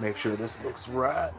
Make sure this looks right.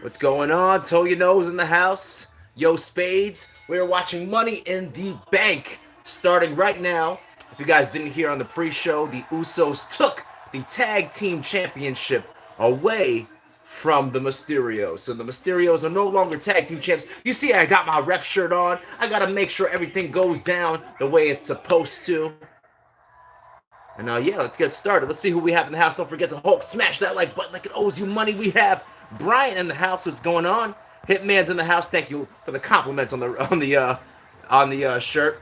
What's going on? Toe Your Nose in the house. Yo, Spades. We are watching Money in the Bank starting right now. If you guys didn't hear on the pre-show, the Usos took the Tag Team Championship away from the Mysterios. So the Mysterios are no longer Tag Team Champs. You see, I got my ref shirt on. I got to make sure everything goes down the way it's supposed to. And yeah, let's get started. Let's see who we have in the house. Don't forget to Hulk smash that like button like it owes you money. We have Brian in the house. What's going on? Hitman's in the house. Thank you for the compliments on the shirt.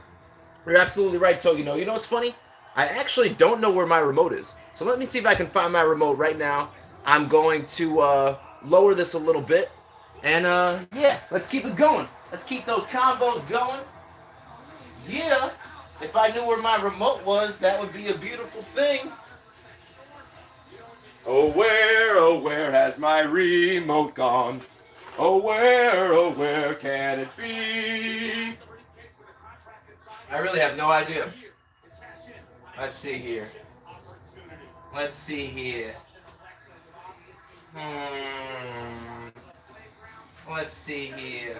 You're absolutely right, Toe. You know what's funny? I actually don't know where my remote is. So let me see if I can find my remote right now. I'm going to lower this a little bit. And yeah, let's keep it going. Let's keep those combos going. Yeah. If I knew where my remote was, that would be a beautiful thing. Oh, where has my remote gone? Oh, where can it be? I really have no idea. Let's see here. Let's see here. Let's see here.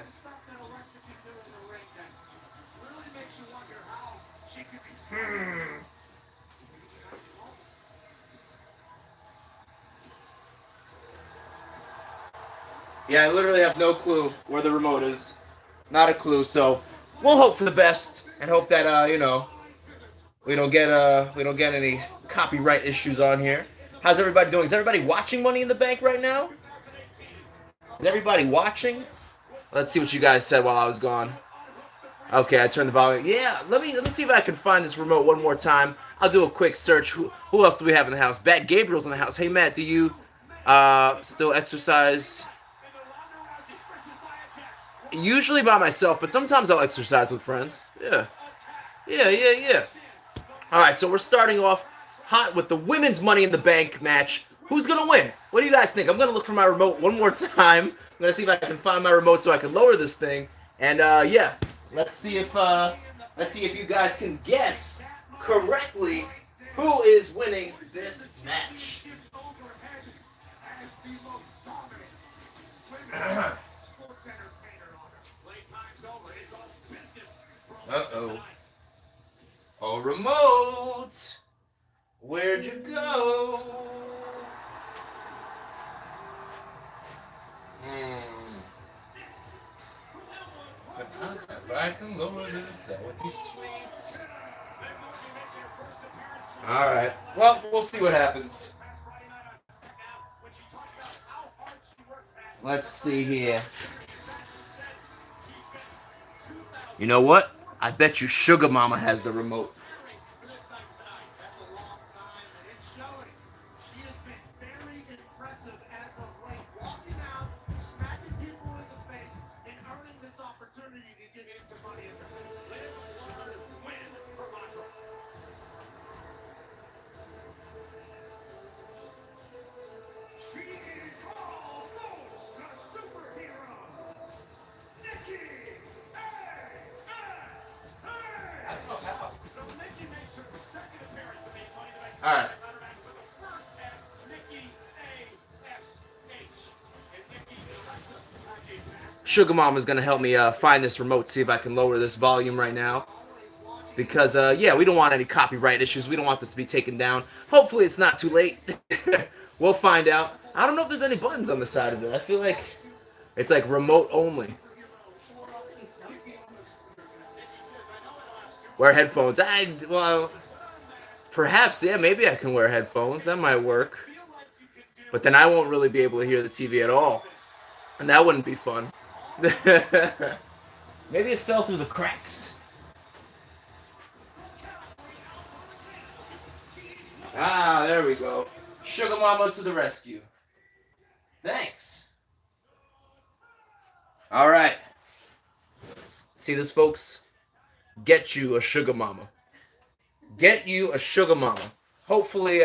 Yeah, I literally have no clue where the remote is. Not a clue, so we'll hope for the best and hope that we don't get any copyright issues on here. How's everybody doing? Is everybody watching Money in the Bank right now? Is everybody watching? Let's see what you guys said while I was gone. Okay, I turned the volume. Yeah, let me see if I can find this remote one more time. I'll do a quick search. Who else do we have in the house? Bat Gabriel's in the house. Hey Matt, do you still exercise? Usually by myself, but sometimes I'll exercise with friends. Yeah. All right, so we're starting off hot with the women's Money in the Bank match. Who's gonna win? What do you guys think? I'm gonna look for my remote one more time. I'm gonna see if I can find my remote so I can lower this thing. And yeah, let's see if you guys can guess correctly who is winning this match. Uh-oh. Oh, remote! Where'd you go? If I can lower this, that would be sweet. Alright. Well, we'll see what happens. Let's see here. You know what? I bet you Sugar Mama has the remote. Alright. Sugar Mama's gonna help me find this remote, see if I can lower this volume right now. Because, yeah, we don't want any copyright issues. We don't want this to be taken down. Hopefully it's not too late. We'll find out. I don't know if there's any buttons on the side of it. I feel like it's like remote only. Wear headphones. Well, perhaps, yeah, maybe I can wear headphones. That might work. But then I won't really be able to hear the TV at all. And that wouldn't be fun. Maybe it fell through the cracks. Ah, there we go. Sugar Mama to the rescue. Thanks. All right. See this, folks? Get you a sugar mama. Get you a sugar mama. Hopefully,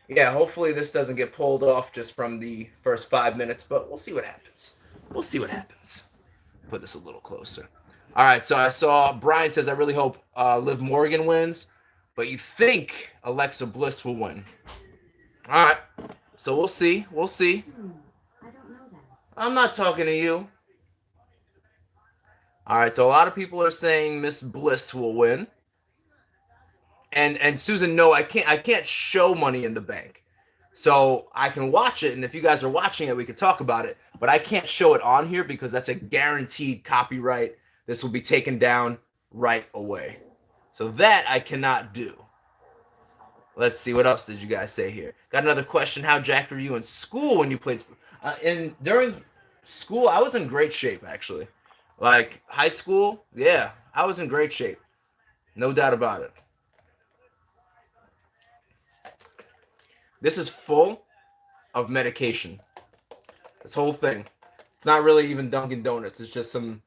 hopefully this doesn't get pulled off just from the first 5 minutes, but we'll see what happens. We'll see what happens. Put this a little closer. All right, so I saw Brian says, I really hope Liv Morgan wins, but you think Alexa Bliss will win. All right, so we'll see. We'll see. I don't know that. I'm not talking to you. All right, so a lot of people are saying Miss Bliss will win. And Susan, no, I can't show Money in the Bank. So I can watch it, and if you guys are watching it, we could talk about it. But I can't show it on here because that's a guaranteed copyright. This will be taken down right away. So that I cannot do. Let's see, what else did you guys say here? Got another question. How jacked were you in school when you played? During school, I was in great shape, actually. Like high school, yeah, I was in great shape. No doubt about it. This is full of medication. This whole thing. It's not really even Dunkin' Donuts. It's just some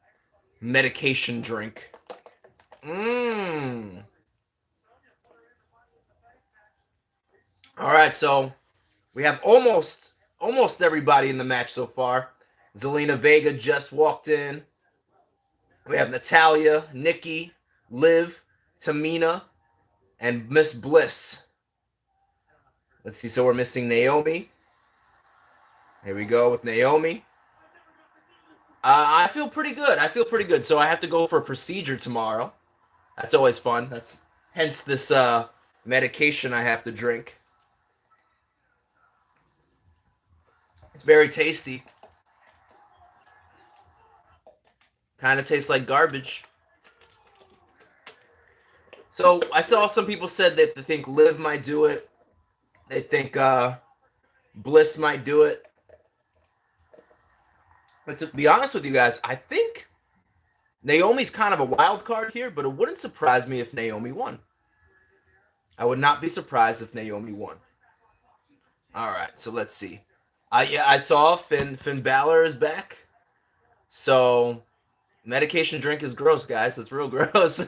medication drink. Mmm. All right, so we have almost everybody in the match so far. Zelina Vega just walked in. We have Natalya, Nikki, Liv, Tamina, and Miss Bliss. Let's see, so we're missing Naomi. Here we go with Naomi. I feel pretty good. So I have to go for a procedure tomorrow. That's always fun. That's hence this medication I have to drink. It's very tasty. Kind of tastes like garbage. So I saw some people said that they think Liv might do it. They think Bliss might do it. But to be honest with you guys, I think Naomi's kind of a wild card here, but it wouldn't surprise me if Naomi won. I would not be surprised if Naomi won. All right, so let's see. I saw Finn Balor is back. So medication drink is gross, guys. It's real gross.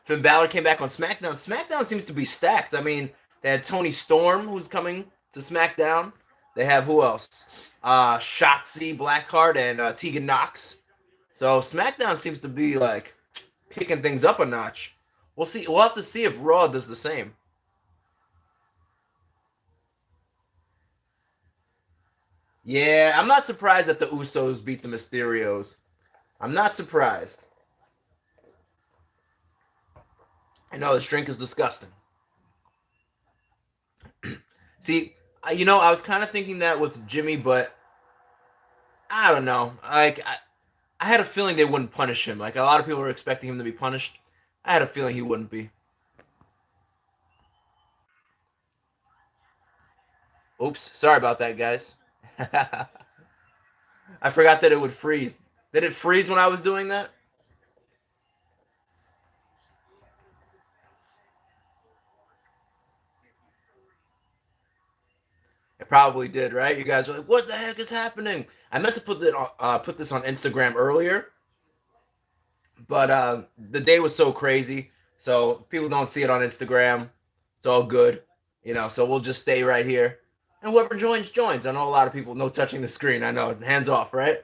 Finn Balor came back on SmackDown. SmackDown seems to be stacked. I mean, they had Tony Storm, who's coming to SmackDown. They have who else? Shotzi Blackheart and Tegan Nox. So SmackDown seems to be like picking things up a notch. We'll see. We'll have to see if Raw does the same. Yeah, I'm not surprised that the Usos beat the Mysterios. I'm not surprised. I know this drink is disgusting. See, I was kind of thinking that with Jimmy, but I don't know. Like, I had a feeling they wouldn't punish him. Like, a lot of people were expecting him to be punished. I had a feeling he wouldn't be. Oops, sorry about that, guys. I forgot that it would freeze. Did it freeze when I was doing that? It probably did, right? You guys were like, "What the heck is happening?" I meant to put this on Instagram earlier, but the day was so crazy, so if people don't see it on Instagram, it's all good, So we'll just stay right here, and whoever joins. I know a lot of people no touching the screen. I know, hands off, right?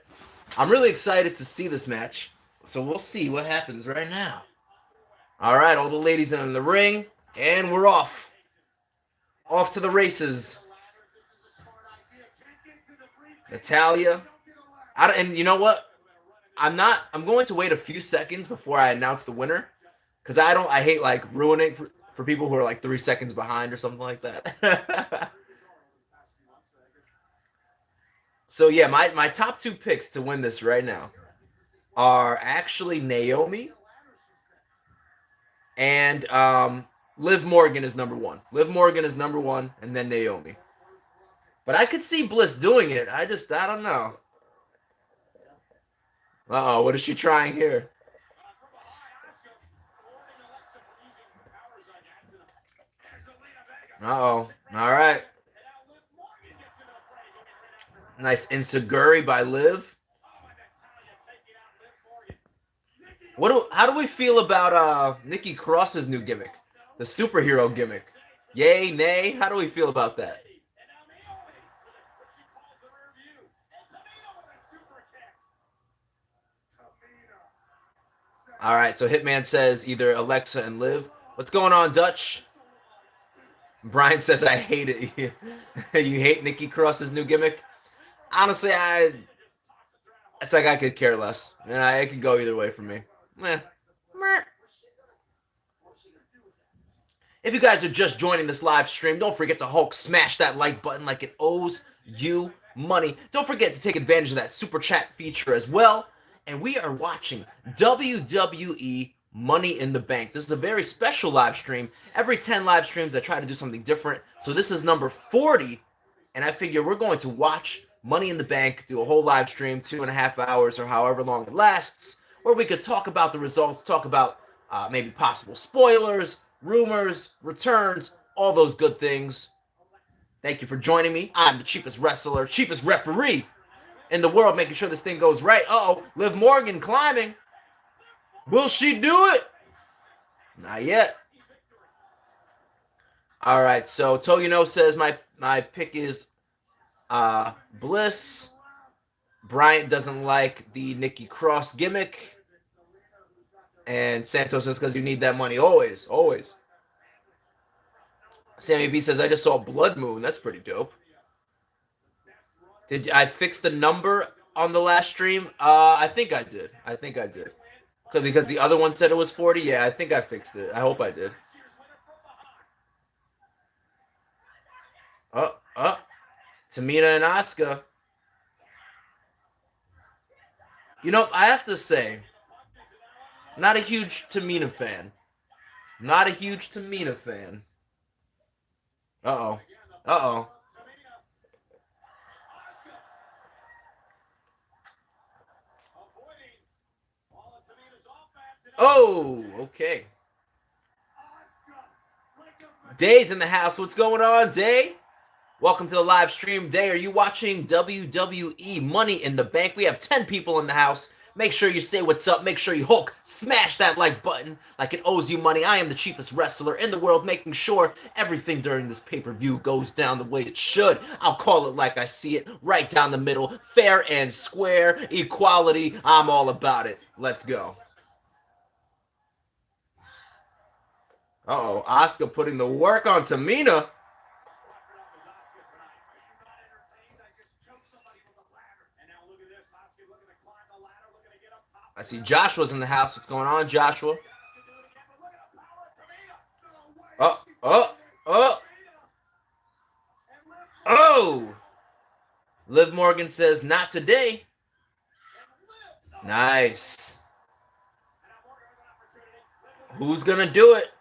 I'm really excited to see this match, so we'll see what happens right now. All right, all the ladies in the ring, and we're off to the races. Natalya. And you know what? I'm going to wait a few seconds before I announce the winner, because I hate like ruining for people who are like 3 seconds behind or something like that. So yeah, my top two picks to win this right now are actually Naomi and Liv Morgan is number one. Liv Morgan is number one, and then Naomi. But I could see Bliss doing it. I don't know. Uh-oh, what is she trying here? Uh-oh. All right. Nice Insaguri by Liv. How do we feel about Nikki Cross's new gimmick, the superhero gimmick? Yay, nay? How do we feel about that? All right, so Hitman says either Alexa and Liv. What's going on, Dutch? Brian says I hate it. You hate Nikki Cross's new gimmick? Honestly, it's like I could care less. And it could go either way for me. Eh. If you guys are just joining this live stream, don't forget to Hulk smash that like button like it owes you money. Don't forget to take advantage of that super chat feature as well. And we are watching WWE Money in the Bank. This is a very special live stream. Every 10 live streams, I try to do something different. So this is number 40. And I figure we're going to watch Money in the Bank, do a whole live stream, 2.5 hours or however long it lasts, where we could talk about the results, talk about maybe possible spoilers, rumors, returns, all those good things. Thank you for joining me. I'm the cheapest wrestler, cheapest referee in the world, making sure this thing goes right. Uh-oh, Liv Morgan climbing. Will she do it? Not yet. All right, so Toyuno says my pick is Bliss. Bryant doesn't like the Nikki Cross gimmick. And Santos says because you need that money. Always, always. Sammy B says, I just saw Blood Moon. That's pretty dope. Did I fix the number on the last stream? I think I did. Because the other one said it was 40. Yeah, I think I fixed it. I hope I did. Tamina and Asuka. You know, I have to say, not a huge Tamina fan. Uh-oh. Oh, okay. Day's in the house. What's going on, Day? Welcome to the live stream. Day, are you watching WWE Money in the Bank? We have 10 people in the house. Make sure you say what's up. Make sure you Hulk smash that like button like it owes you money. I am the cheapest wrestler in the world, making sure everything during this pay-per-view goes down the way it should. I'll call it like I see it, right down the middle, fair and square, equality. I'm all about it. Let's go. Uh-oh, Asuka putting the work on Tamina. I see Joshua's in the house. What's going on, Joshua? Oh! Liv Morgan says, not today. Nice. Who's going to do it?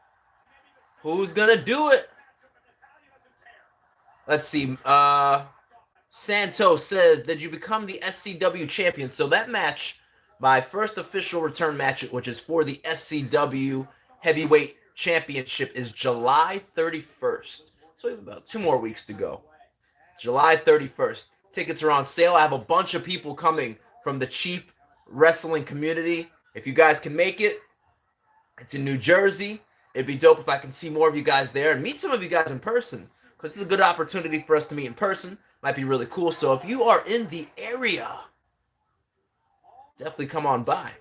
Let's see. Santos says, did you become the SCW champion? So that match, my first official return match, which is for the SCW Heavyweight Championship, is July 31st. So we have about 2 more weeks to go. July 31st. Tickets are on sale. I have a bunch of people coming from the cheap wrestling community. If you guys can make it, it's in New Jersey. It'd be dope if I can see more of you guys there and meet some of you guys in person, because this is a good opportunity for us to meet in person. Might be really cool. So if you are in the area, definitely come on by.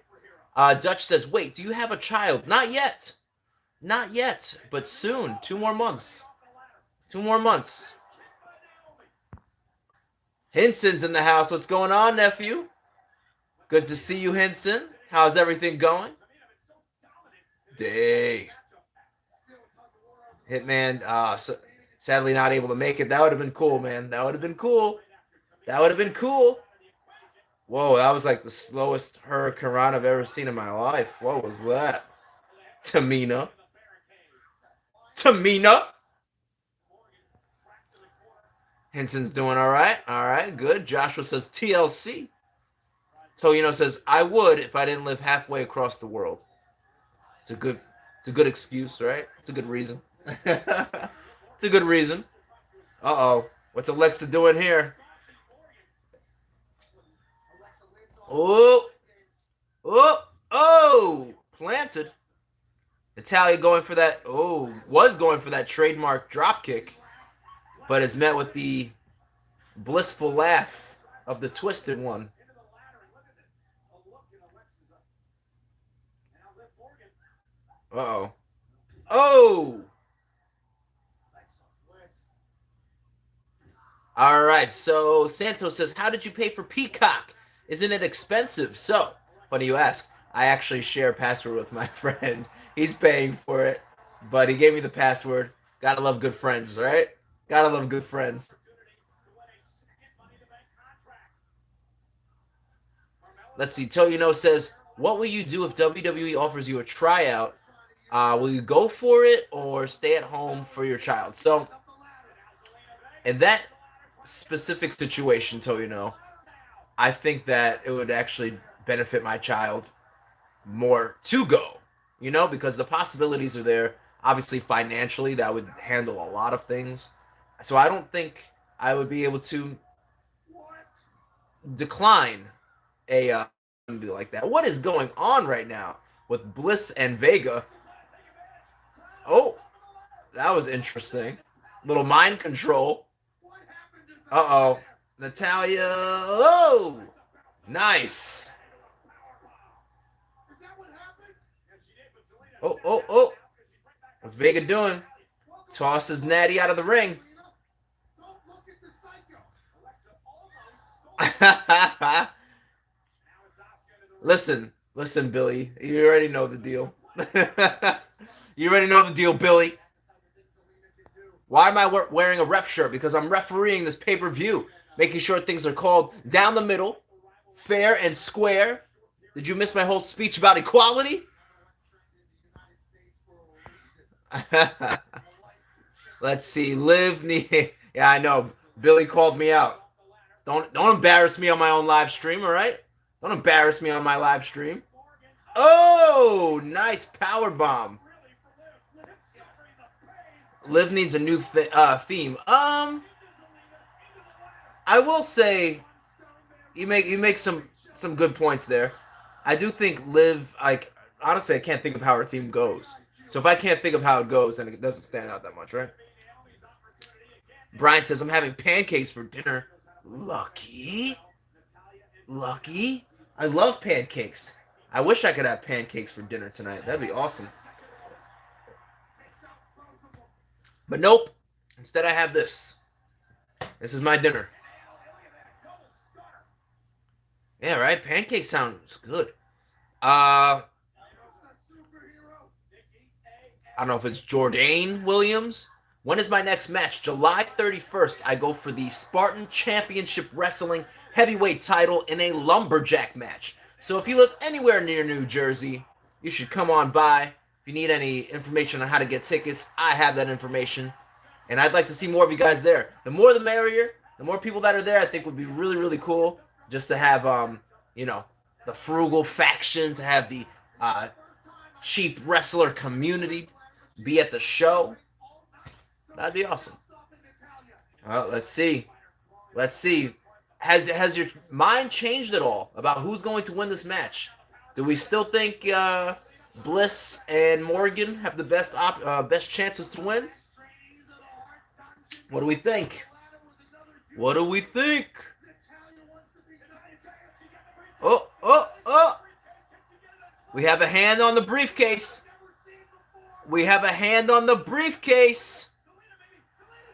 Dutch says, wait, do you have a child? Not yet, but soon. 2 more months. Henson's in the house. What's going on, nephew? Good to see you, Henson. How's everything going? Day. Hitman, sadly not able to make it. That would have been cool, man. That would have been cool. Whoa, that was like the slowest Hurricane Run I've ever seen in my life. What was that? Tamina. Henson's doing all right. All right, good. Joshua says TLC. Toyino says, I would if I didn't live halfway across the world. It's a good excuse, right? It's a good reason. Uh-oh. What's Alexa doing here? Oh! Planted. Natalia going for that. Oh, was going for that trademark drop kick, but is met with the blissful laugh of the twisted one. Uh-oh. Oh! All right, so Santos says, how did you pay for Peacock? Isn't it expensive? So, funny you ask. I actually share a password with my friend. He's paying for it, but he gave me the password. Gotta love good friends, right? Gotta love good friends. Let's see. Toyino says, what will you do if WWE offers you a tryout? Will you go for it or stay at home for your child? So, in that specific situation, Toyino, I think that it would actually benefit my child more to go, because the possibilities are there. Obviously, financially, that would handle a lot of things. So I don't think I would be able to decline a like that. What is going on right now with Bliss and Vega? Oh, that was interesting. Little mind control. Uh-oh. Natalia. Oh, nice. Oh, oh, oh. What's Vega doing? Tosses Natty out of the ring. Listen, Billy. You already know the deal. You already know the deal, Billy. Why am I wearing a ref shirt? Because I'm refereeing this pay-per-view, making sure things are called down the middle, fair and square. Did you miss my whole speech about equality? Let's see. Yeah, I know. Billy called me out. Don't embarrass me on my own live stream, all right? Don't embarrass me on my live stream. Oh, nice power bomb. Liv needs a new theme. I will say you make some good points there. I do think Liv, like, honestly, I can't think of how her theme goes. So if I can't think of how it goes, then it doesn't stand out that much, right? Brian says, I'm having pancakes for dinner. Lucky. I love pancakes. I wish I could have pancakes for dinner tonight. That'd be awesome. But nope. Instead, I have this. This is my dinner. Yeah, right? Pancakes sounds good. I don't know if it's Jordan Williams. When is my next match? July 31st. I go for the Spartan Championship Wrestling Heavyweight title in a lumberjack match. So if you live anywhere near New Jersey, you should come on by. If you need any information on how to get tickets, I have that information. And I'd like to see more of you guys there. The more the merrier. The more people that are there, I think would be really, really cool. Just to have, the frugal faction, to have the cheap wrestler community be at the show. That'd be awesome. Well, let's see. Has your mind changed at all about who's going to win this match? Do we still think Bliss and Morgan have the best chances to win? What do we think? Oh. We have a hand on the briefcase.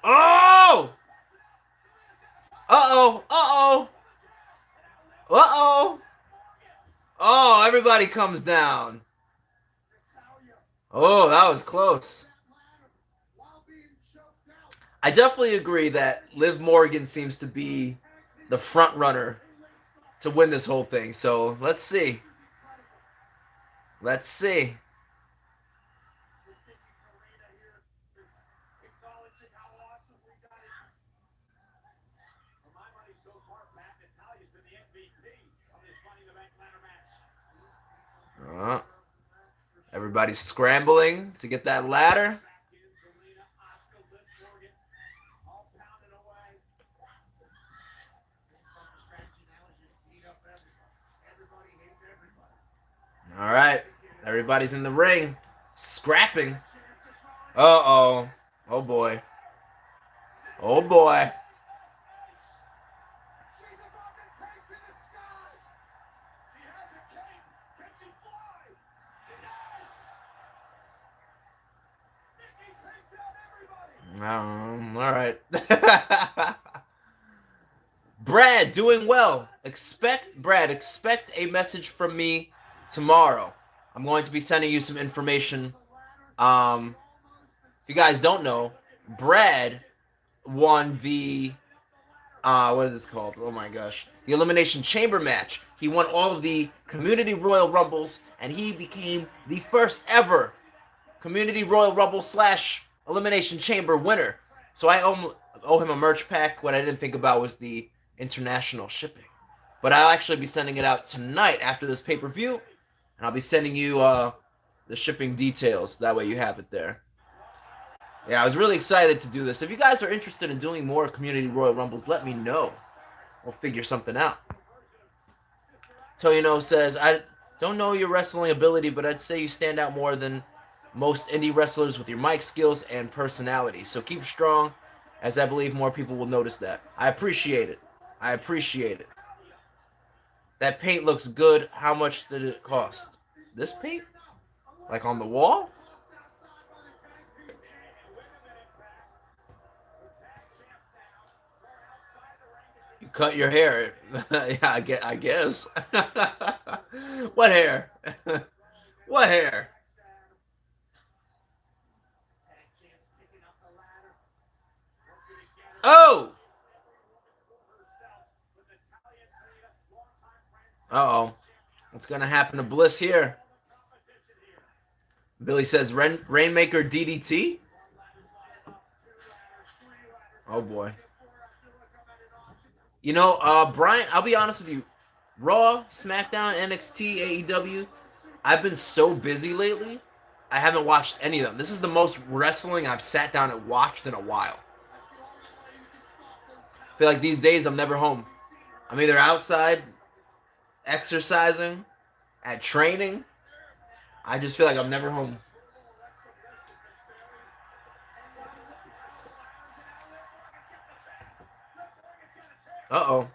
Oh! Uh-oh. Oh, everybody comes down. Oh, that was close. I definitely agree that Liv Morgan seems to be the front runner to win this whole thing. So let's see. Everybody's scrambling to get that ladder. All right. Everybody's in the ring, scrapping. Uh-oh. Oh, boy. Oh, boy. All right. Brad, doing well. Expect a message from me tomorrow. I'm going to be sending you some information. If you guys don't know, Brad won the what is this called? Oh my gosh. The Elimination Chamber match. He won all of the Community Royal Rumbles, and he became the first ever Community Royal Rumble / Elimination Chamber winner. So I owe him a merch pack. What I didn't think about was the international shipping. But I'll actually be sending it out tonight after this pay-per-view, and I'll be sending you the shipping details. That way you have it there. Yeah, I was really excited to do this. If you guys are interested in doing more Community Royal Rumbles, let me know. We'll figure something out. Toyino says, I don't know your wrestling ability, but I'd say you stand out more than most indie wrestlers with your mic skills and personality. So keep strong, as I believe more people will notice that. I appreciate it. I appreciate it. That paint looks good. How much did it cost? This paint? Like on the wall? You cut your hair. Yeah, I guess. What hair? What hair? Oh! Uh-oh. What's going to happen to Bliss here? Billy says, Rainmaker DDT? Oh, boy. You know, Brian, I'll be honest with you. Raw, SmackDown, NXT, AEW, I've been so busy lately, I haven't watched any of them. This is the most wrestling I've sat down and watched in a while. I feel like these days I'm never home. I'm either outside, exercising, at training. I just feel like I'm never home. Uh-oh.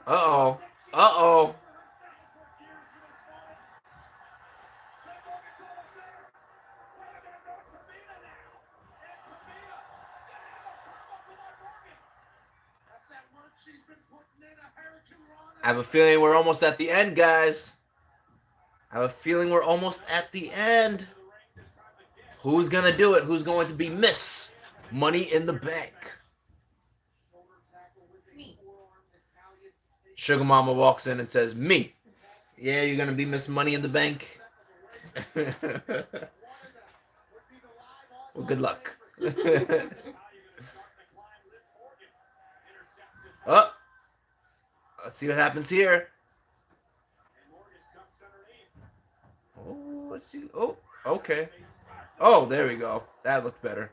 Uh-oh. Uh-oh. I have a feeling we're almost at the end, guys. I have a feeling we're almost at the end. Who's going to do it? Who's going to be Miss Money in the Bank? Me. Sugar Mama walks in and says, me. Yeah, you're going to be Miss Money in the Bank? Well, good luck. Oh, let's see what happens here. Oh, let's see. Oh, okay. Oh, there we go. That looked better.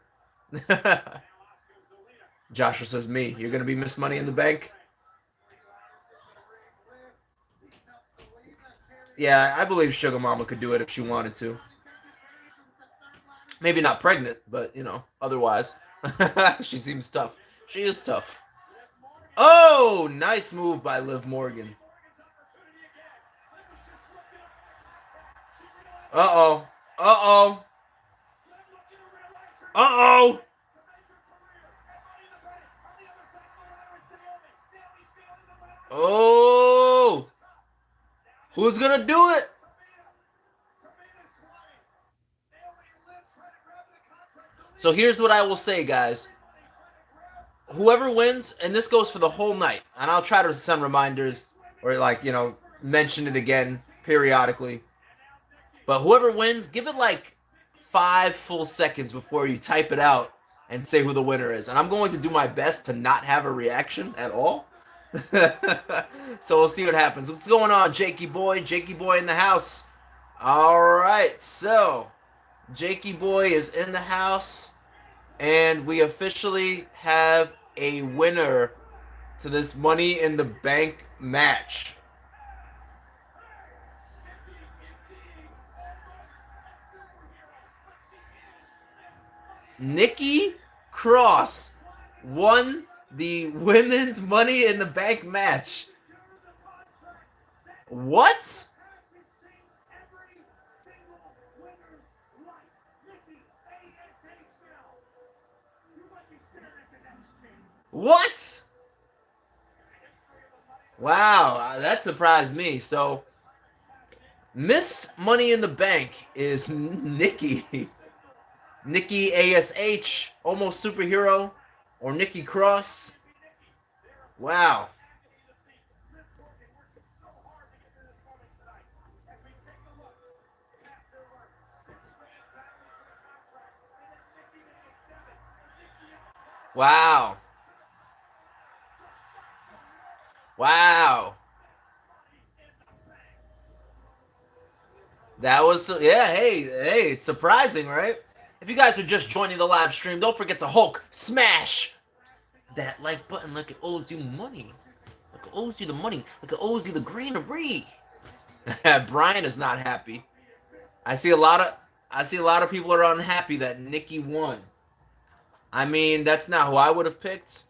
Joshua says, me. You're going to be Miss Money in the Bank? Yeah, I believe Sugar Mama could do it if she wanted to. Maybe not pregnant, but, you know, otherwise. She seems tough. She is tough. Oh, nice move by Liv Morgan. Uh-oh. Uh-oh. Uh-oh. Oh. Who's going to do it? So here's what I will say, guys. Whoever wins, and this goes for the whole night, and I'll try to send reminders or, like, you know, mention it again periodically. But whoever wins, give it like 5 full seconds before you type it out and say who the winner is. And I'm going to do my best to not have a reaction at all. So we'll see what happens. What's going on, Jakey Boy? Jakey Boy in the house. All right, so Jakey Boy is in the house, and we officially have a winner to this Money in the Bank match. Nikki Cross won the women's Money in the Bank match. What? What? Wow, that surprised me. So, Miss Money in the Bank is Nikki. Nikki ASH, almost superhero, or Nikki Cross. Wow. Wow. Wow. That was, yeah, hey, it's surprising, right? If you guys are just joining the live stream, don't forget to Hulk smash that like button like it owes you money. Like it owes you the money. Like it owes you the greenery. Brian is not happy. I see a lot of people are unhappy that Nikki won. I mean, that's not who I would have picked.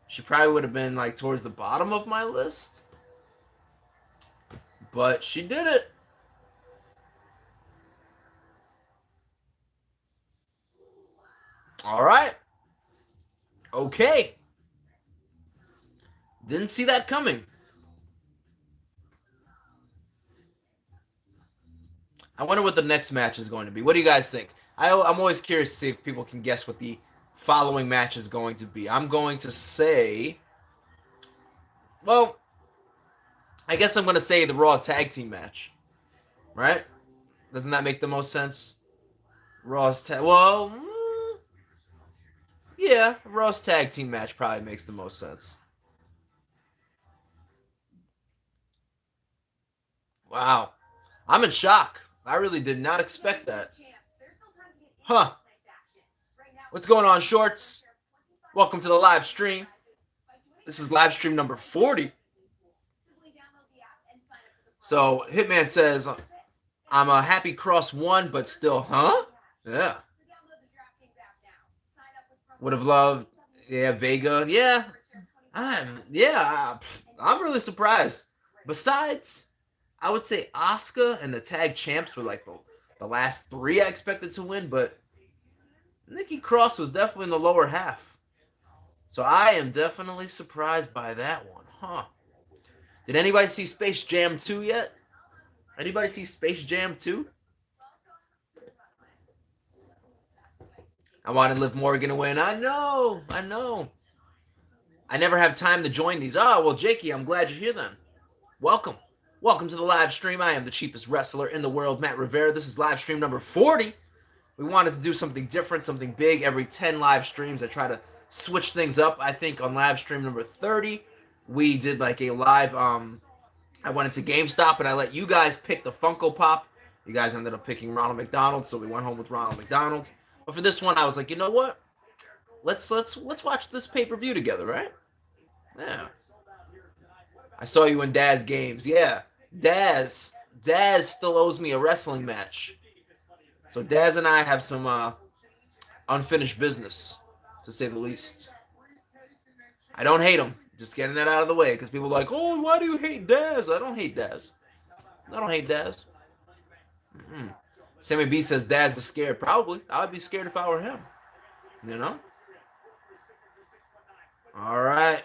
She probably would have been like towards the bottom of my list. But she did it. All right. Okay. Didn't see that coming. I wonder what the next match is going to be. What do you guys think? I'm always curious to see if people can guess what the following match is going to be. I'm going to say, well, I guess I'm going to say the Raw Tag Team match. Right? Doesn't that make the most sense? Raw's tag. Well, yeah, Raw's Tag Team match probably makes the most sense. Wow. I'm in shock. I really did not expect that. Huh. What's going on, Shorts? Welcome to the live stream. This is live stream number 40. So, Hitman says, I'm a happy Cross one, but still, huh? Yeah. Would have loved, yeah, Vega. Yeah. I'm really surprised. Besides, I would say Asuka and the tag champs were like the last three I expected to win, but Nikki Cross was definitely in the lower half. So I am definitely surprised by that one. Huh. Did anybody see Space Jam 2 yet? Anybody see Space Jam 2? I wanted Liv Morgan to win. I know. I never have time to join these. Oh, well, Jakey, I'm glad you're here then. Welcome. Welcome to the live stream. I am the cheapest wrestler in the world, Matt Rivera. This is live stream number 40. We wanted to do something different, something big. Every 10 live streams, I try to switch things up. I think on live stream number 30, we did like a live, I went into GameStop and I let you guys pick the Funko Pop. You guys ended up picking Ronald McDonald, so we went home with Ronald McDonald. But for this one, I was like, you know what? Let's watch this pay-per-view together, right? Yeah. I saw you in Daz games. Yeah. Daz still owes me a wrestling match. So Daz and I have some unfinished business, to say the least. I don't hate him. Just getting that out of the way, because people are like, oh, why do you hate Daz? I don't hate Daz. I don't hate Daz. Sammy B says Daz is scared. Probably. I would be scared if I were him. You know? All right.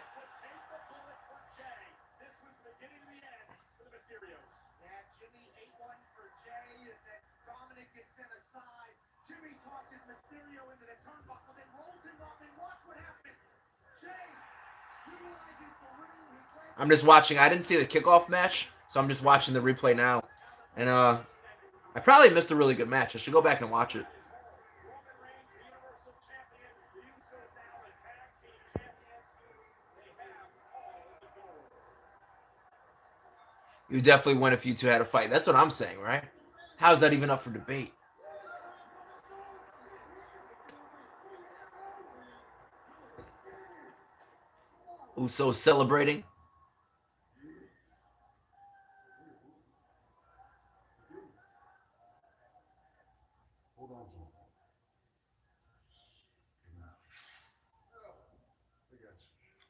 I'm just watching. I didn't see the kickoff match, so I'm just watching the replay now. And I probably missed a really good match. I should go back and watch it. You definitely win if you two had a fight. That's what I'm saying, right? How's that even up for debate? Usos celebrating.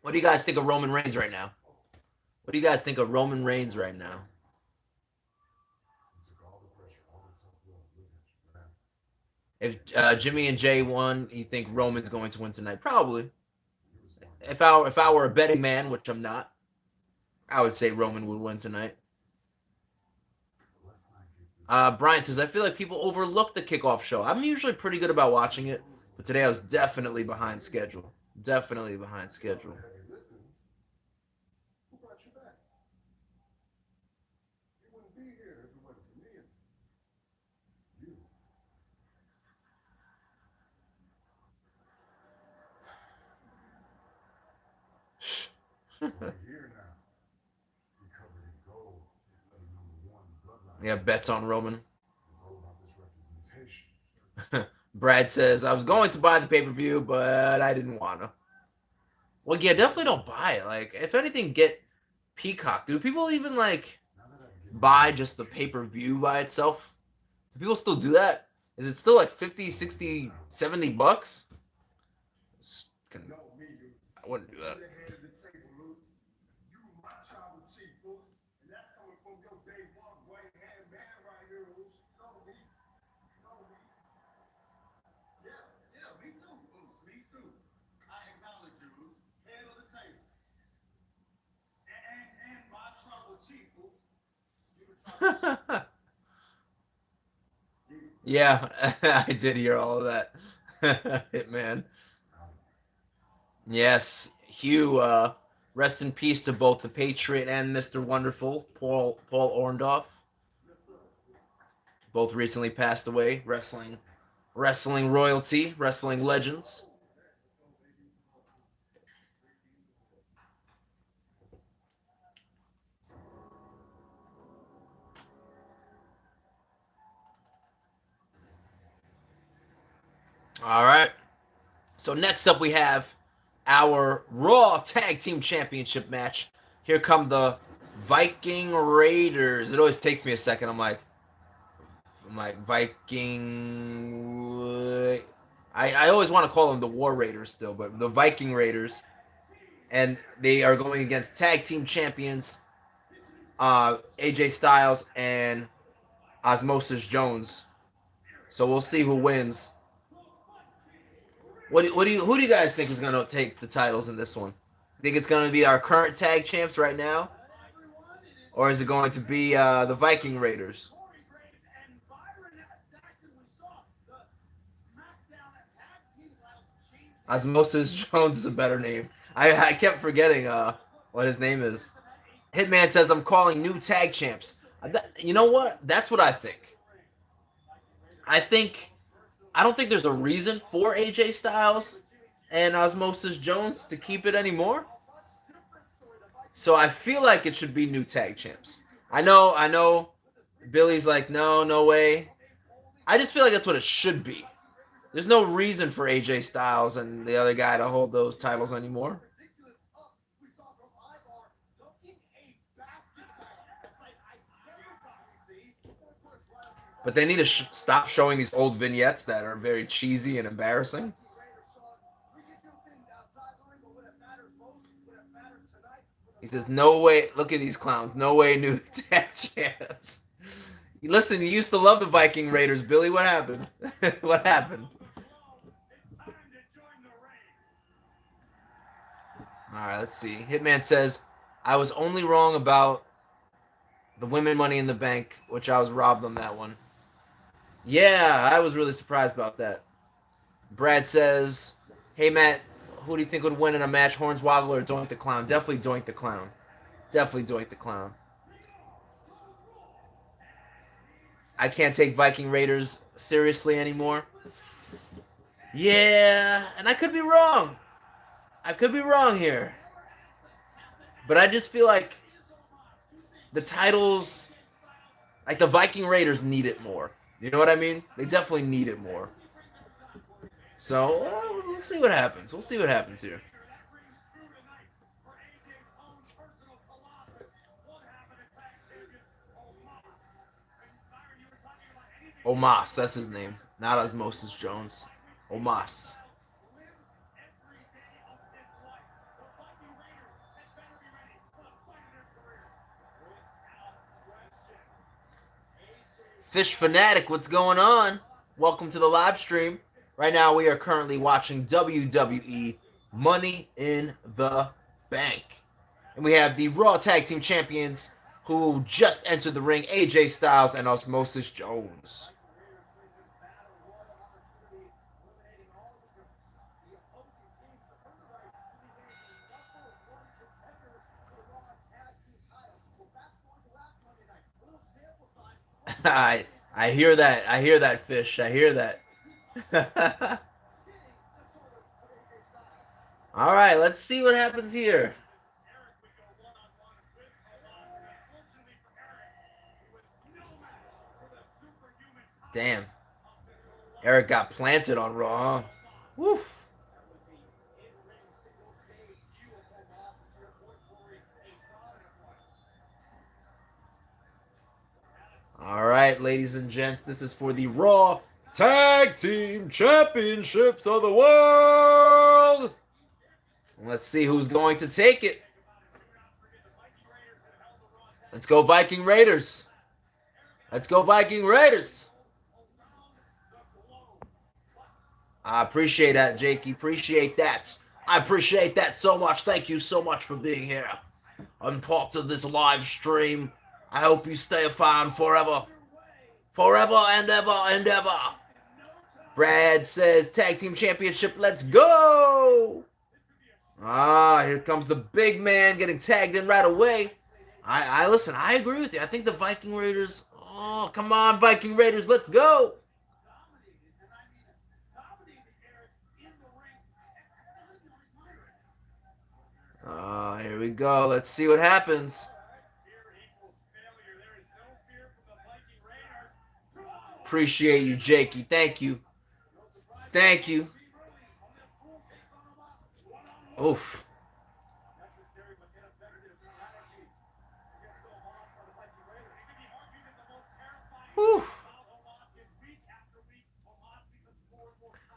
What do you guys think of Roman Reigns right now? What do you guys think of Roman Reigns right now? If Jimmy and Jay won, you think Roman's going to win tonight? Probably. If I were a betting man, which I'm not, I would say Roman would win tonight. Brian says, I feel like people overlook the kickoff show. I'm usually pretty good about watching it, but today I was definitely behind schedule. Definitely behind schedule. Yeah, bets on Roman. Brad says, I was going to buy the pay-per-view, but I didn't want to. Well, yeah, definitely don't buy it. Like, if anything, get Peacock. Do people even, like, buy just the pay-per-view by itself? Do people still do that? Is it still like 50, 60, 70 bucks? I wouldn't do that. Yeah, I did hear all of that. Hitman. Yes, Hugh, rest in peace to both the Patriot and Mr. Wonderful, Paul Orndorff. Both recently passed away. Wrestling royalty, wrestling legends. All right. So next up we have our Raw Tag Team Championship match. Here come the Viking Raiders. It always takes me a second. I'm like Viking. I always want to call them the War Raiders still, but the Viking Raiders. And they are going against tag team champions AJ Styles and Osmosis Jones. So we'll see who wins. Who do you guys think is going to take the titles in this one? Think it's going to be our current tag champs right now, or is it going to be the Viking Raiders? Osmosis Jones is a better name. I kept forgetting what his name is. Hitman says, I'm calling new tag champs. You know what? That's what I think. I don't think there's a reason for AJ Styles and Osmosis Jones to keep it anymore. So I feel like it should be new tag champs. I know Billy's like, no way. I just feel like that's what it should be. There's no reason for AJ Styles and the other guy to hold those titles anymore. But they need to stop showing these old vignettes that are very cheesy and embarrassing. He says, no way. Look at these clowns. No way new tag champs. Listen, you used to love the Viking Raiders, Billy. What happened? What happened? All right, let's see. Hitman says, I was only wrong about the women Money in the Bank, which I was robbed on that one. Yeah, I was really surprised about that. Brad says, hey, Matt, who do you think would win in a match, Hornswoggle or Doink the Clown? Definitely Doink the Clown. Definitely Doink the Clown. I can't take Viking Raiders seriously anymore. Yeah, and I could be wrong. I could be wrong here. But I just feel like the titles, like the Viking Raiders need it more. You know what I mean? They definitely need it more. So we'll see what happens. We'll see what happens here. Omos, that's his name. Not Osmosis Jones. Omas. Fish Fanatic, what's going on? Welcome to the live stream. Right now, we are currently watching WWE Money in the Bank. And we have the Raw Tag Team Champions who just entered the ring, AJ Styles and Osmosis Jones. I hear that. I hear that, Fish. I hear that. All right, let's see what happens here. Damn. Eric got planted on Raw, huh? Woof. All right, ladies and gents, this is for the Raw Tag Team Championships of the World. Let's see who's going to take it. Let's go Viking Raiders. Let's go Viking Raiders. I appreciate that, Jakey. Appreciate that. I appreciate that so much. Thank you so much for being here on part of this live stream. I hope you stay a fan forever. Forever and ever and ever. Brad says, Tag Team Championship, let's go. Ah, here comes the big man getting tagged in right away. I listen, I agree with you. I think the Viking Raiders, oh, come on, Viking Raiders, let's go. Here we go. Let's see what happens. Appreciate you, Jakey. Thank you. Thank you. Oof. Whew.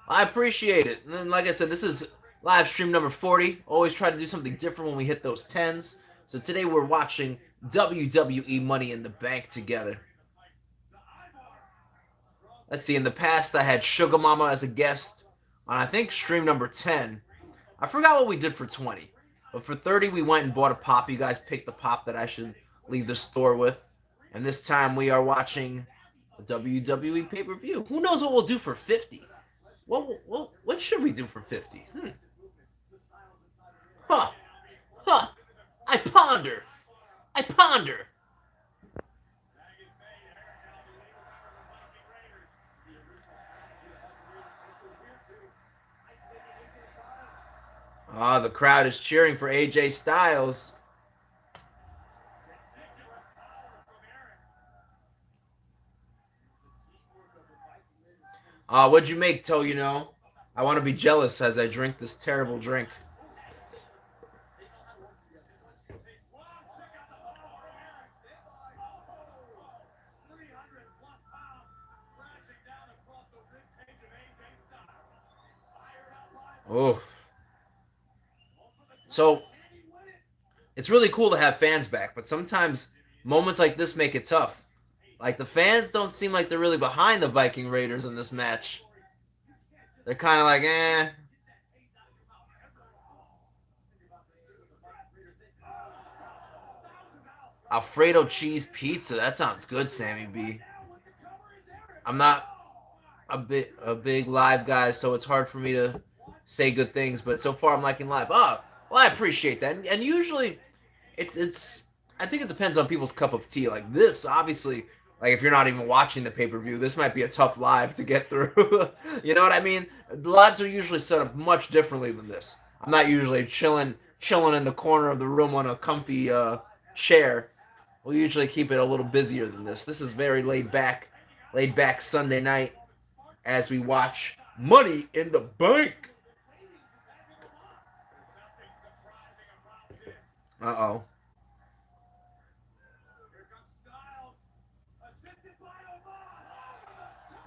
I appreciate it. And like I said, this is live stream number 40. Always try to do something different when we hit those 10s. So today we're watching WWE Money in the Bank together. Let's see, in the past I had Sugar Mama as a guest on, I think, stream number 10. I forgot what we did for 20. But for 30, we went and bought a pop. You guys picked the pop that I should leave the store with. And this time we are watching a WWE pay-per-view. Who knows what we'll do for 50? What should we do for 50? Huh. Huh. I ponder. I ponder. Ah, the crowd is cheering for AJ Styles. What'd you make, Toe, you know? I want to be jealous as I drink this terrible drink. Oh. So, it's really cool to have fans back, but sometimes moments like this make it tough. Like, the fans don't seem like they're really behind the Viking Raiders in this match. They're kind of like, eh. Alfredo cheese pizza. That sounds good, Sammy B. I'm not a big live guy, so it's hard for me to say good things, but so far I'm liking live. Oh, well, I appreciate that. And usually it's I think it depends on people's cup of tea. Like this, obviously, like if you're not even watching the pay-per-view, this might be a tough live to get through. You know what I mean? The lives are usually set up much differently than this. I'm not usually chilling in the corner of the room on a comfy chair. We usually keep it a little busier than this. This is very laid back Sunday night as we watch Money in the Bank. Uh-oh.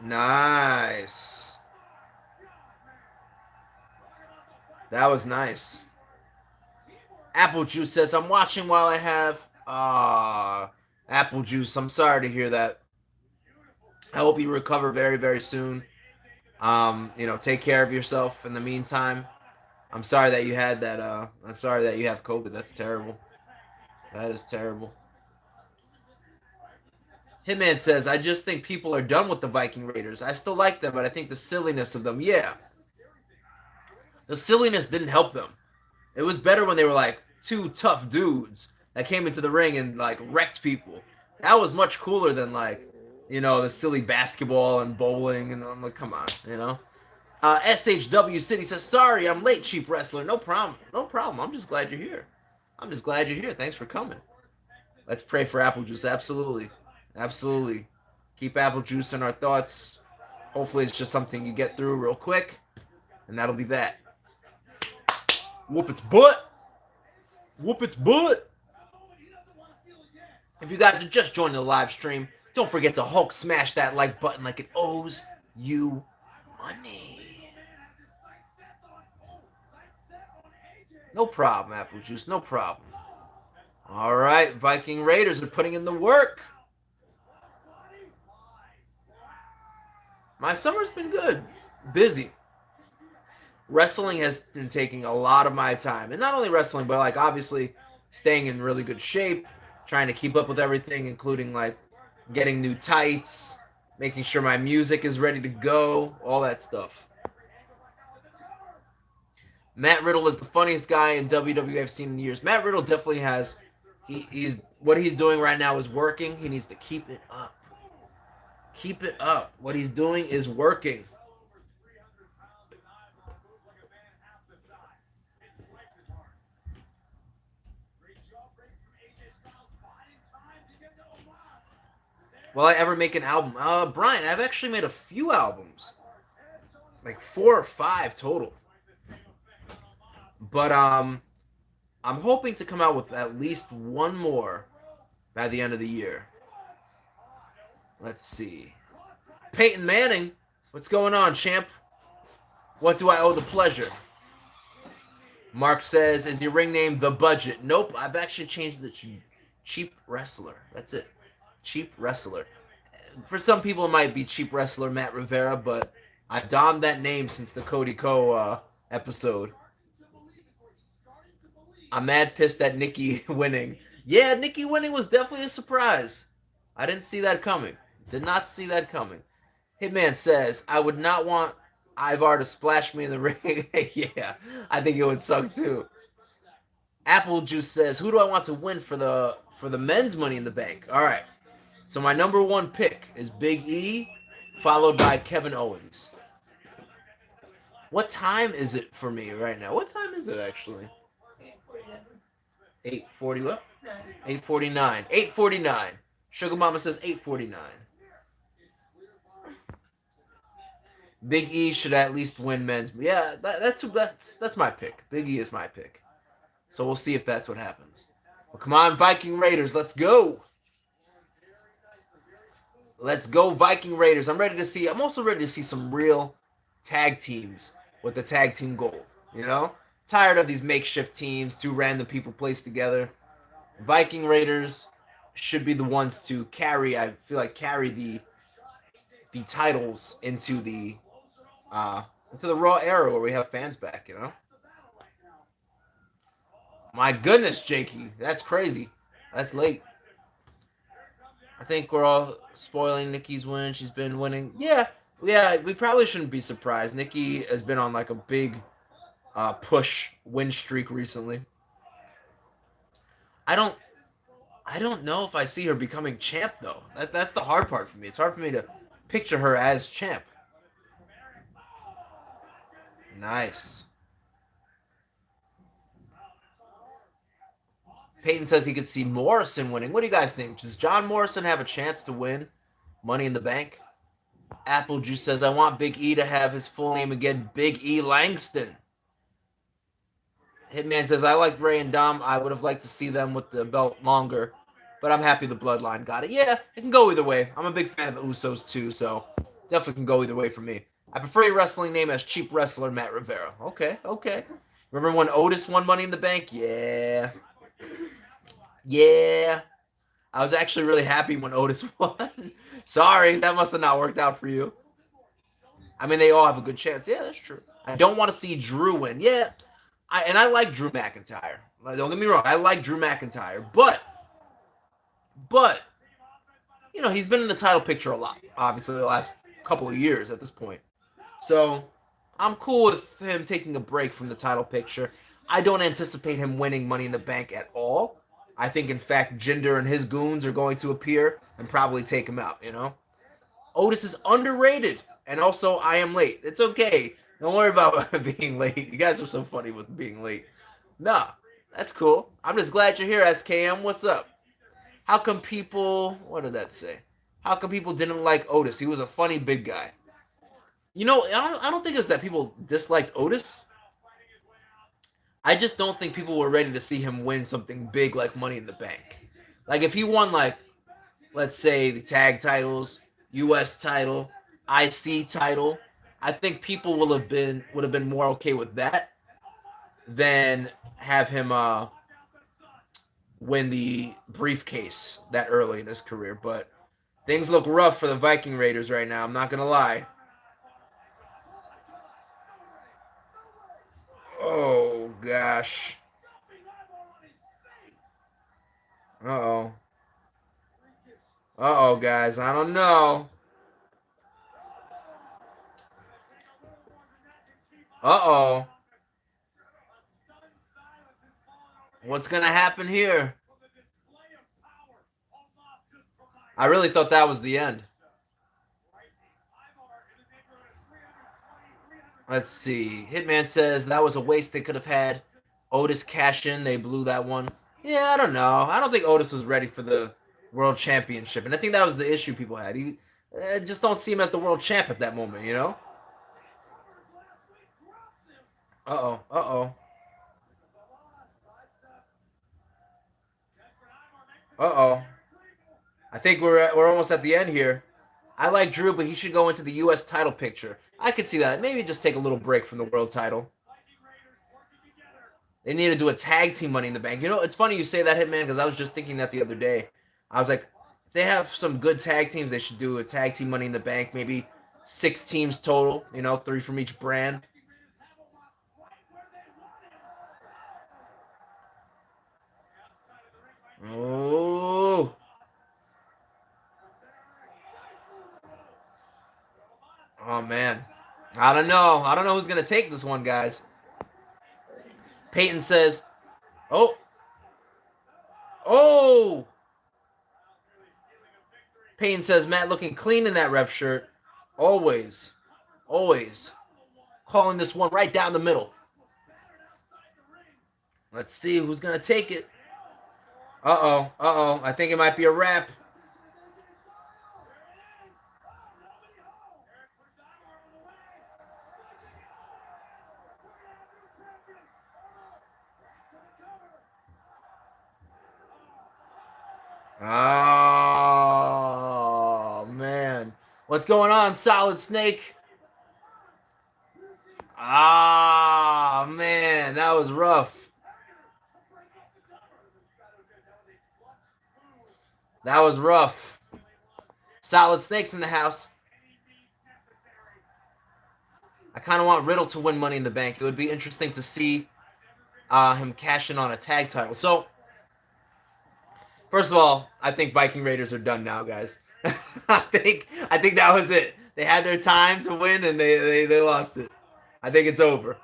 Nice. That was nice. Apple Juice says, I'm watching while I have... Apple Juice, I'm sorry to hear that. I hope you recover very, very soon. Take care of yourself in the meantime. I'm sorry that you had that. I'm sorry that you have COVID. That's terrible. That is terrible. Hitman says, I just think people are done with the Viking Raiders. I still like them, but I think the silliness of them, yeah. The silliness didn't help them. It was better when they were like two tough dudes that came into the ring and like wrecked people. That was much cooler than like, the silly basketball and bowling. And I'm like, come on, SHW City says, sorry, I'm late, cheap wrestler. No problem. No problem. I'm just glad you're here. I'm just glad you're here. Thanks for coming. Let's pray for Apple Juice. Absolutely. Absolutely. Keep Apple Juice in our thoughts. Hopefully it's just something you get through real quick. And that'll be that. Whoop its butt. Whoop its butt. If you guys are just joining the live stream, don't forget to Hulk smash that like button like it owes you money. No problem, Apple Juice. No problem. All right, Viking Raiders are putting in the work. My summer's been good. Busy. Wrestling has been taking a lot of my time. And not only wrestling, but like obviously staying in really good shape, trying to keep up with everything, including like getting new tights, making sure my music is ready to go, all that stuff. Matt Riddle is the funniest guy in WWE I've seen in years. Matt Riddle definitely has, he's what he's doing right now is working. He needs to keep it up. Keep it up. What he's doing is working. Will I ever make an album? Brian, I've actually made a few albums. Like 4 or 5 total. But I'm hoping to come out with at least one more by the end of the year. Let's see. Peyton Manning, what's going on, champ? What do I owe the pleasure? Mark says, is your ring name The Budget? Nope, I've actually changed it to Cheap Wrestler. That's it. Cheap Wrestler. For some people, it might be Cheap Wrestler Matt Rivera, but I've donned that name since the Cody Ko episode. I'm mad pissed at Nikki winning. Yeah, Nikki winning was definitely a surprise. I didn't see that coming. Did not see that coming. Hitman says, I would not want Ivar to splash me in the ring. Yeah, I think it would suck too. Apple Juice says, who do I want to win for the men's Money in the Bank? All right. So my number 1 pick is Big E, followed by Kevin Owens. What time is it for me right now? What time is it actually? 8:40 what? 8:49. 8:49. Sugar Mama says 8:49. Big E should at least win men's. Yeah, that's my pick. Big E is my pick. So we'll see if that's what happens. Well, come on, Viking Raiders, let's go. Let's go, Viking Raiders. I'm also ready to see some real tag teams with the tag team gold. Tired of these makeshift teams, 2 random people placed together. Viking Raiders should be the ones to carry the titles into the Raw era where we have fans back, My goodness, Jakey, that's crazy. That's late. I think we're all spoiling Nikki's win. She's been winning. Yeah, we probably shouldn't be surprised. Nikki has been on like a big push win streak recently. I don't know if I see her becoming champ though. That's the hard part for me. It's hard for me to picture her as champ. Nice. Peyton says he could see Morrison winning. What do you guys think? Does John Morrison have a chance to win Money in the Bank? Apple Juice says, I want Big E to have his full name again, Big E Langston. Hitman says, I like Ray and Dom. I would have liked to see them with the belt longer, but I'm happy the Bloodline got it. Yeah, it can go either way. I'm a big fan of the Usos too, so Definitely can go either way for me. I prefer your wrestling name as Cheap Wrestler Matt Rivera. Okay, okay. Remember when Otis won Money in the Bank? Yeah. Yeah. I was actually really happy when Otis won. Sorry, that must have not worked out for you. I mean, they all have a good chance. Yeah, that's true. I don't want to see Drew win. Yeah, I like Drew McIntyre. Don't get me wrong. I like Drew McIntyre, but he's been in the title picture a lot. Obviously, the last couple of years at this point. So I'm cool with him taking a break from the title picture. I don't anticipate him winning Money in the Bank at all. I think, in fact, Jinder and his goons are going to appear and probably take him out, Otis is underrated. And also, I am late. It's okay. Don't worry about being late. You guys are so funny with being late. Nah, that's cool. I'm just glad you're here, SKM. What's up? How come people... What did that say? How come people didn't like Otis? He was a funny big guy. I don't think it's that people disliked Otis. I just don't think people were ready to see him win something big like Money in the Bank. Like, if he won, like, let's say, the tag titles, U.S. title, IC title, I think people would have been more okay with that than have him win the briefcase that early in his career. But things look rough for the Viking Raiders right now. I'm not going to lie. Oh, gosh. Uh-oh. Uh-oh, guys. I don't know. Uh-oh. What's going to happen here? I really thought that was the end. Let's see. Hitman says that was a waste. They could have had Otis cash in. They blew that one. Yeah, I don't know. I don't think Otis was ready for the World Championship. And I think that was the issue people had. He just don't see him as the world champ at that moment, Uh-oh. Uh-oh. Uh-oh. I think we're almost at the end here. I like Drew, but he should go into the U.S. title picture. I could see that. Maybe just take a little break from the world title. They need to do a tag team Money in the Bank. It's funny you say that, Hitman, because I was just thinking that the other day. I was like, if they have some good tag teams, they should do a tag team Money in the Bank. Maybe 6 teams total, 3 from each brand. Oh. Oh, man. I don't know. I don't know who's going to take this one, guys. Peyton says, oh. Oh. Peyton says, Matt looking clean in that ref shirt. Always. Always. Calling this one right down the middle. Let's see who's going to take it. Uh-oh. Uh-oh. I think it might be a wrap. Oh, man. What's going on, Solid Snake? Ah, man. That was rough. That was rough. Solid Snake's in the house. I kind of want Riddle to win Money in the Bank. It would be interesting to see him cash in on a tag title. So, first of all, I think Viking Raiders are done now, guys. I think that was it. They had their time to win, and they lost it. I think it's over.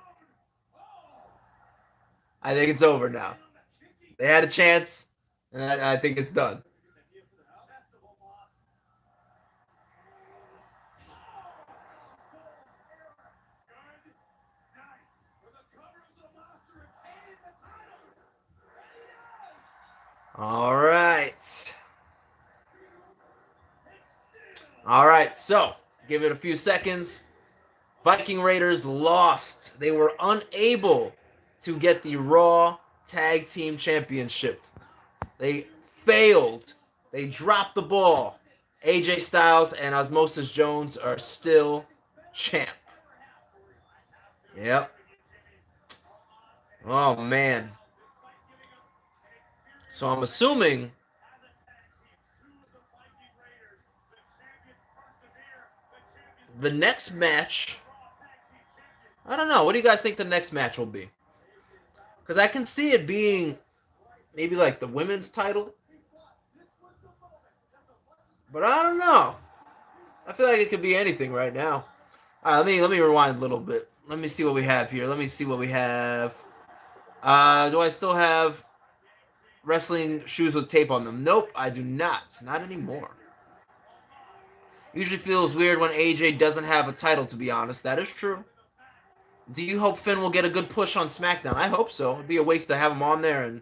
I think it's over now. They had a chance, and I think it's done. All right. All right, so give it a few seconds. Viking Raiders lost. They were unable to get the Raw Tag Team Championship. They failed. They dropped the ball. AJ Styles and Osmosis Jones are still champ. Yep. Oh man. So I'm assuming the next match. I don't know. What do you guys think the next match will be? Because I can see it being maybe like the women's title, but I don't know. I feel like it could be anything right now. All right, let me rewind a little bit. Let me see what we have here. Let me see what we have. Do I still have wrestling shoes with tape on them? Nope, I do not. Not anymore. Usually feels weird when AJ doesn't have a title, to be honest. That is true. Do you hope Finn will get a good push on SmackDown? I hope so. It'd be a waste to have him on there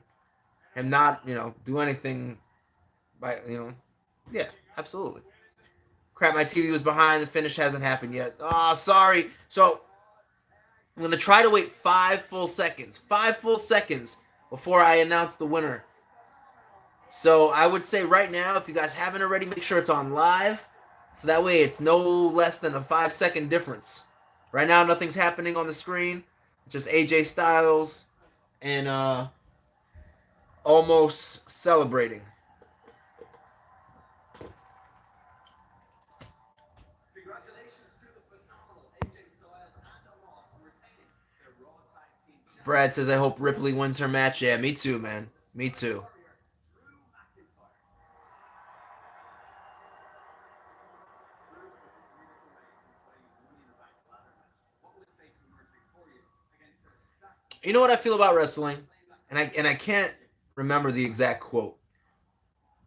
and not, do anything by, yeah, absolutely. Crap, my TV was behind. The finish hasn't happened yet. Oh, sorry. So I'm going to try to wait 5 full seconds. 5 full seconds before I announce the winner. So I would say right now, if you guys haven't already, make sure it's on live. So that way it's no less than a 5 second difference. Right now, nothing's happening on the screen. It's just AJ Styles and almost celebrating. Brad says, I hope Ripley wins her match. Yeah, me too, man. Me too. You know what I feel about wrestling? And I can't remember the exact quote.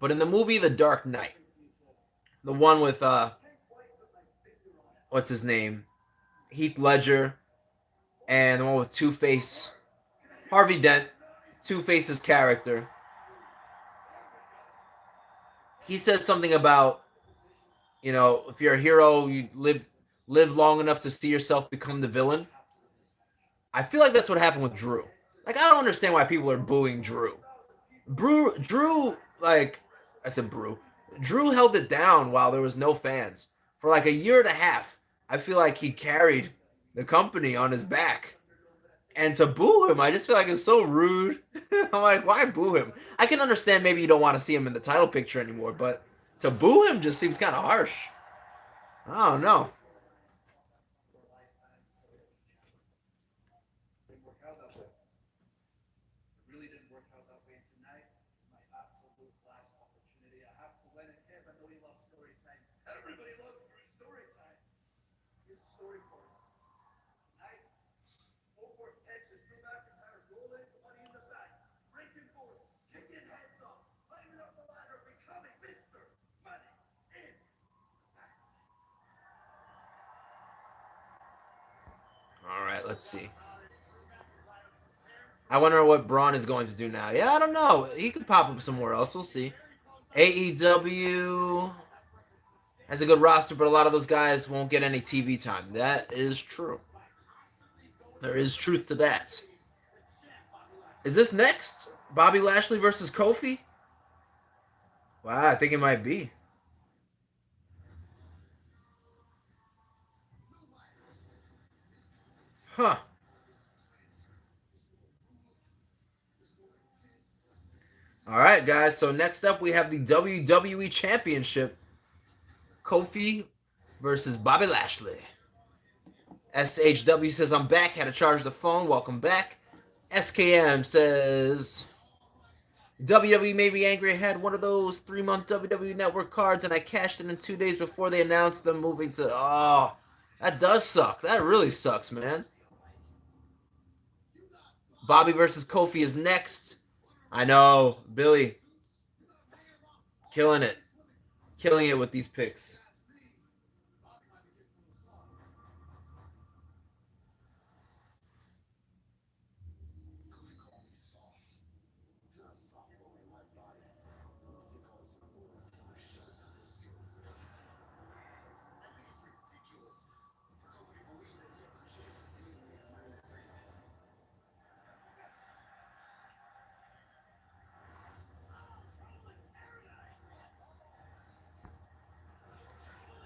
But in the movie The Dark Knight, the one with what's his name? Heath Ledger and the one with Two-Face, Harvey Dent, Two-Face's character. He says something about, if you're a hero, you live long enough to see yourself become the villain. I feel like that's what happened with Drew. Like, I don't understand why people are booing Drew. Drew, like I said, Drew held it down while there was no fans for like a year and a half. I feel like he carried the company on his back, and to boo him, I just feel like it's so rude. I'm like, why boo him? I can understand maybe you don't want to see him in the title picture anymore, but to boo him just seems kind of harsh. I don't know. All right, let's see. I wonder what Braun is going to do now. Yeah, I don't know. He could pop up somewhere else. We'll see. AEW has a good roster, but a lot of those guys won't get any TV time. That is true. There is truth to that. Is this next? Bobby Lashley versus Kofi? Wow, I think it might be. Huh. All right, guys. So next up, we have the WWE Championship. Kofi versus Bobby Lashley. SHW says, I'm back. Had to charge the phone. Welcome back. SKM says, WWE made me angry. I had one of those 3-month WWE Network cards, and I cashed it in 2 days before they announced them moving to... Oh, that does suck. That really sucks, man. Bobby versus Kofi is next. I know. Billy. Killing it. Killing it with these picks.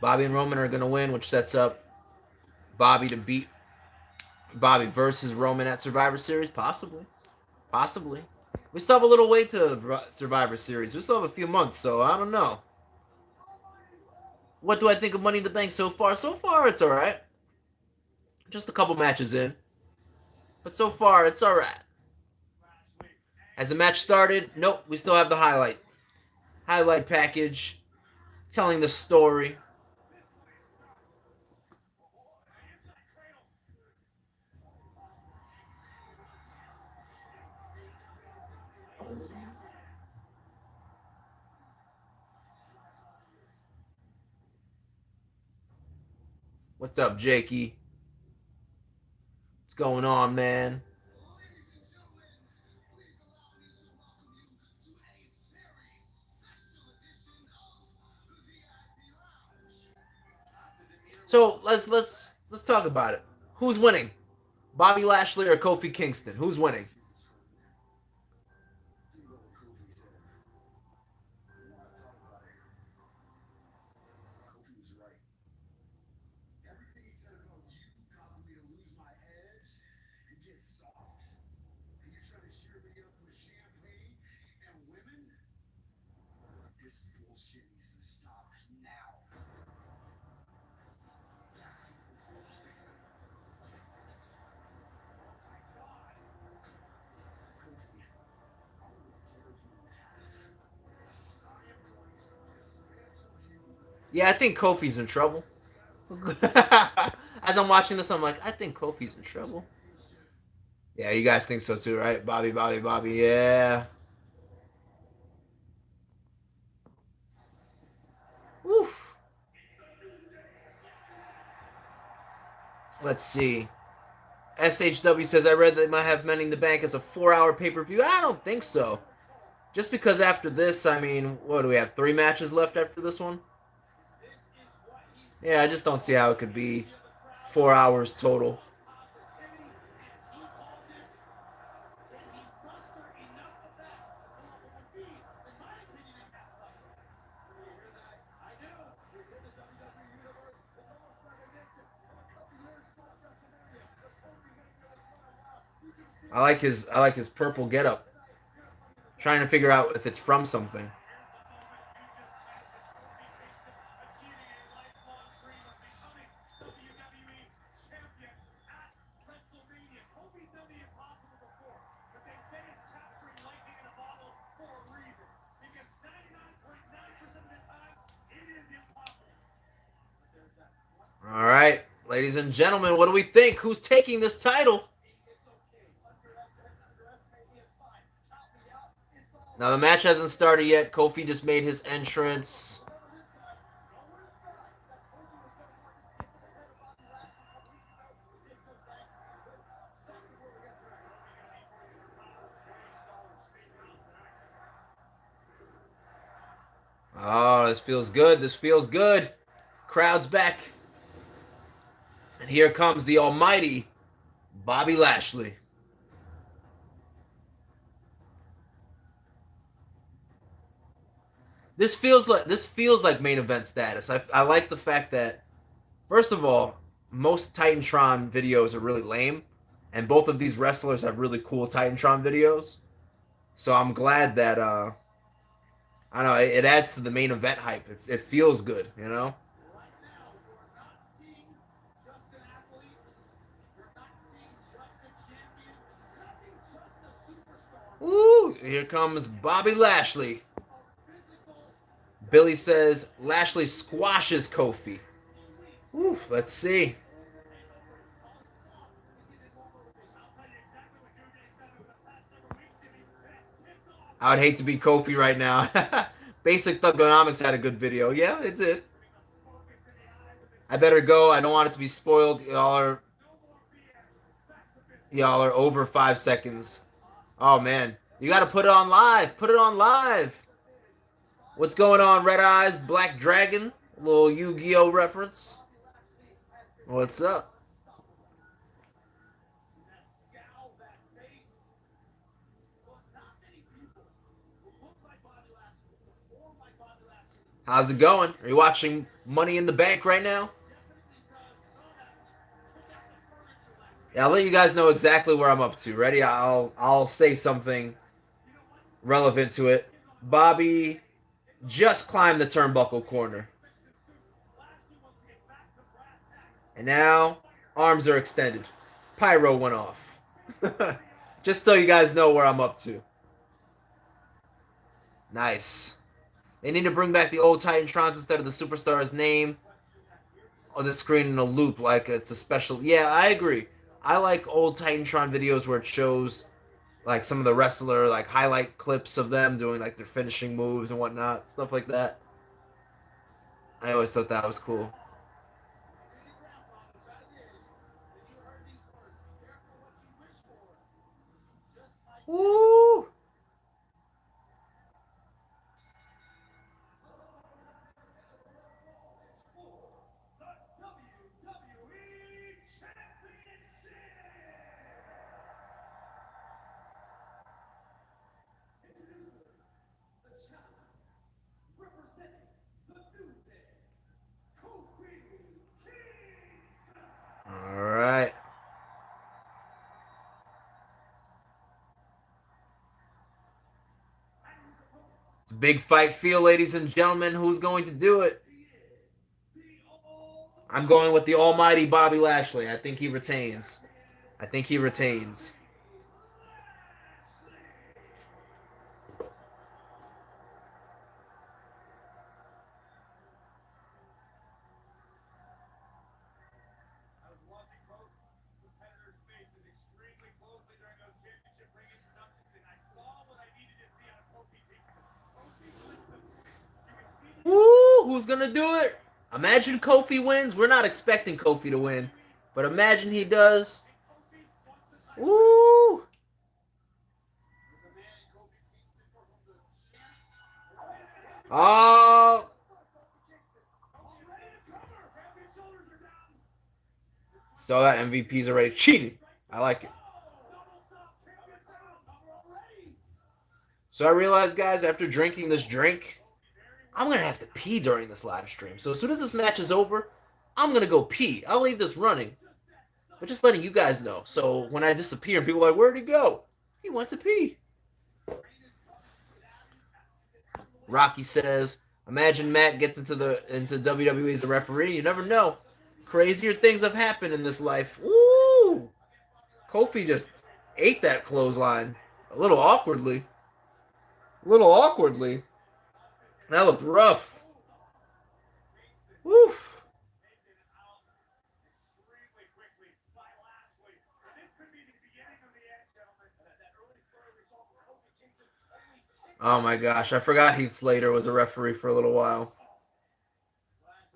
Bobby and Roman are going to win, which sets up Bobby to beat Bobby versus Roman at Survivor Series. Possibly. Possibly. We still have a little way to Survivor Series. We still have a few months, so I don't know. What do I think of Money in the Bank so far? So far, it's alright. Just a couple matches in. But so far, it's alright. Has the match started? Nope, we still have the highlight. Highlight package. Telling the story. What's up, Jakey? What's going on, man? So let's talk about it. Who's winning? Bobby Lashley or Kofi Kingston? Who's winning? Yeah, I think Kofi's in trouble. As I'm watching this, I'm like, I think Kofi's in trouble. Yeah, you guys think so too, right? Bobby, Bobby, Bobby. Yeah. Woo. Let's see. SHW says, I read that they might have Money in the Bank as a 4-hour pay-per-view. I don't think so. Just because after this, I mean, what do we have? 3 matches left after this one? Yeah, I just don't see how it could be 4 hours total. I like his purple getup. Trying to figure out if it's from something. All right, ladies and gentlemen, what do we think? Who's taking this title? Now, the match hasn't started yet. Kofi just made his entrance. Oh, this feels good. This feels good. Crowd's back. And here comes the almighty Bobby Lashley. This feels like main event status. I like the fact that, first of all, most Titantron videos are really lame, and both of these wrestlers have really cool Titantron videos. So I'm glad that I don't know, it adds to the main event hype. It feels good, you know. Woo! Here comes Bobby Lashley. Billy says Lashley squashes Kofi. Woo, let's see. I would hate to be Kofi right now. Basic Thugonomics had a good video. Yeah, it did. I better go. I don't want it to be spoiled. Y'all are over 5 seconds. Oh man, you got to put it on live. Put it on live. What's going on, Red Eyes, Black Dragon? A little Yu-Gi-Oh reference. What's up? How's it going? Are you watching Money in the Bank right now? Yeah, I'll let you guys know exactly where I'm up to. Ready? I'll say something relevant to it. Bobby just climbed the turnbuckle corner. And now arms are extended. Pyro went off. Just so you guys know where I'm up to. Nice. They need to bring back the old Titantrons instead of the superstar's name on the screen in a loop like it's a special. Yeah, I agree. I like old Titantron videos where it shows like some of the wrestler like highlight clips of them doing like their finishing moves and whatnot, stuff like that. I always thought that was cool. Woo! All right. It's a big fight feel, ladies and gentlemen. Who's going to do it? I'm going with the almighty Bobby Lashley. I think he retains. I think he retains. Woo! Who's gonna do it? Imagine Kofi wins. We're not expecting Kofi to win, but imagine he does. Woo! Oh! So that MVP's already cheating. I like it. So I realized, guys, after drinking this drink, I'm going to have to pee during this live stream. So as soon as this match is over, I'm going to go pee. I'll leave this running. But just letting you guys know. So when I disappear and people are like, where'd he go? He went to pee. Rocky says, imagine Matt gets into WWE as a referee. You never know. Crazier things have happened in this life. Woo! Kofi just ate that clothesline a little awkwardly. That looked rough. Woof. Oh my gosh, I forgot Heath Slater was a referee for a little while.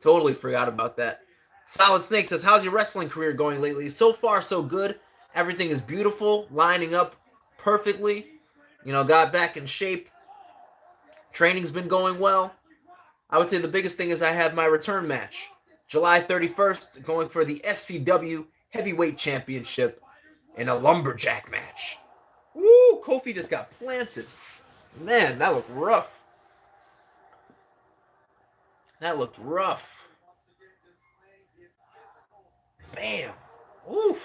Totally forgot about that. Solid Snake says, how's your wrestling career going lately? So far, so good. Everything is beautiful, lining up perfectly. You know, got back in shape. Training's been going well. I would say the biggest thing is I have my return match. July 31st, going for the SCW Heavyweight Championship in a lumberjack match. Woo! Kofi just got planted. Man, that looked rough. That looked rough. Bam. Oof.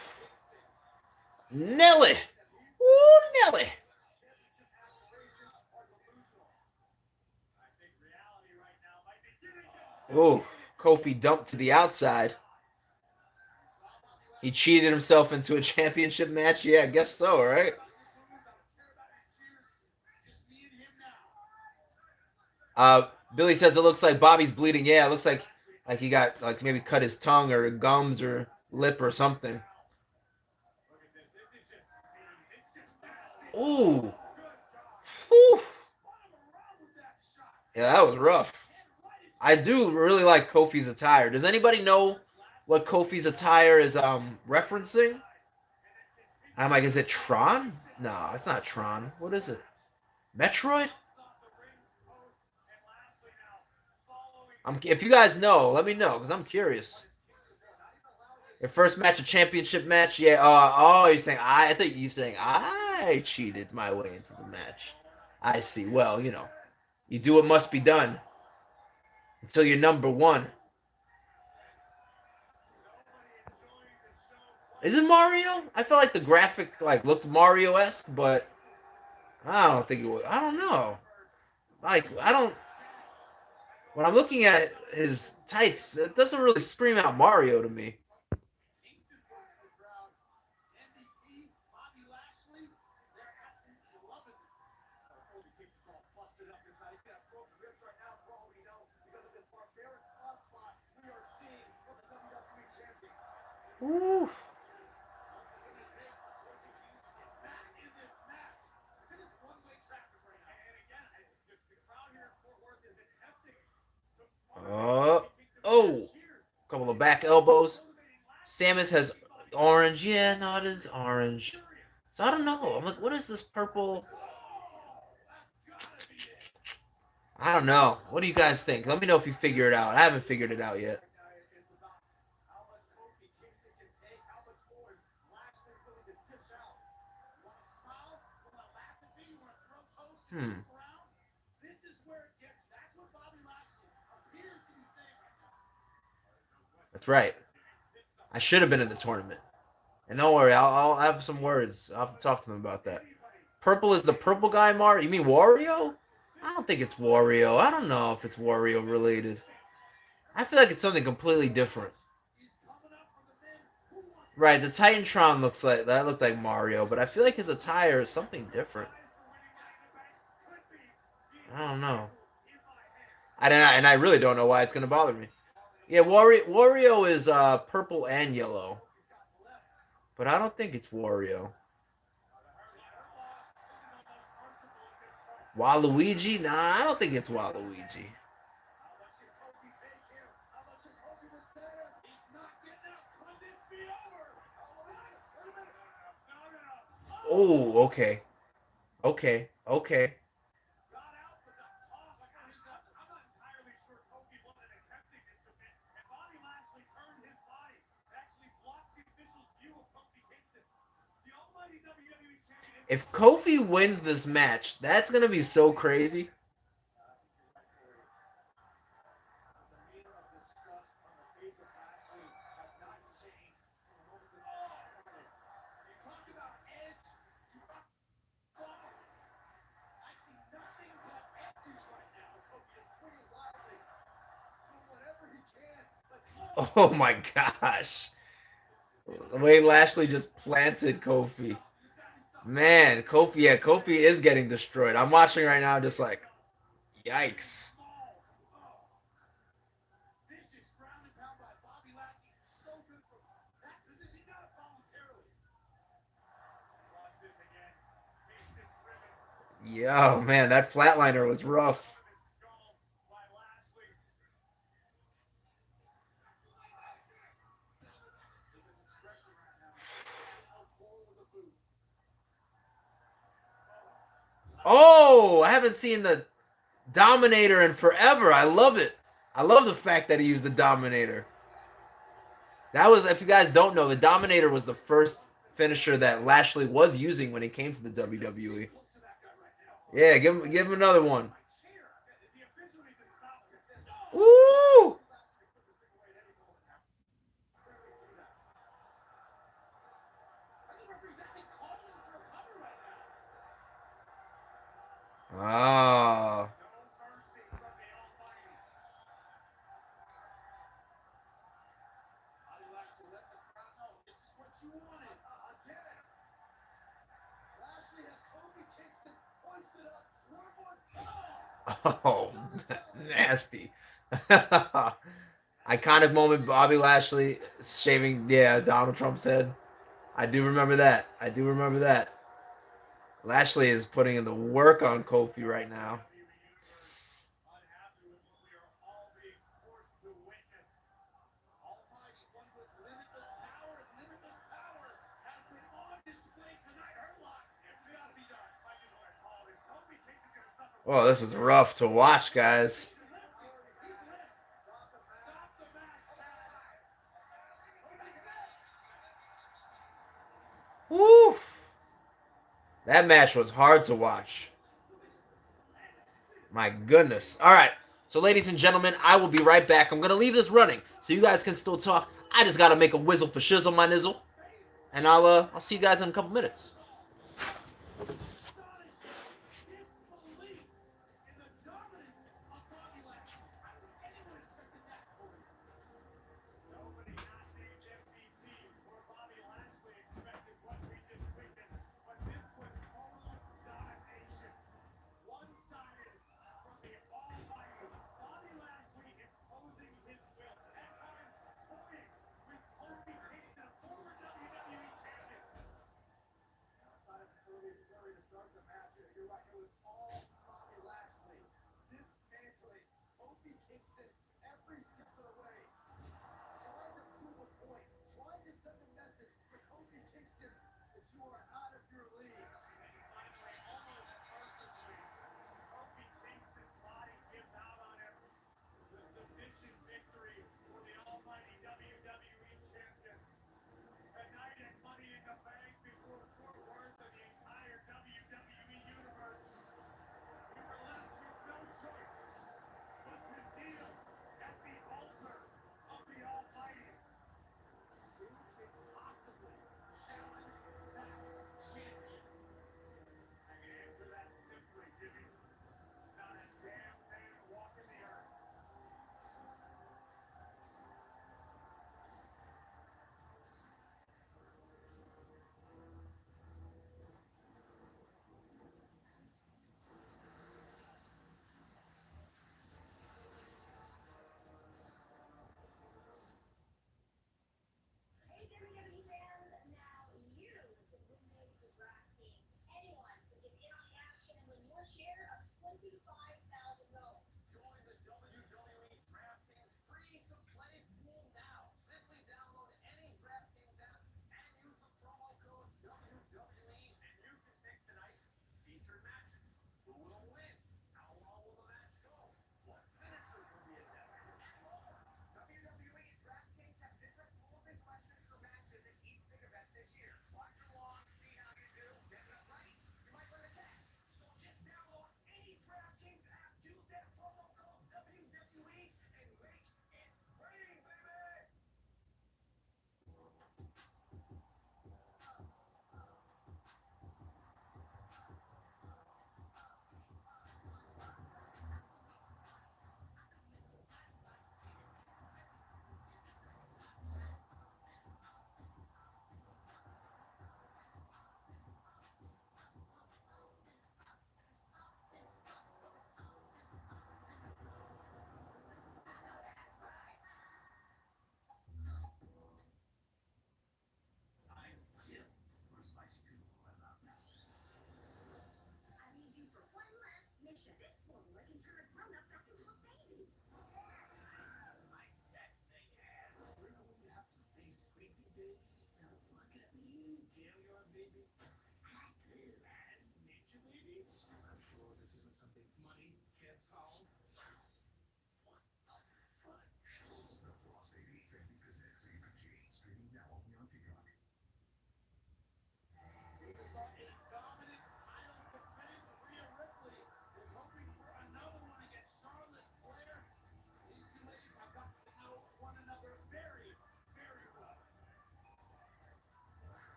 Nelly. Ooh, Nelly. Ooh, Kofi dumped to the outside. He cheated himself into a championship match? Yeah, I guess so, right? Billy says it looks like Bobby's bleeding. Yeah, it looks like he got like maybe cut his tongue or gums or lip or something. Ooh. Whew. Yeah, that was rough. I do really like Kofi's attire. Does anybody know what Kofi's attire is referencing? I'm like, is it Tron? No, it's not Tron. What is it? Metroid? If you guys know, let me know because I'm curious. Your first match, a championship match, yeah. You're saying I thought you were saying I cheated my way into the match. I see. Well, you know, you do what must be done. until you're number one. Is it Mario? I felt like the graphic like looked Mario-esque, but I don't think it was. I don't know. Like I don't. When I'm looking at his tights, it doesn't really scream out Mario to me. Ooh. Oh, couple of back elbows. Samus has orange. Yeah, no, it is orange. So I don't know. I'm like, what is this purple? I don't know. What do you guys think? Let me know if you figure it out. I haven't figured it out yet. Hmm. That's right. I should have been in the tournament. And don't worry, I'll have some words. I'll have to talk to them about that. Purple is the purple guy, Mario? You mean Wario? I don't think it's Wario. I don't know if it's Wario related. I feel like it's something completely different. Right, the Titantron looks like that looked like Mario, but I feel like his attire is something different. I don't know. I really don't know why it's gonna bother me. Yeah, Wario is purple and yellow, but I don't think it's Wario. Waluigi? Nah, I don't think it's Waluigi. Oh, okay. Okay. Okay. If Kofi wins this match, that's gonna be so crazy. Oh my gosh. The way Lashley just planted Kofi. Man, Kofi, yeah, Kofi is getting destroyed. I'm watching right now, just like, yikes. Yo, man, that flatliner was rough. Oh, I haven't seen the Dominator in forever. I love it. I love the fact that he used the Dominator. That was, if you guys don't know, the Dominator was the first finisher that Lashley was using when he came to the WWE. Yeah, give him another one. Woo! Ah. Oh, nasty. Iconic moment, Bobby Lashley shaving, yeah, Donald Trump's head. I do remember that. I do remember that. Lashley is putting in the work on Kofi right now. Oh, this is rough to watch, guys. Woo! That match was hard to watch. My goodness. All right. So, ladies and gentlemen, I will be right back. I'm going to leave this running so you guys can still talk. I just got to make a whizzle for shizzle my nizzle. And I'll see you guys in a couple minutes.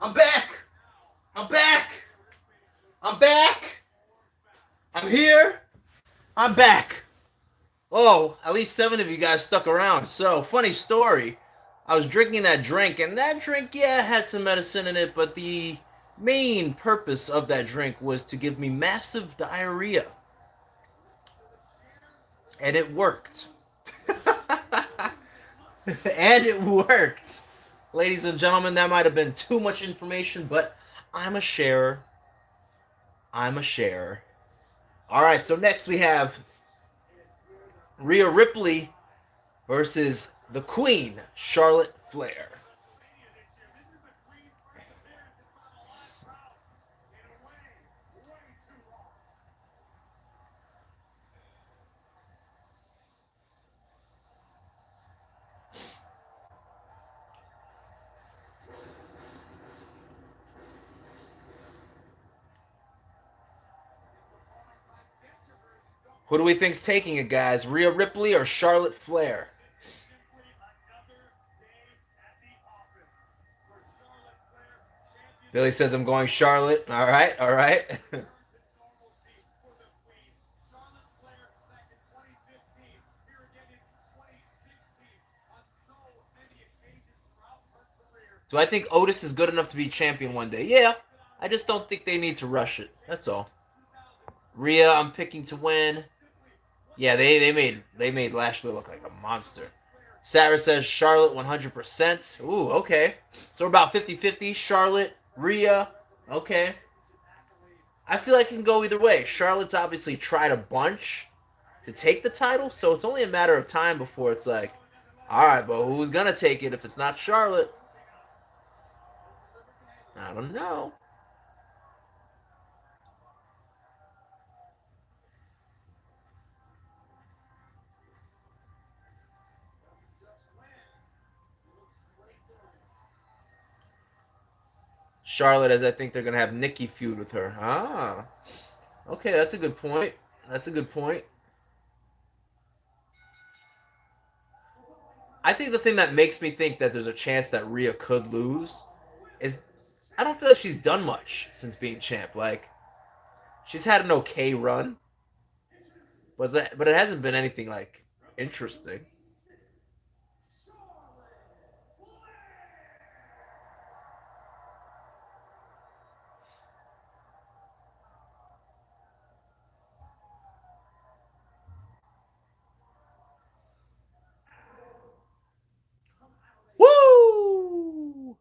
I'm back. I'm back. I'm back. I'm here. I'm back. Oh, at least 7 of you guys stuck around. So, funny story. I was drinking that drink, and that drink, yeah, had some medicine in it, but the main purpose of that drink was to give me massive diarrhea. And it worked. And it worked. Ladies and gentlemen, that might have been too much information, but I'm a sharer. I'm a sharer. All right, so next we have Rhea Ripley versus the Queen, Charlotte Flair. Who do we think's taking it, guys? Rhea Ripley or Charlotte Flair? Billy says I'm going Charlotte. All right, all right. Do I think Otis is good enough to be champion one day? Yeah. I just don't think they need to rush it. That's all. Rhea, I'm picking to win. Yeah, they made Lashley look like a monster. Sarah says Charlotte 100%. Ooh, okay. So we're about 50-50. Charlotte, Rhea. Okay. I feel like it can go either way. Charlotte's obviously tried a bunch to take the title, so it's only a matter of time before it's like, all right, but who's gonna take it if it's not Charlotte? I don't know. Charlotte, as I think they're gonna have Nikki feud with her. Ah, okay, that's a good point. That's a good point. I think the thing that makes me think that there's a chance that Rhea could lose is I don't feel like she's done much since being champ. Like she's had an okay run, but it hasn't been anything like interesting. Woo!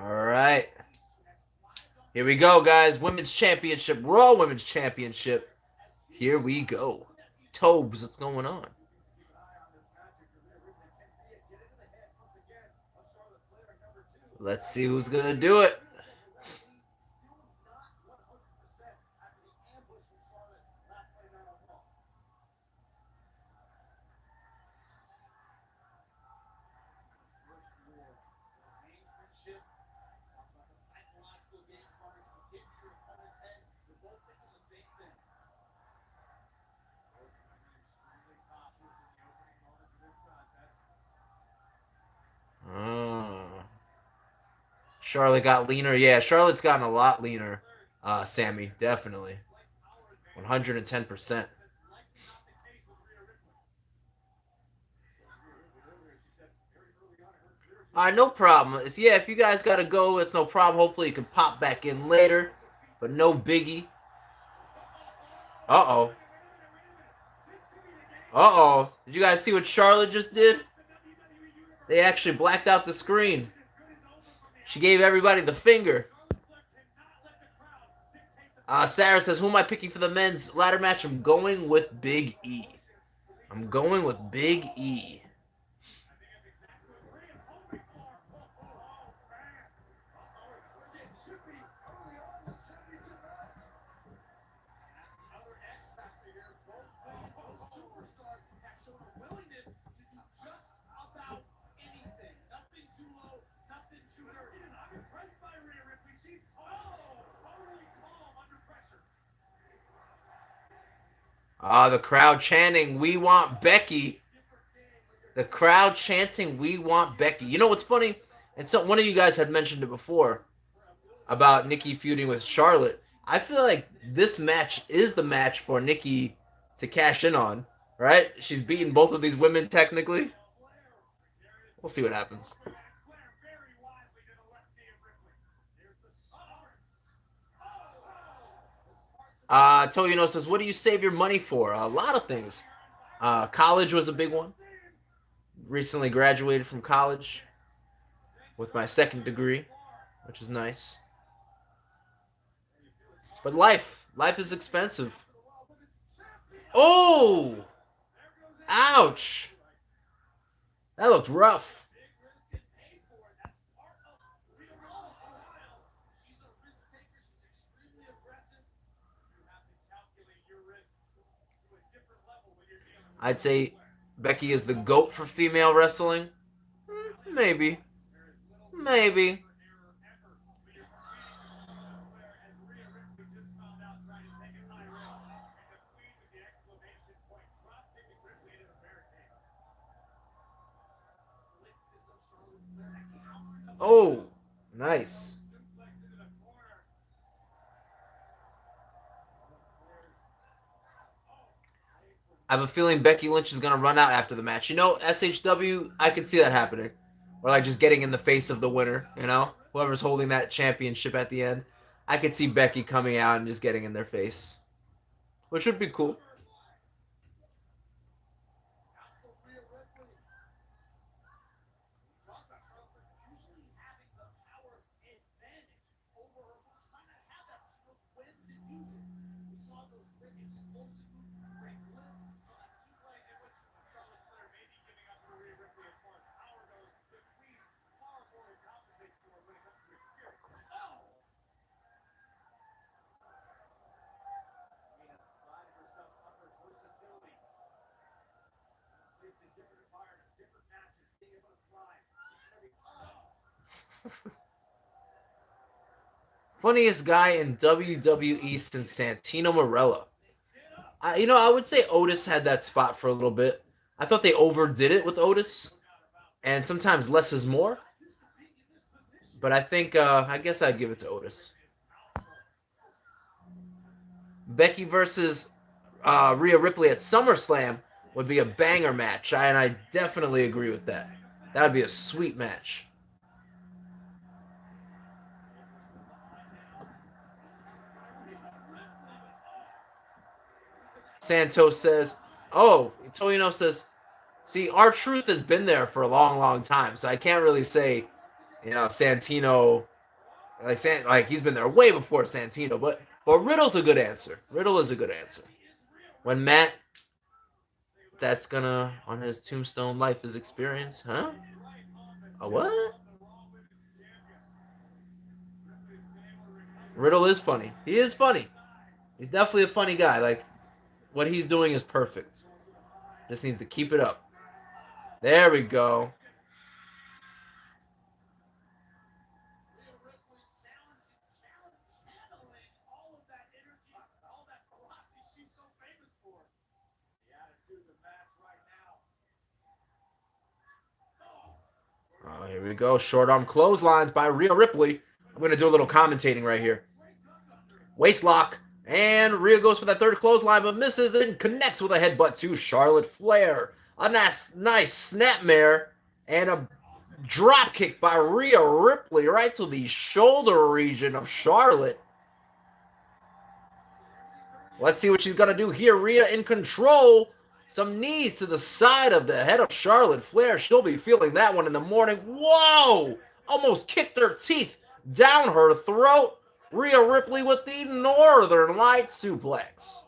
All right. Here we go, guys. Women's Championship, Raw Women's Championship. Here we go. Tobes, what's going on? Let's see who's going to do it. Oh. Charlotte got leaner. Yeah, Charlotte's gotten a lot leaner. Sammy, definitely. 110%. All right, no problem. If you guys gotta go, it's no problem. Hopefully, you can pop back in later, but no biggie. Uh oh. Uh oh. Did you guys see what Charlotte just did? They actually blacked out the screen. She gave everybody the finger. Sarah says, "Who am I picking for the men's ladder match?" I'm going with Big E. I'm going with Big E. The crowd chanting, "We want Becky." The crowd chanting, "We want Becky." You know what's funny? And so one of you guys had mentioned it before about Nikki feuding with Charlotte. I feel like this match is the match for Nikki to cash in on, right? She's beaten both of these women technically. We'll see what happens. Toyino says, "What do you save your money for?" A lot of things. College was a big one. Recently graduated from college with my second degree, which is nice. But life is expensive. Oh! Ouch! That looked rough. I'd say Becky is the GOAT for female wrestling. Maybe. Maybe. Oh, nice. I have a feeling Becky Lynch is going to run out after the match. You know, SHW, I could see that happening. Or like just getting in the face of the winner, you know? Whoever's holding that championship at the end. I could see Becky coming out and just getting in their face. Which would be cool. Funniest guy in WWE since Santino Marella. I would say Otis had that spot for a little bit. I thought they overdid it with Otis, and sometimes less is more. But I guess I'd give it to Otis. Becky versus Rhea Ripley at SummerSlam would be a banger match, and I definitely agree with that. That would be a sweet match. Santos says, "Oh, Toyino says, see, R-Truth has been there for a long, long time, so I can't really say, Santino, like he's been there way before Santino, but Riddle's a good answer. Riddle is a good answer. When Matt, that's gonna on his tombstone, life is experience, huh? A what? Riddle is funny. He is funny. He's definitely a funny guy. Like what he's doing is perfect. Just needs to keep it up. There we go. Oh, here we go. Short arm clotheslines by Rhea Ripley. I'm going to do a little commentating right here. Waist lock. And Rhea goes for that third clothesline, but misses and connects with a headbutt to Charlotte Flair. A nice snapmare and a drop kick by Rhea Ripley right to the shoulder region of Charlotte. Let's see what she's going to do here. Rhea in control. Some knees to the side of the head of Charlotte Flair. She'll be feeling that one in the morning. Whoa! Almost kicked her teeth down her throat. Rhea Ripley with the Northern Light suplex.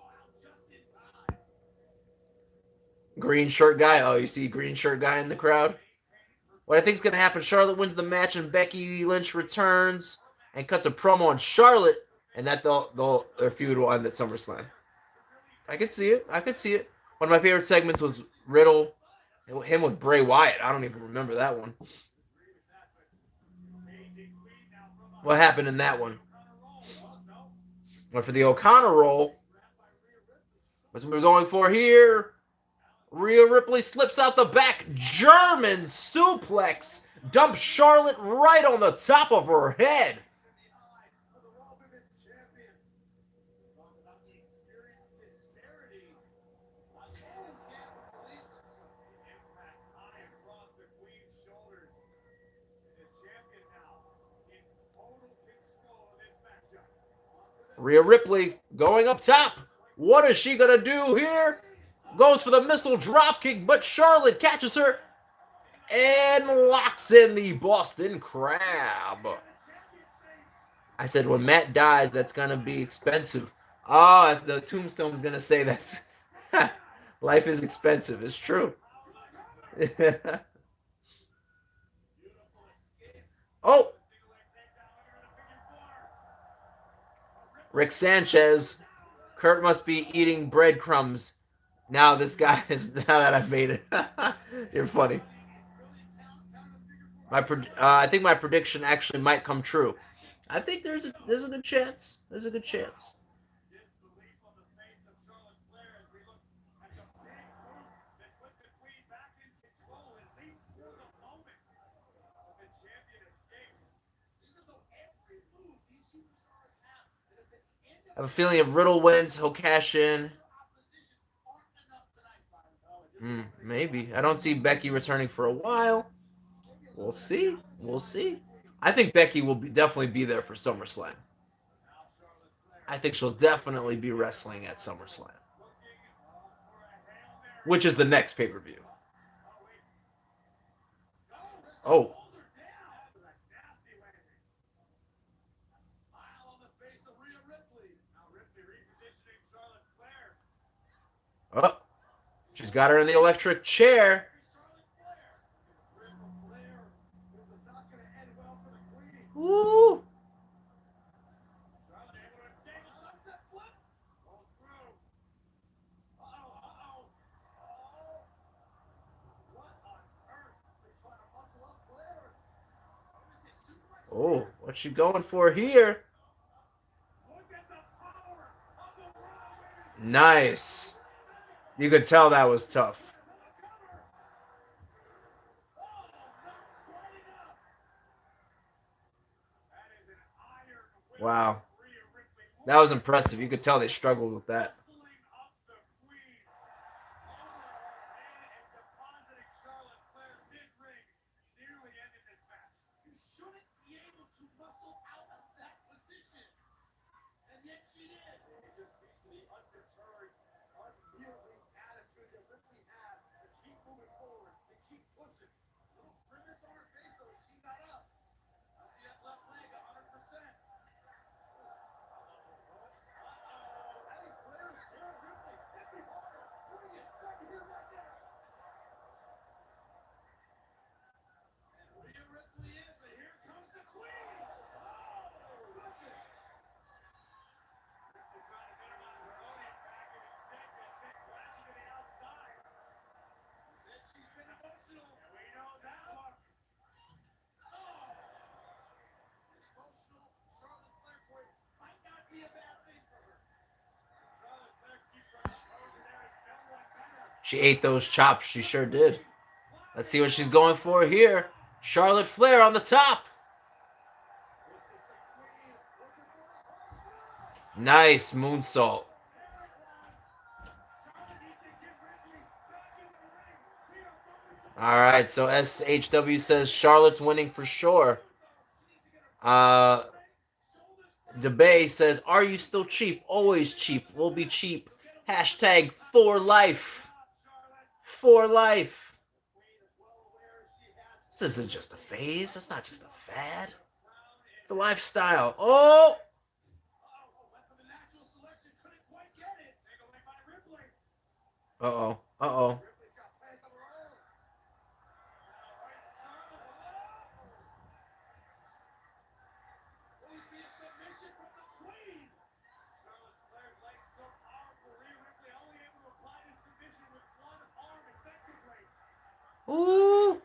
Green shirt guy. Oh, you see green shirt guy in the crowd? What I think is going to happen, Charlotte wins the match and Becky Lynch returns and cuts a promo on Charlotte, and that their feud will end at SummerSlam. I could see it. One of my favorite segments was Riddle, him with Bray Wyatt. I don't even remember that one. What happened in that one? Went for the O'Connor roll. What's we're going for here? Rhea Ripley slips out the back. German suplex. Dumps Charlotte right on the top of her head. Rhea Ripley going up top. What is she going to do here? Goes for the missile dropkick, but Charlotte catches her and locks in the Boston Crab. I said when Matt dies, that's going to be expensive. Oh, the tombstone is going to say that's life is expensive. It's true. Oh, Rick Sanchez. Kurt must be eating breadcrumbs. Now this guy is. Now that I've made it, you're funny. I think my prediction actually might come true. I think there's a good chance. There's a good chance. I have a feeling if Riddle wins, he'll cash in. Maybe. I don't see Becky returning for a while. We'll see. We'll see. I think Becky will definitely be there for SummerSlam. I think she'll definitely be wrestling at SummerSlam, which is the next pay-per-view. Oh. Oh. She's got her in the electric chair. Woo! Oh, what's she going for here? Nice. You could tell that was tough. Wow. That was impressive. You could tell they struggled with that. She ate those chops. She sure did. Let's see what she's going for here. Charlotte Flair on the top. Nice moonsault. All right, so SHW says Charlotte's winning for sure. DeBay says, are you still cheap? Always cheap. We'll be cheap. Hashtag for life. For life. This isn't just a phase. That's not just a fad. It's a lifestyle. Oh! Uh-oh. Uh-oh. Ooh.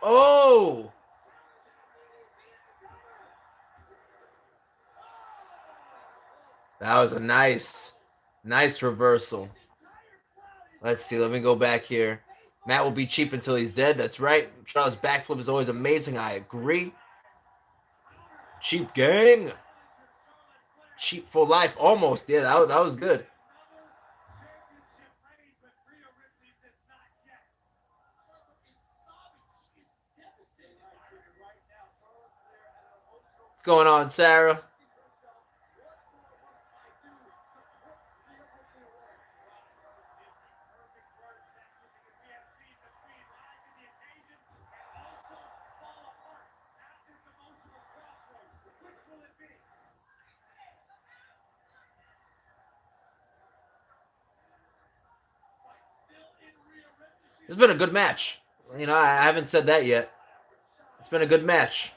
Oh! That was a nice reversal. Let's see. Let me go back here. Matt will be cheap until he's dead. That's right. Charlotte's backflip is always amazing. I agree. Cheap gang. Cheap for life. Almost. Yeah, that was good. What's going on, Sarah? It's been a good match. You know, I haven't said that yet. It's been a good match.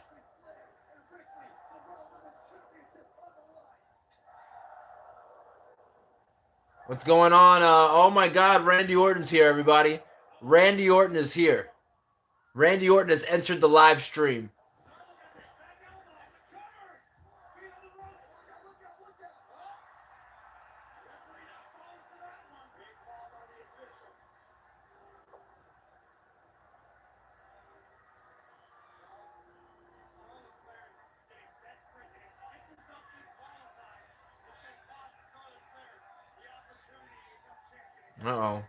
What's going on? Oh my God, Randy Orton's here, everybody. Randy Orton is here. Randy Orton has entered the live stream. Uh-oh.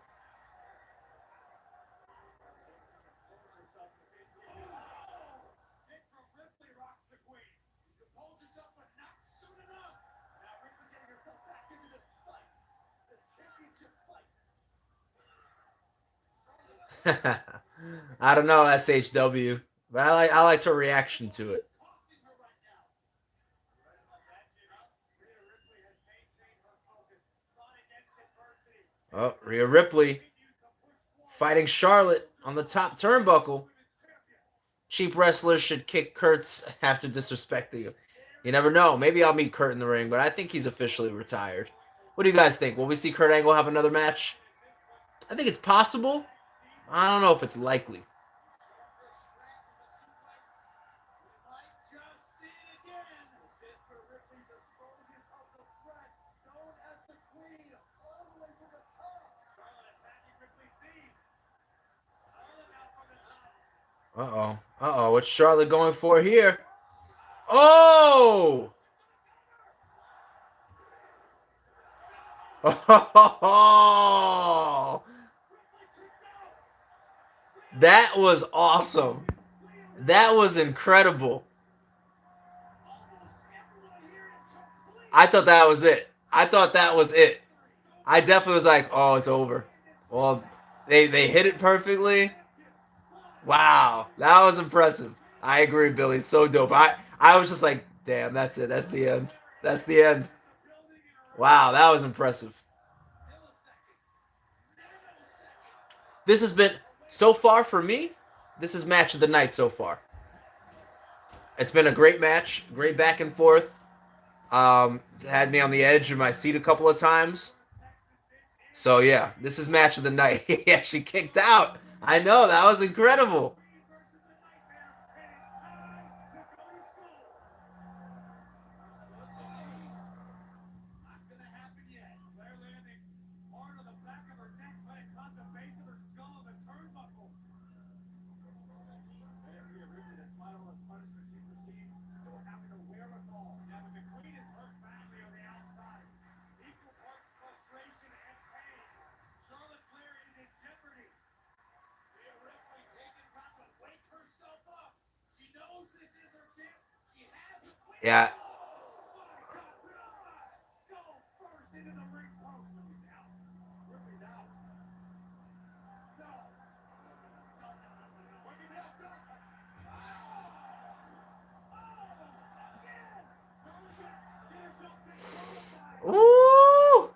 I don't know, SHW, but I liked her reaction to it. Oh, Rhea Ripley fighting Charlotte on the top turnbuckle. cheap wrestlers should kick Kurt's after disrespecting you. You never know. Maybe I'll meet Kurt in the ring, but I think he's officially retired. What do you guys think? Will we see Kurt Angle have another match? I think it's possible. I don't know if it's likely. Uh-oh. Uh-oh. What's Charlotte going for here? Oh! Oh! That was awesome. That was incredible. I thought that was it. I thought that was it. I definitely was like, oh, it's over. Well, they hit it perfectly. Wow, that was impressive. I agree, Billy. So dope. I was just like, damn, that's it. That's the end. That's the end. Wow, that was impressive. This has been so far for me. This is match of the night so far. It's been a great match, great back and forth. Had me on the edge of my seat a couple of times. So yeah, this is match of the night. Yeah, she kicked out. I know, that was incredible. Yeah. Ooh.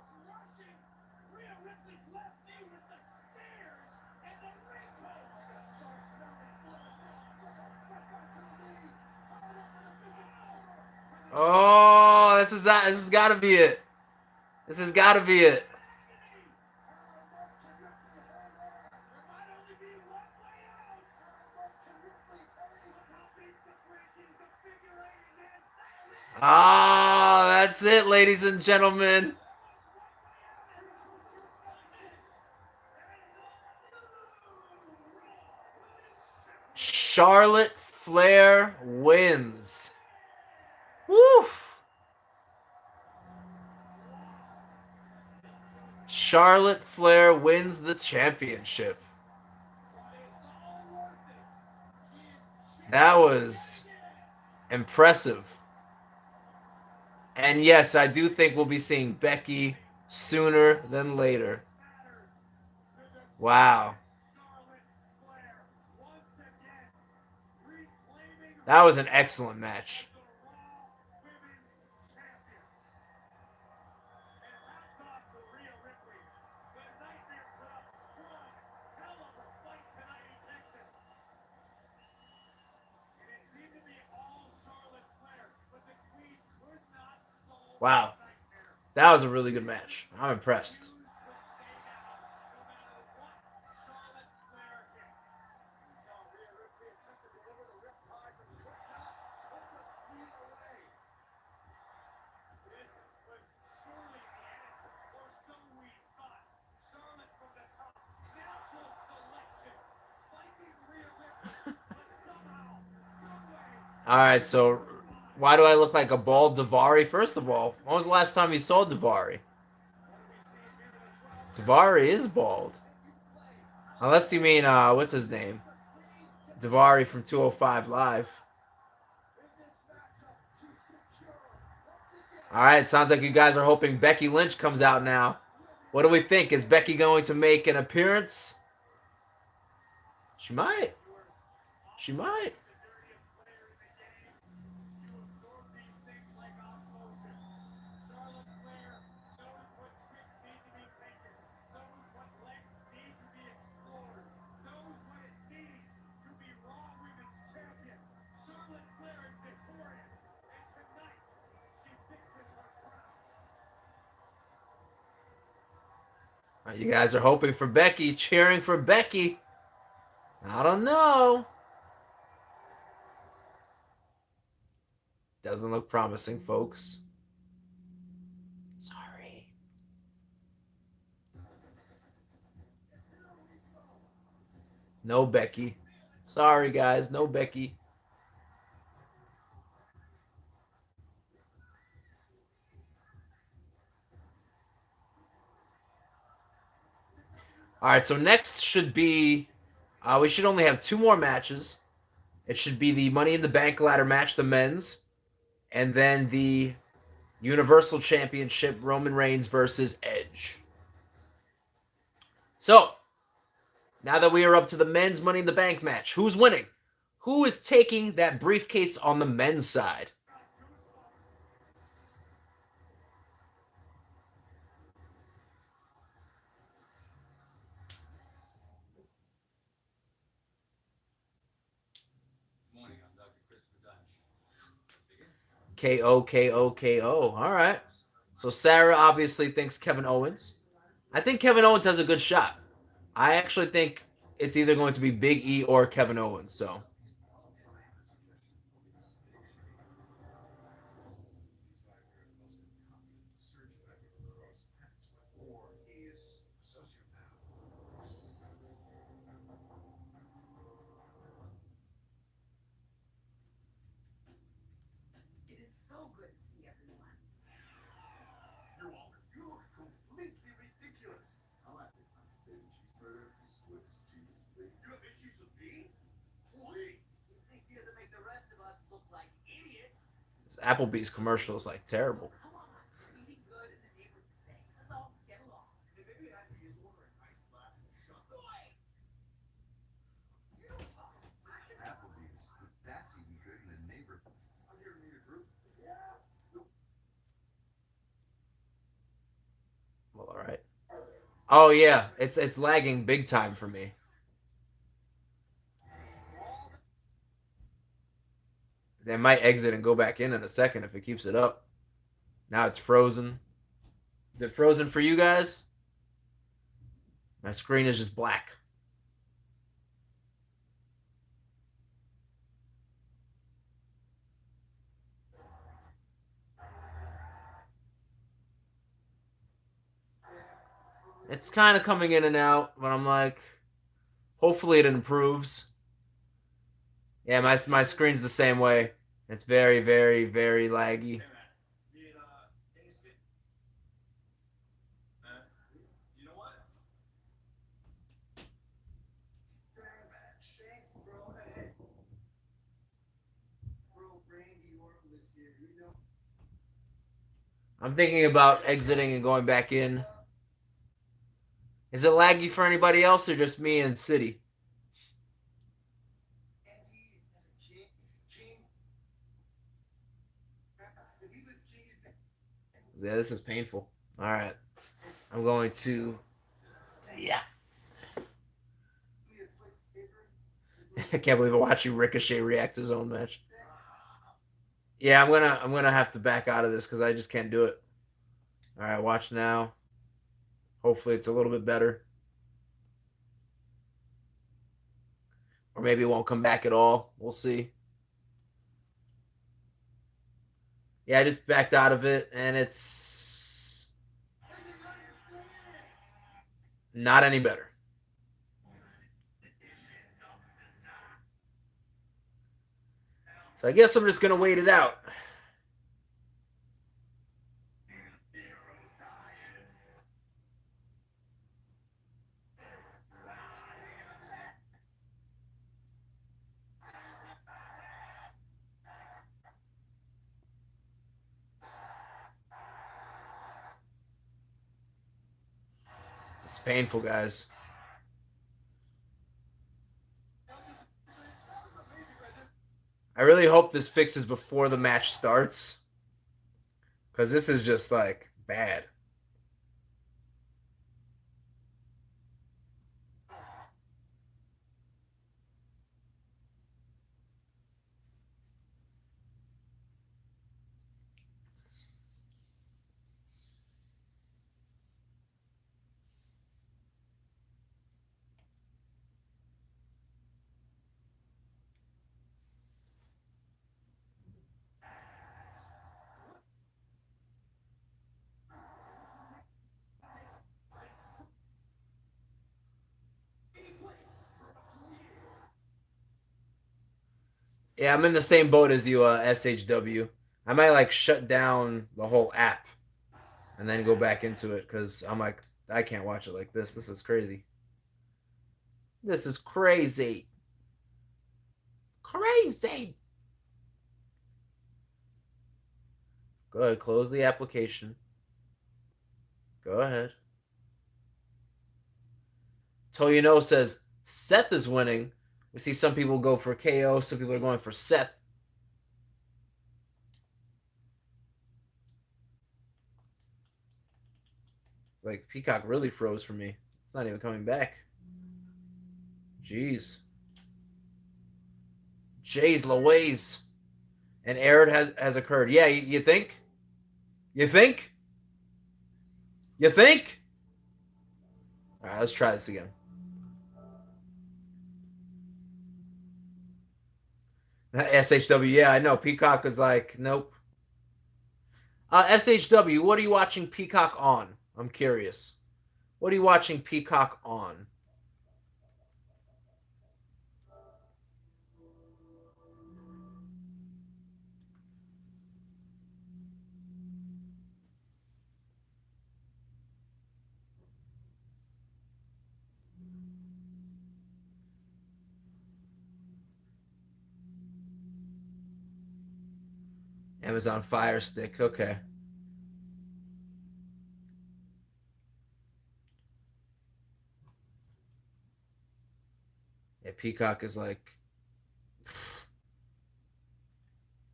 Oh, this has got to be it. This has got to be it. Ah, that's it, ladies and gentlemen. Charlotte Flair wins. Woo! Charlotte Flair wins the championship. That was impressive. And yes, I do think we'll be seeing Becky sooner than later. Wow. That was an excellent match. Wow. That was a really good match. I'm impressed. All right, so why do I look like a bald Davari? First of all, when was the last time you saw Davari? Davari is bald. Unless you mean, what's his name? Davari from 205 Live. All right, sounds like you guys are hoping Becky Lynch comes out now. What do we think? Is Becky going to make an appearance? She might. She might. You guys are hoping for Becky, cheering for Becky. I don't know. Doesn't look promising, folks. Sorry. No Becky. Sorry, guys. No Becky. All right, so next should be we should only have two more matches. It should be the Money in the Bank ladder match, the men's, and then the Universal Championship, Roman Reigns versus Edge. So, now that we are up to the men's Money in the Bank match, who's winning? Who is taking that briefcase on the men's side? KO, KO, KO. All right. So Sarah obviously thinks Kevin Owens. I think Kevin Owens has a good shot. I actually think it's either going to be Big E or Kevin Owens. So this Applebee's commercial is like terrible. Well, all right. Oh yeah, it's lagging big time for me. They might exit and go back in a second if it keeps it up. Now it's frozen. Is it frozen for you guys? My screen is just black. It's kind of coming in and out, but I'm like, hopefully it improves. Yeah, my screen's the same way. It's very, very, very laggy. I'm thinking about exiting and going back in. Is it laggy for anybody else or just me and City? Yeah, this is painful. All right. I'm going to. Yeah. I can't believe I'm watching Ricochet react to his own match. Yeah, I'm gonna have to back out of this because I just can't do it. All right, watch now. Hopefully it's a little bit better. Or maybe it won't come back at all. We'll see. Yeah, I just backed out of it and it's not any better. So I guess I'm just gonna wait it out. It's painful, guys. I really hope this fixes before the match starts. Because this is just like bad. Yeah, I'm in the same boat as you, SHW. I might like shut down the whole app and then go back into it because I'm like, I can't watch it like this. This is crazy. This is crazy. Crazy. Go ahead, close the application. Go ahead. Toyino says Seth is winning. We see some people go for KO, some people are going for Seth. Like Peacock really froze for me. It's not even coming back. Jeez. Jeez Louise. An error has occurred. Yeah, you think? You think? You think? All right, let's try this again. SHW, yeah, I know. Peacock is like, nope. SHW, what are you watching Peacock on? I'm curious. What are you watching Peacock on? Amazon Fire Stick. Okay. Yeah, Peacock is like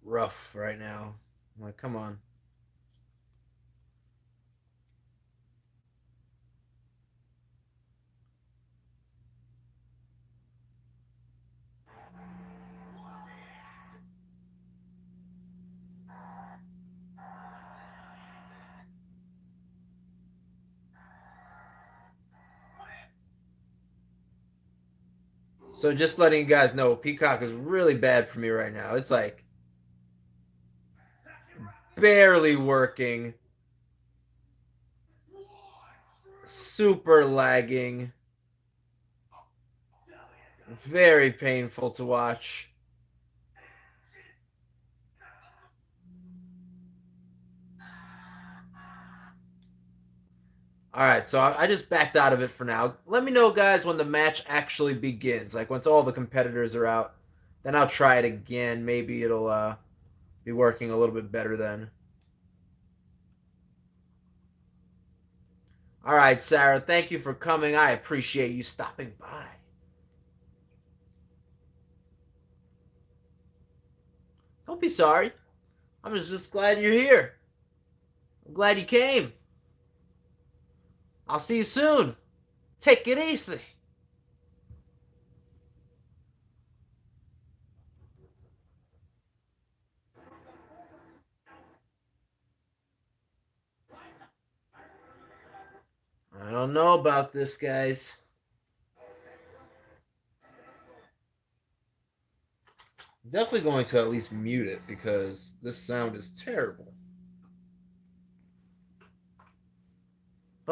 rough right now. I'm like, come on. So just letting you guys know, Peacock is really bad for me right now. It's like barely working, super lagging, very painful to watch. All right, so I just backed out of it for now. Let me know, guys, when the match actually begins. Like once all the competitors are out, then I'll try it again. Maybe it'll be working a little bit better then. All right, Sarah, thank you for coming. I appreciate you stopping by. Don't be sorry. I'm just glad you're here. I'm glad you came. I'll see you soon. Take it easy. I don't know about this, guys. I'm definitely going to at least mute it because this sound is terrible.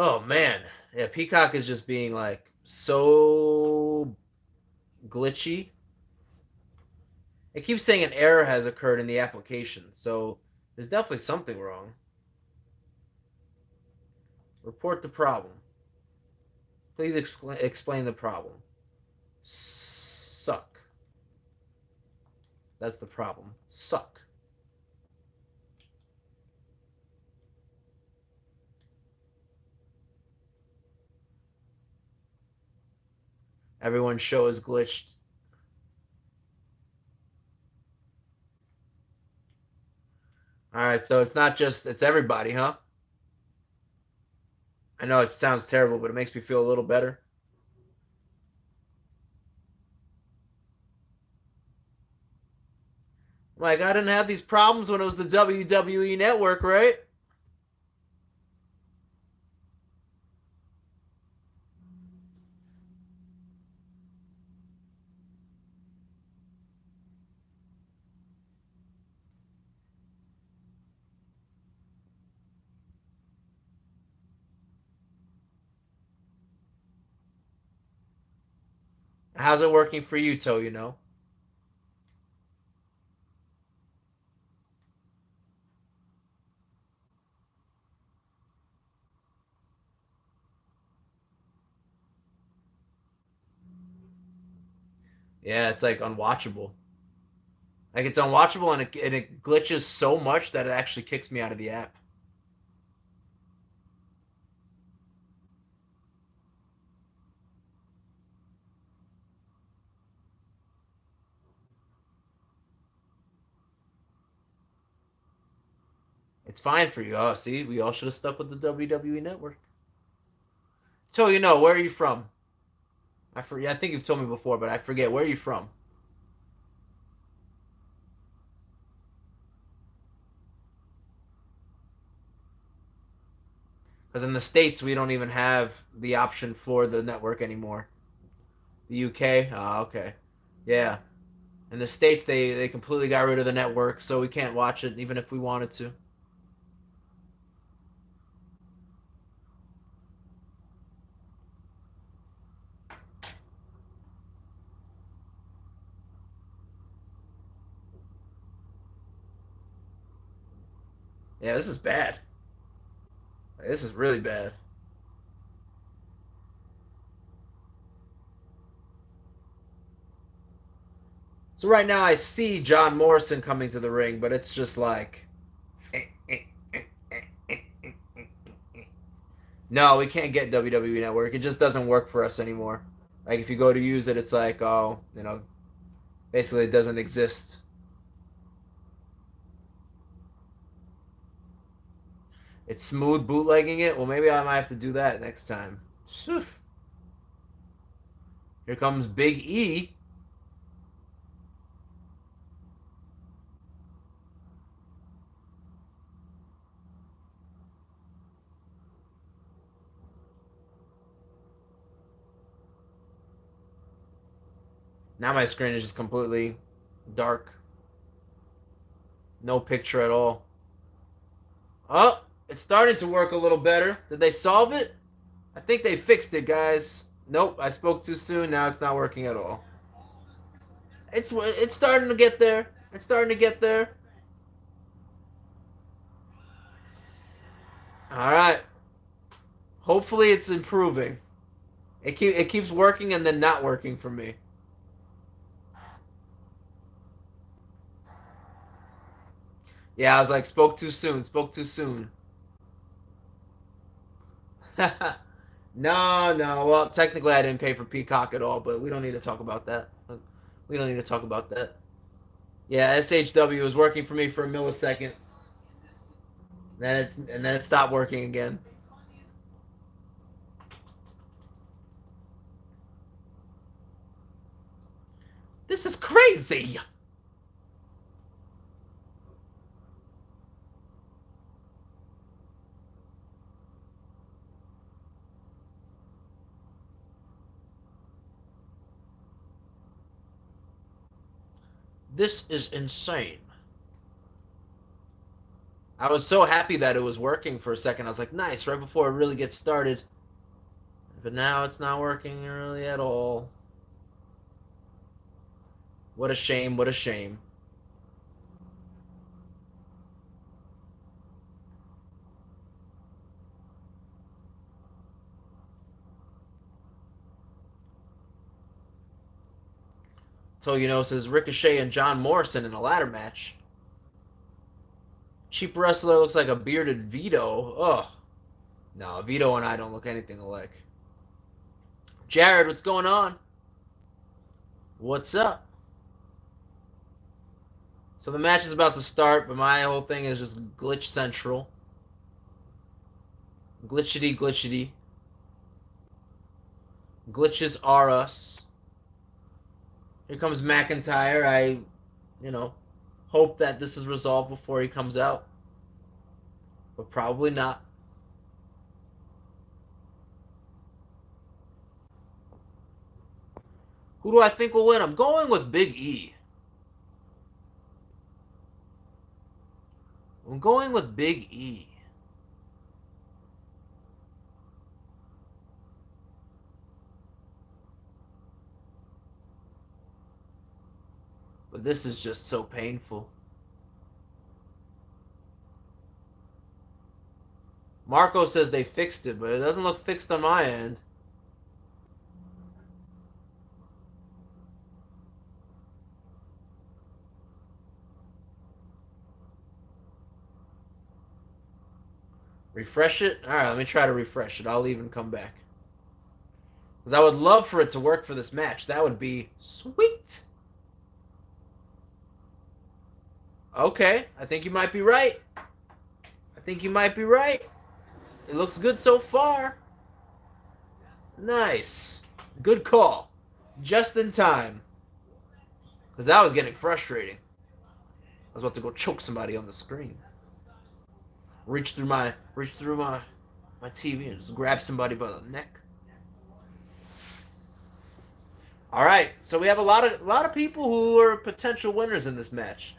Oh man, yeah, Peacock is just being like so glitchy. It keeps saying an error has occurred in the application, so there's definitely something wrong. Report the problem. Please explain the problem. Suck. That's the problem. Suck. Everyone's show is glitched. All right, so it's not just it's everybody, huh? I know it sounds terrible, but it makes me feel a little better. Like I didn't have these problems when it was the WWE network, right? How's it working for you, Toe? You know? Yeah, it's like unwatchable. Like it's unwatchable and it glitches so much that it actually kicks me out of the app. It's fine for you. Oh, see, we all should have stuck with the WWE network. So you know, where are you from? I think you've told me before, but I forget. Where are you from? Because in the States, we don't even have the option for the network anymore. The UK? Oh, okay. Yeah. In the States, they completely got rid of the network, so we can't watch it even if we wanted to. Yeah, this is bad. This is really bad. So right now, I see John Morrison coming to the ring, but it's just like, no, we can't get WWE Network. It just doesn't work for us anymore. Like if you go to use it, it's like, oh, basically it doesn't exist. It's smooth bootlegging it. Well, maybe I might have to do that next time. Here comes Big E. Now my screen is just completely dark. No picture at all. Oh, it's starting to work a little better. Did they solve it? I think they fixed it, guys. Nope, I spoke too soon. Now it's not working at all. It's starting to get there. It's starting to get there. All right. Hopefully it's improving. It keeps working and then not working for me. Yeah, I was like, spoke too soon. Spoke too soon. No, no. Well, technically, I didn't pay for Peacock at all, but we don't need to talk about that. We don't need to talk about that. Yeah, SHW was working for me for a millisecond. Then it stopped working again. This is crazy. This is insane. I was so happy that it was working for a second. I was like, nice, right before it really gets started. But now it's not working really at all. What a shame, what a shame. So, says Ricochet and John Morrison in a ladder match. Cheap wrestler looks like a bearded Vito. Ugh. No, Vito and I don't look anything alike. Jared, what's going on? What's up? So the match is about to start, but my whole thing is just glitch central. Glitchity, glitchity. Glitches are us. Here comes McIntyre. I, hope that this is resolved before he comes out. But probably not. Who do I think will win? I'm going with Big E. I'm going with Big E. But this is just so painful. Marco says they fixed it, but it doesn't look fixed on my end. Refresh it? Alright, let me try to refresh it. I'll leave and come back. Because I would love for it to work for this match. That would be sweet. Okay, I think you might be right. I think you might be right. It looks good so far. Nice. Good call. Just in time. Because that was getting frustrating. I was about to go choke somebody on the screen. Reach through my TV and just grab somebody by the neck. All right, so we have a lot of people who are potential winners in this match.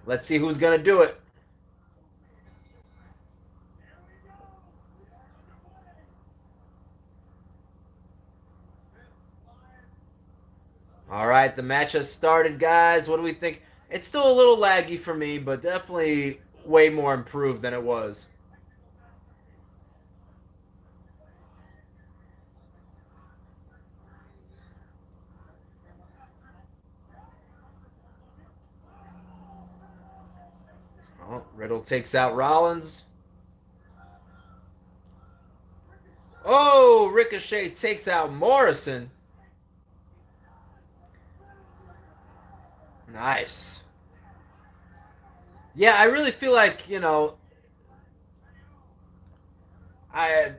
Let's see who's gonna do it. All right, the match has started, guys. What do we think? It's still a little laggy for me, but definitely way more improved than it was. Oh, Riddle takes out Rollins. Oh, Ricochet takes out Morrison. Nice. Yeah, I really feel like, I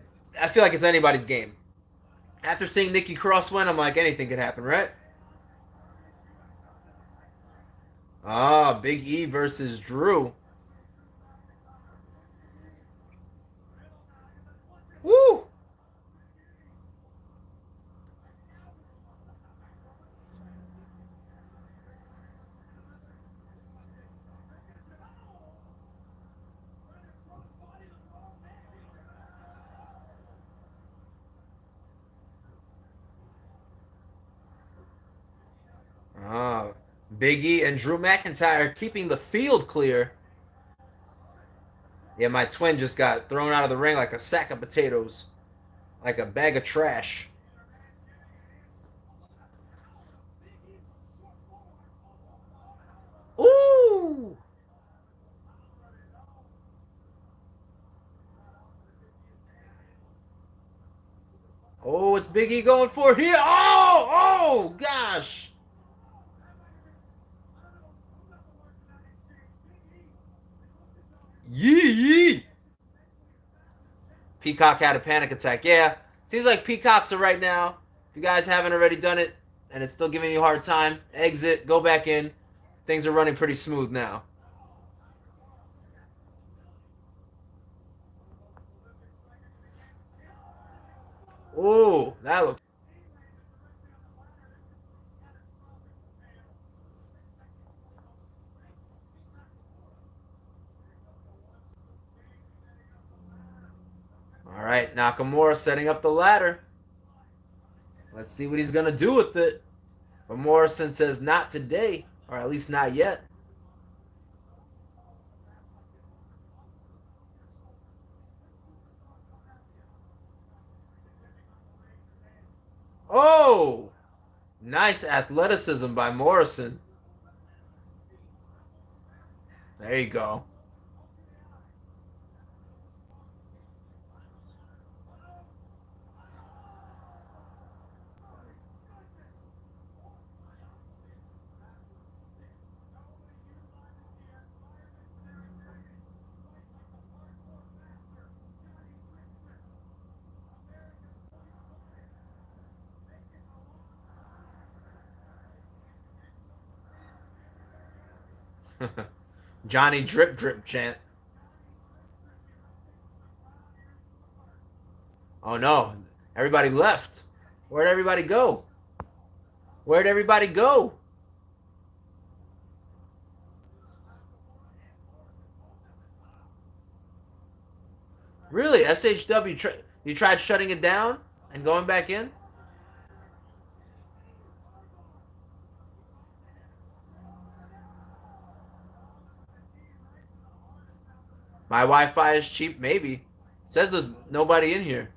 feel like it's anybody's game. After seeing Nikki Cross win, I'm like, anything could happen, right? Ah, Big E versus Drew. Woo! Ah, Big E and Drew McIntyre keeping the field clear. Yeah, my twin just got thrown out of the ring like a sack of potatoes. Like a bag of trash. Ooh! Oh, it's Big E going for it here. Oh, gosh. Yee yee. Peacock had a panic attack. Yeah, seems like Peacocks are right now. If you guys haven't already done it and it's still giving you a hard time, exit, go back in. Things are running pretty smooth now. Oh, that looks. All right, Nakamura setting up the ladder. Let's see what he's going to do with it. But Morrison says not today, or at least not yet. Oh, nice athleticism by Morrison. There you go. Johnny Drip Drip chant. Oh no, everybody left. Where'd everybody go? Where'd everybody go? Really? SHW, you tried shutting it down and going back in? My Wi-Fi is cheap, maybe. It says there's nobody in here.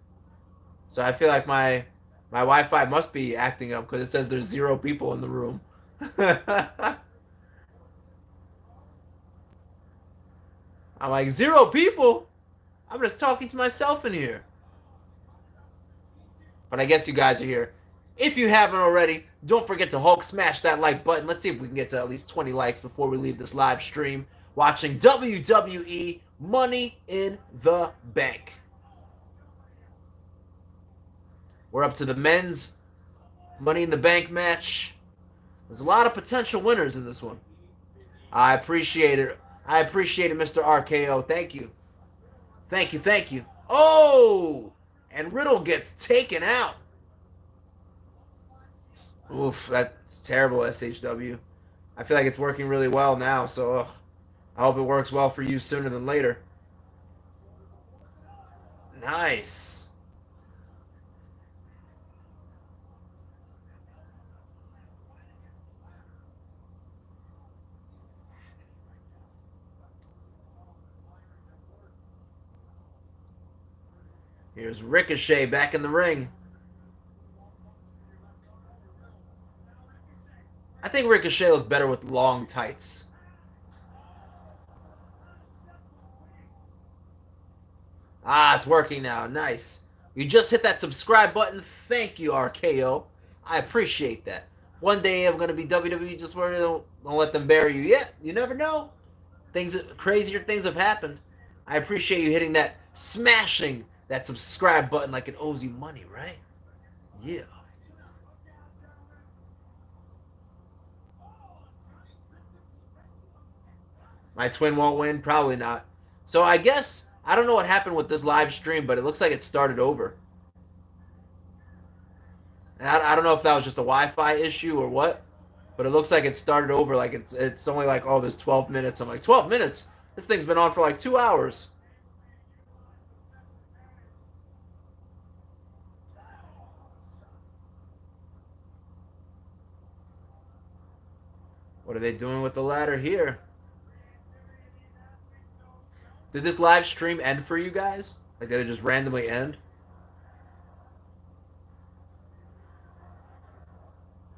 So I feel like my Wi-Fi must be acting up because it says there's 0 people in the room. I'm like, 0 people? I'm just talking to myself in here. But I guess you guys are here. If you haven't already, don't forget to Hulk smash that like button. Let's see if we can get to at least 20 likes before we leave this live stream watching WWE Money in the Bank. We're up to the men's Money in the Bank match. There's a lot of potential winners in this one. I appreciate it. I appreciate it, Mr. RKO. Thank you. Thank you, thank you. Oh! And Riddle gets taken out. Oof, that's terrible, SHW. I feel like it's working really well now, so I hope it works well for you sooner than later. Nice. Here's Ricochet back in the ring. I think Ricochet looked better with long tights. Ah, it's working now. Nice. You just hit that subscribe button. Thank you, RKO. I appreciate that. One day I'm going to be WWE just where don't let them bury you yet. You never know. Crazier things have happened. I appreciate you hitting that, smashing that subscribe button like it owes you money, right? Yeah. My twin won't win? Probably not. So I guess, I don't know what happened with this live stream, but it looks like it started over. And I don't know if that was just a Wi-Fi issue or what, but it looks like it started over. Like it's only like, oh, there's 12 minutes. I'm like, 12 minutes? This thing's been on for like 2 hours. What are they doing with the ladder here? Did this live stream end for you guys? Like, did it just randomly end?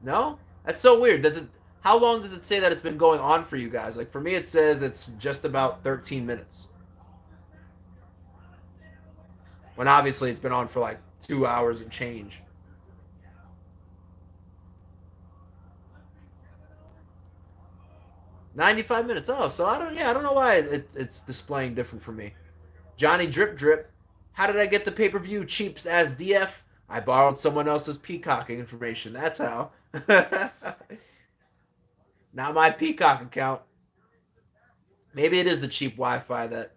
No? That's so weird. Does it? How long does it say that it's been going on for you guys? Like, for me, it says it's just about 13 minutes. When obviously it's been on for like 2 hours and change. $95 minutes. Oh, so I don't know why it's displaying different for me. Johnny Drip Drip. How did I get the pay-per-view cheaps as DF? I borrowed someone else's peacocking information. That's how. Not my Peacock account. Maybe it is the cheap Wi-Fi that,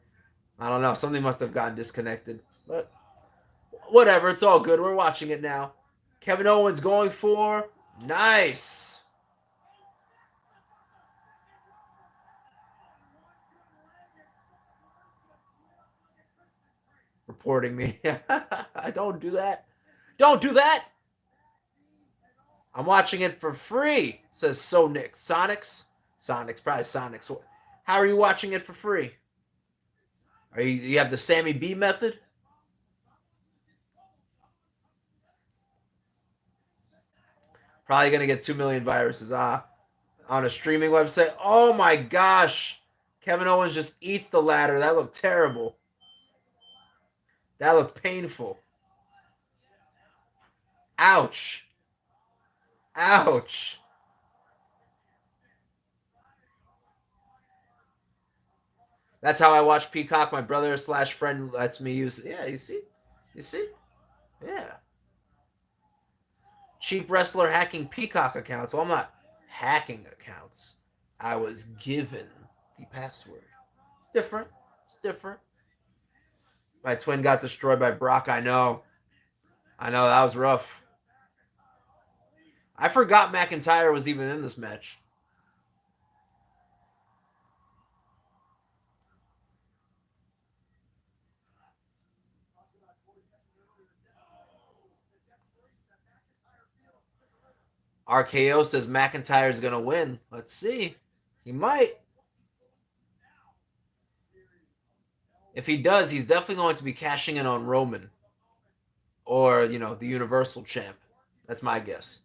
I don't know, something must have gotten disconnected. But whatever, it's all good. We're watching it now. Kevin Owens going for, nice. Reporting me. Don't do that. Don't do that. I'm watching it for free, says So Nick. Sonics? Sonics, probably Sonics. How are you watching it for free? You have the Sammy B method? Probably going to get 2 million viruses. On a streaming website. Oh my gosh. Kevin Owens just eats the ladder. That looked terrible. That looked painful. Ouch. Ouch. That's how I watch Peacock. My brother / friend lets me use it. Yeah, you see? You see? Yeah. Cheap wrestler hacking Peacock accounts. Well, I'm not hacking accounts. I was given the password. It's different. It's different. My twin got destroyed by Brock. I know. I know. That was rough. I forgot McIntyre was even in this match. RKO says McIntyre's going to win. Let's see. He might. If he does, he's definitely going to be cashing in on Roman. Or, the Universal Champ. That's my guess.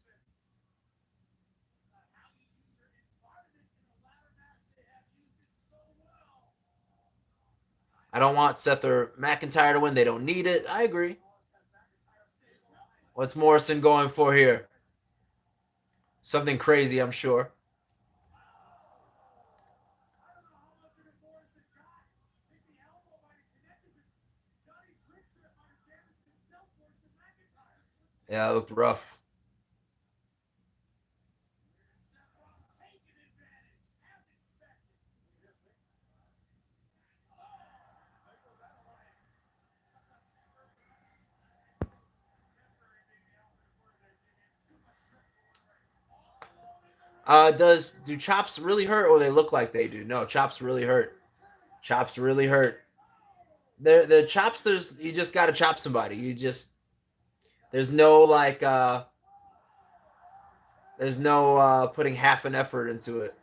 I don't want Seth or McIntyre to win. They don't need it. I agree. What's Morrison going for here? Something crazy, I'm sure. Yeah, it looked rough. Do chops really hurt, or they look like they do? No, chops really hurt. Chops really hurt. The chops. You just gotta chop somebody. There's no putting half an effort into it.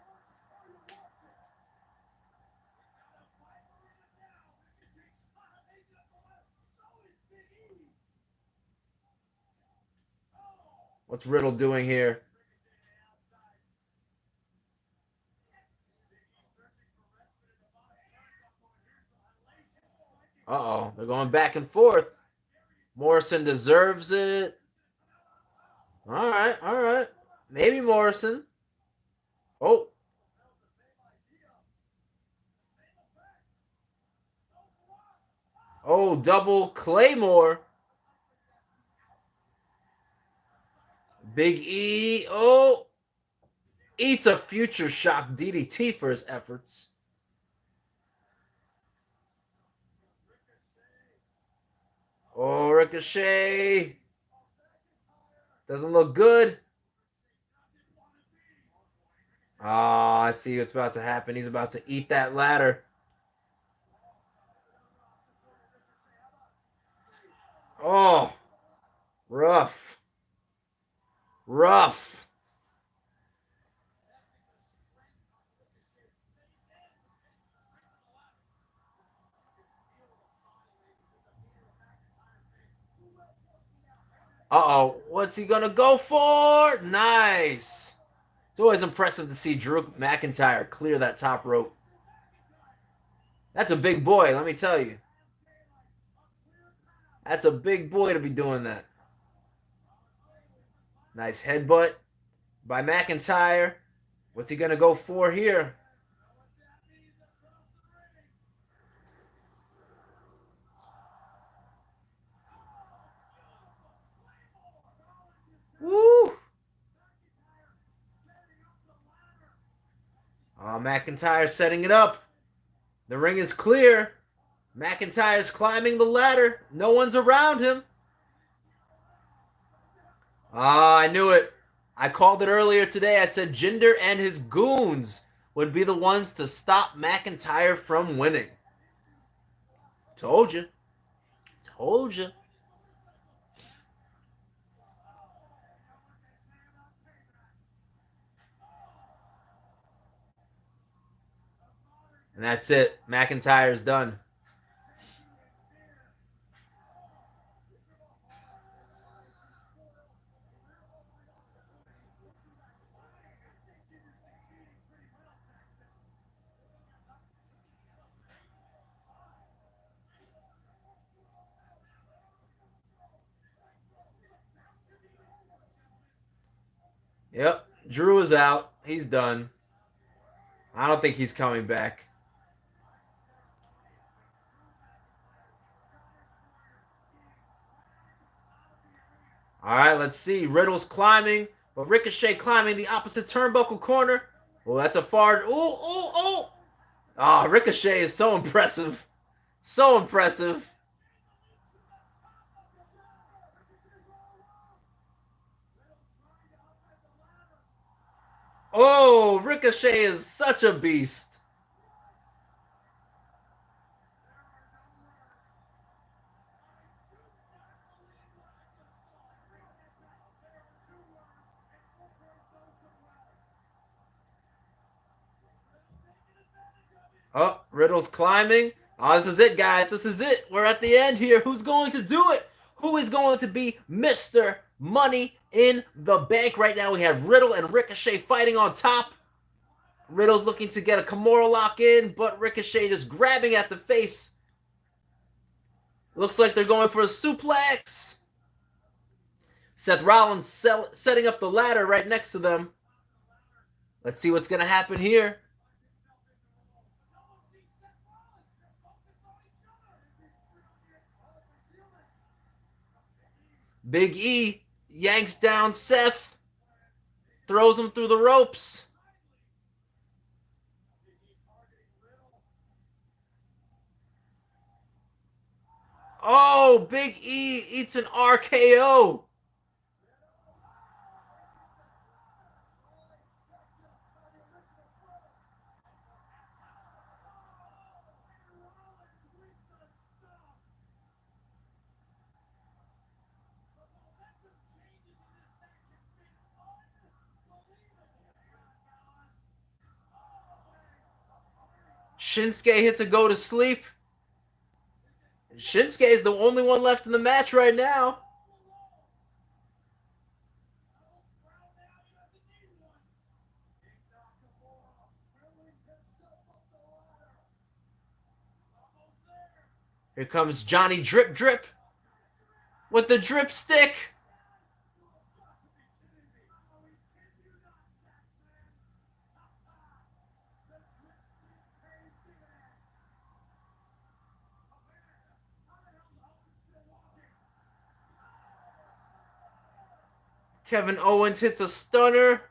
What's Riddle doing here? Uh-oh, they're going back and forth. Morrison deserves it. All right, all right. Maybe Morrison. Oh. Oh, double Claymore. Big E. Oh. Eats a future shock DDT for his efforts. Oh, Ricochet. Doesn't look good. Oh, I see what's about to happen. He's about to eat that ladder. Oh, rough. Rough. Uh-oh. What's he going to go for? Nice. It's always impressive to see Drew McIntyre clear that top rope. That's a big boy, let me tell you. That's a big boy to be doing that. Nice headbutt by McIntyre. What's he going to go for here? Woo! Oh, McIntyre setting it up. The ring is clear. McIntyre's climbing the ladder. No one's around him. Ah, I knew it. I called it earlier today. I said Jinder and his goons would be the ones to stop McIntyre from winning. Told you. Told you. And that's it. McIntyre's done. Yep. Drew is out. He's done. I don't think he's coming back. All right, let's see. Riddle's climbing, but Ricochet climbing the opposite turnbuckle corner. Oh, that's a far. Oh, oh, oh. Ah, Ricochet is so impressive. So impressive. Oh, Ricochet is such a beast. Oh, Riddle's climbing. Oh, this is it, guys. This is it. We're at the end here. Who's going to do it? Who is going to be Mr. Money in the Bank? Right now, we have Riddle and Ricochet fighting on top. Riddle's looking to get a Kimura lock in, but Ricochet just grabbing at the face Looks like they're going for a suplex. Seth Rollins setting up the ladder right next to them. Let's see what's going to happen here. Big E yanks down Seth, throws him through the ropes. Oh, Big E eats an RKO. Shinsuke hits a go to sleep. Shinsuke is the only one left in the match right now. Here comes Johnny Drip Drip with the drip stick. Kevin Owens hits a stunner.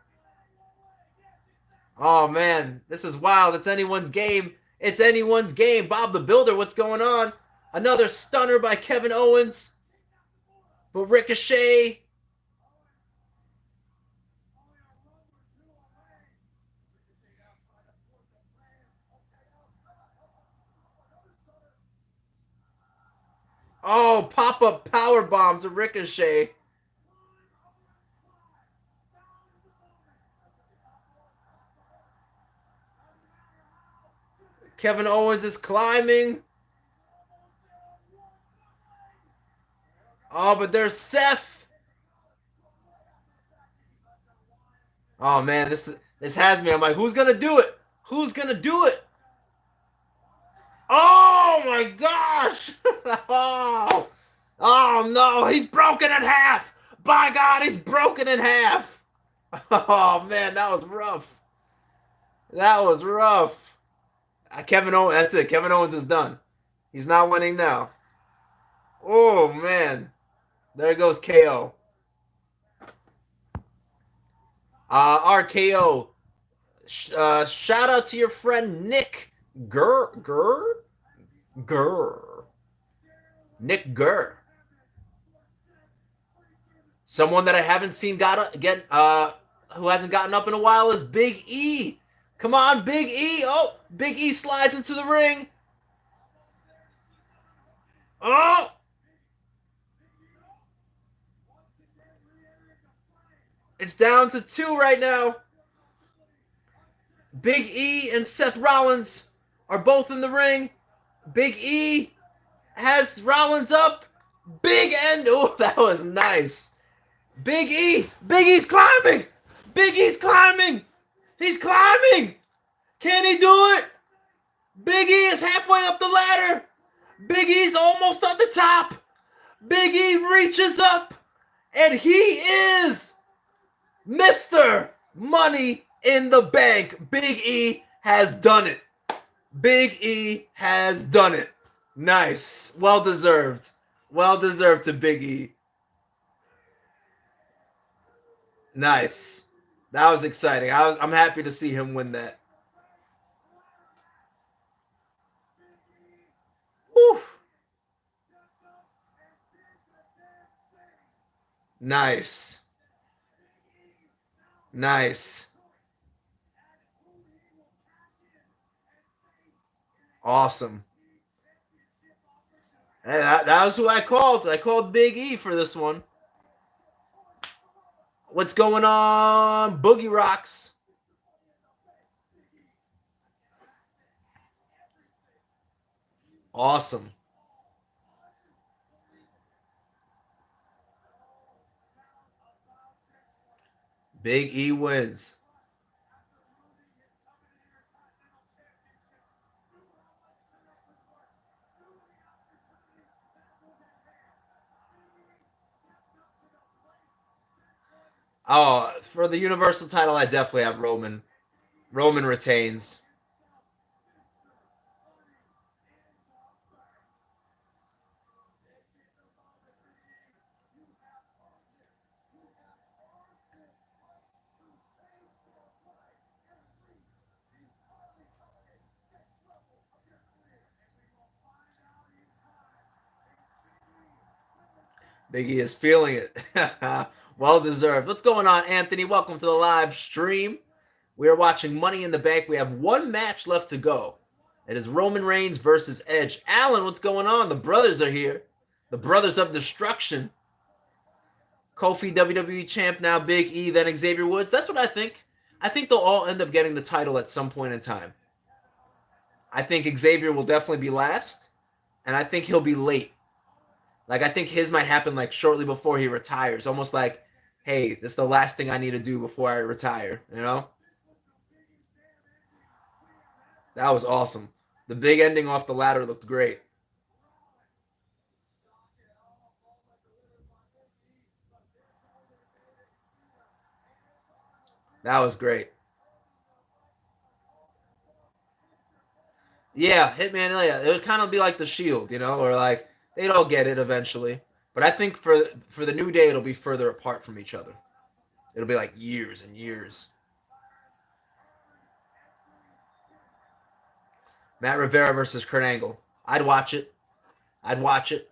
Oh, man. This is wild. It's anyone's game. It's anyone's game. Bob the Builder, what's going on? Another stunner by Kevin Owens. But Ricochet. Oh, pop-up power bombs of Ricochet. Kevin Owens is climbing. Oh, but there's Seth. Oh, man, this has me. I'm like, who's going to do it? Who's going to do it? Oh, my gosh. Oh, no, he's broken in half. By God, he's broken in half. Oh, man, that was rough. That was rough. Kevin Owens, that's it. Kevin Owens is done. He's not winning now. Oh, man. There goes KO. RKO. Shout out to your friend Nick Gurr. Nick Gurr. Someone that I haven't seen who hasn't gotten up in a while is Big E. Come on, Big E. Oh, Big E slides into the ring. Oh! It's down to 2 right now. Big E and Seth Rollins are both in the ring. Big E has Rollins up. Big end. Oh, that was nice. Big E. Big E's climbing. Big E's climbing. He's climbing. Can he do it? Big E is halfway up the ladder. Big E's almost at the top. Big E reaches up. And he is Mr. Money in the Bank. Big E has done it. Big E has done it. Nice. Well deserved. Well deserved to Big E. Nice. That was exciting. I'm happy to see him win that. Woo. Nice. Nice. Awesome. Hey, that was who I called. I called Big E for this one. What's going on, Boogie Rocks? Awesome. Big E wins. Oh, for the Universal title, I definitely have Roman. Roman retains. Biggie is feeling it. Well deserved. What's going on, Anthony? Welcome to the live stream. We are watching Money in the Bank. We have one match left to go. It is Roman Reigns versus Edge. Alan, what's going on? The brothers are here. The brothers of destruction. Kofi WWE champ, now Big E, then Xavier Woods. That's what I think. I think they'll all end up getting the title at some point in time. I think Xavier will definitely be last, and I think he'll be late. Like, I think his might happen like shortly before he retires. Almost like, hey, this is the last thing I need to do before I retire, you know? That was awesome. The big ending off the ladder looked great. That was great. Yeah, Hitman, yeah, it would kind of be like the Shield, you know, or like they'd all get it eventually. But I think for the New Day, it'll be further apart from each other. It'll be like years and years. Matt Rivera versus Kurt Angle. I'd watch it. I'd watch it.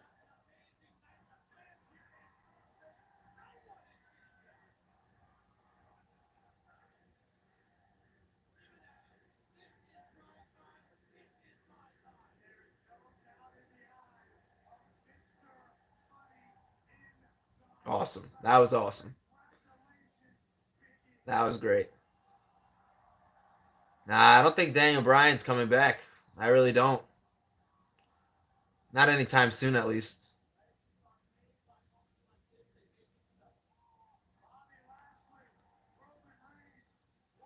Awesome. That was awesome. That was great. Nah, I don't think Daniel Bryan's coming back. I really don't. Not anytime soon, at least.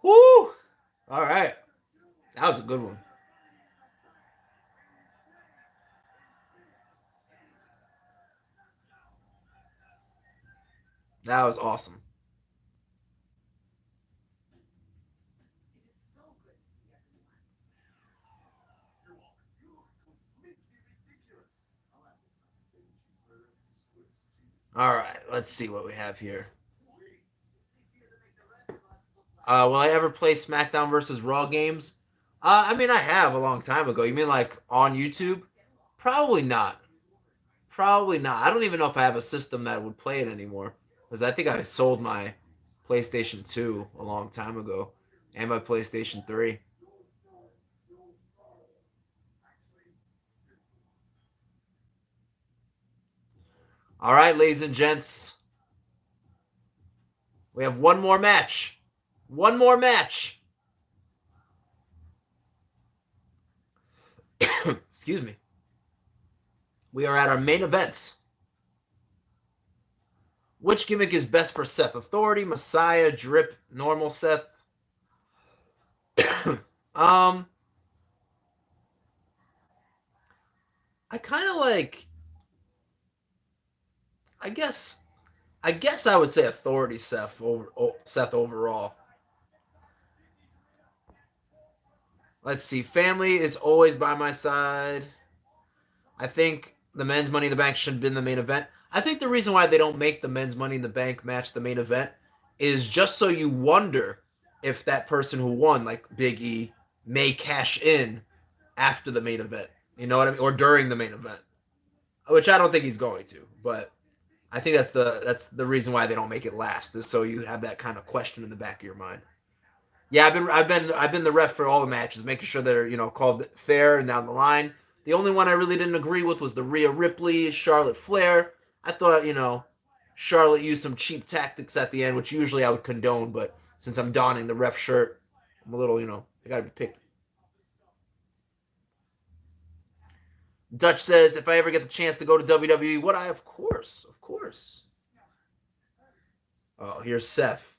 Woo! All right. That was a good one. That was awesome. All right. Let's see what we have here. Will I ever play SmackDown versus Raw games? I mean, I have a long time ago. You mean like on YouTube? Probably not. Probably not. I don't even know if I have a system that would play it anymore because I think I sold my PlayStation 2 a long time ago and my PlayStation 3. All right, ladies and gents, we have one more match. One more match. Excuse me. We are at our main events. Which gimmick is best for Seth? Authority, Messiah, Drip, normal Seth? um, I kind of like. I guess. I guess I would say Authority Seth overall. Let's see. Family is always by my side. I think the men's Money in the Bank should have been the main event. I think the reason why they don't make the men's Money in the Bank match the main event is just so you wonder if that person who won, like Big E, may cash in after the main event. You know what I mean? Or during the main event, which I don't think he's going to. But I think that's the reason why they don't make it last, is so you have that kind of question in the back of your mind. Yeah, I've been the ref for all the matches, making sure they're called fair and down the line. The only one I really didn't agree with was the Rhea Ripley Charlotte Flair. I thought Charlotte used some cheap tactics at the end, which usually I would condone, but since I'm donning the ref shirt, I'm a little I gotta be picky. Dutch says, if I ever get the chance to go to WWE, would I? Of course, of course. Oh, here's Seth.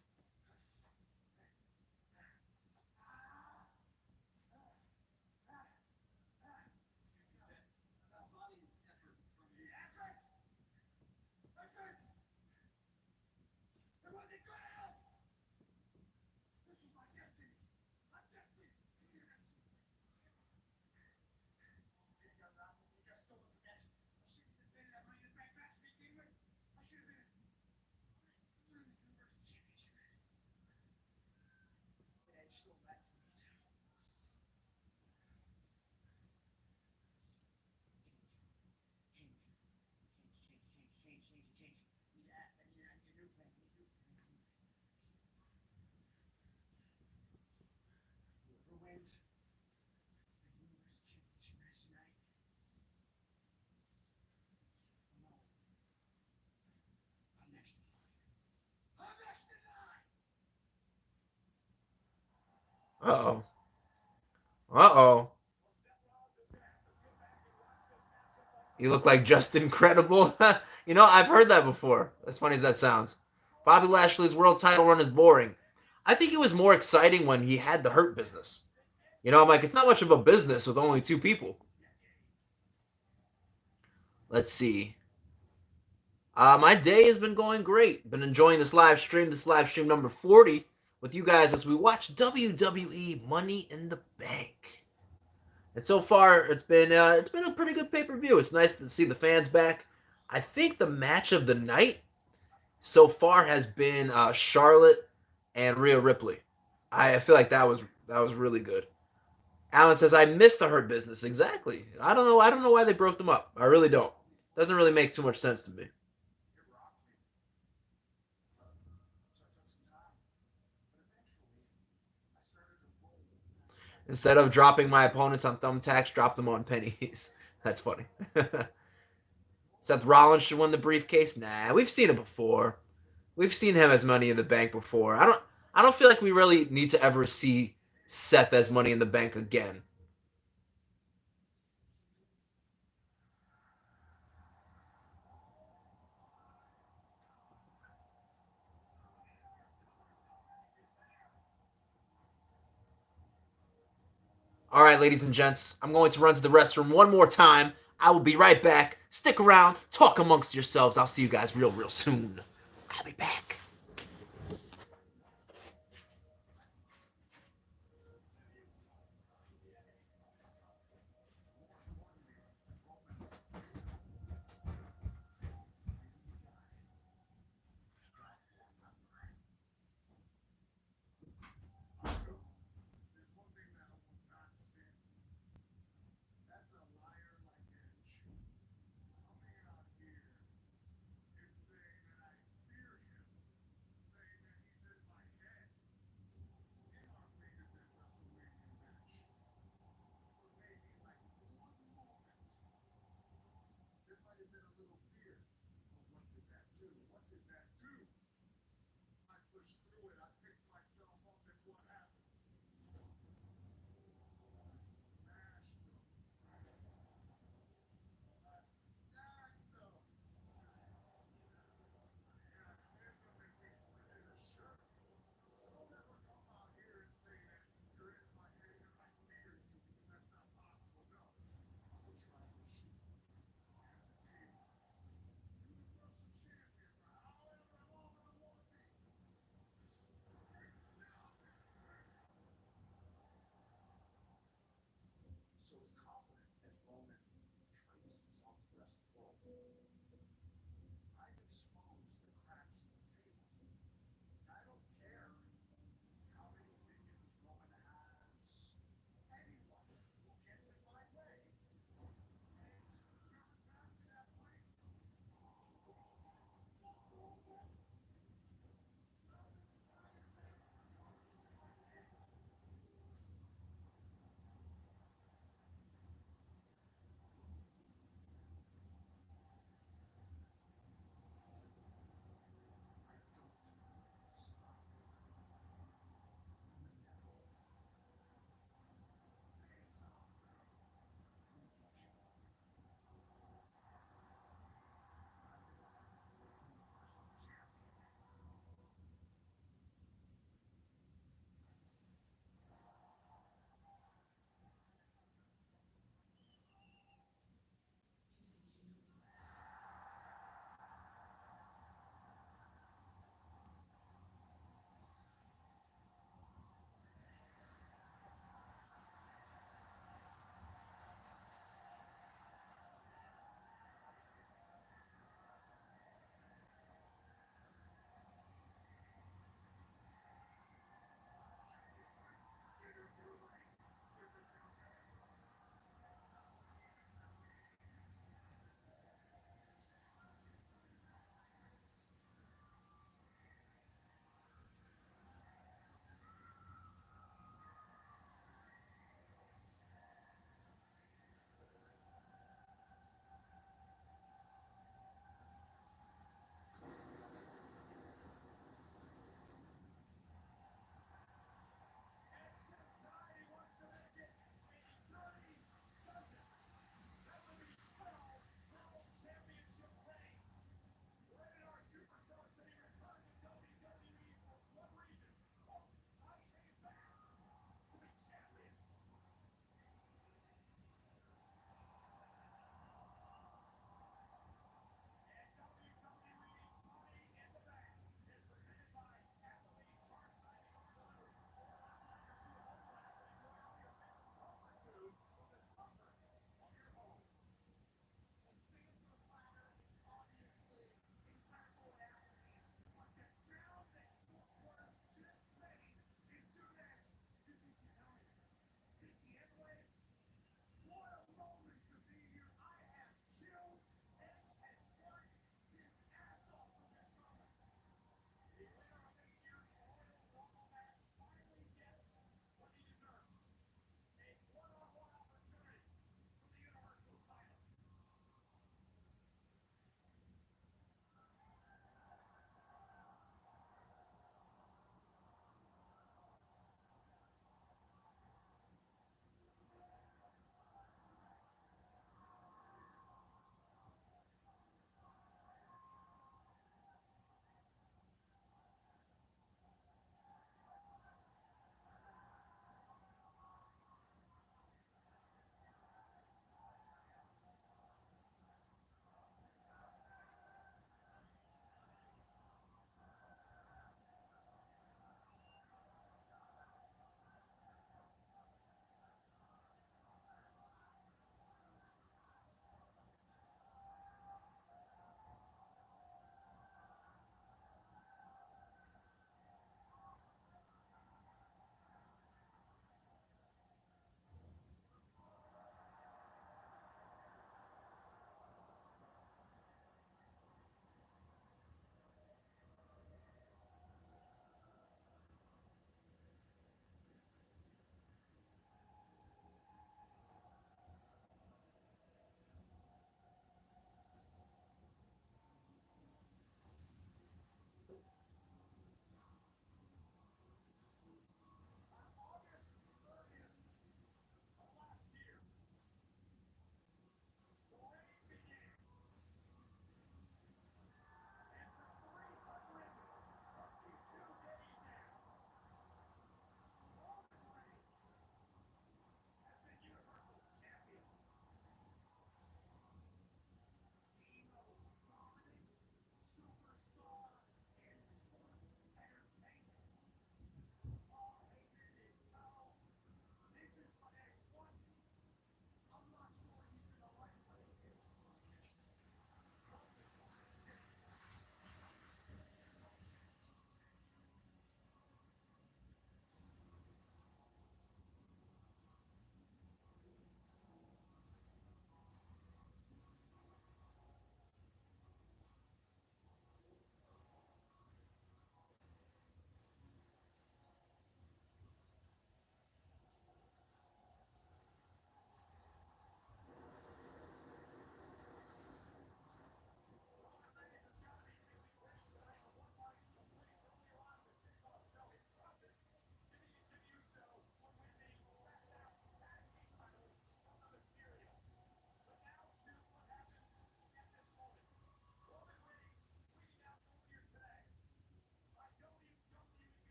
Uh oh. Uh oh. You look like just incredible. I've heard that before. As funny as that sounds. Bobby Lashley's world title run is boring. I think it was more exciting when he had the Hurt Business. I'm like, it's not much of a business with only two people. Let's see. My day has been going great. Been enjoying this live stream number 40 with you guys as we watch WWE Money in the Bank. And so far, it's been a pretty good pay per view. It's nice to see the fans back. I think the match of the night so far has been Charlotte and Rhea Ripley. I feel like that was really good. Alan says I missed the Hurt Business. Exactly. I don't know. I don't know why they broke them up. I really don't. Doesn't really make too much sense to me. Instead of dropping my opponents on thumbtacks, drop them on pennies. That's funny. Seth Rollins should win the briefcase. Nah, we've seen it before. We've seen him as Money in the Bank before. I don't feel like we really need to ever see Seth as Money in the Bank again. All right, ladies and gents, I'm going to run to the restroom one more time. I will be right back. Stick around, talk amongst yourselves. I'll see you guys real, real soon. I'll be back.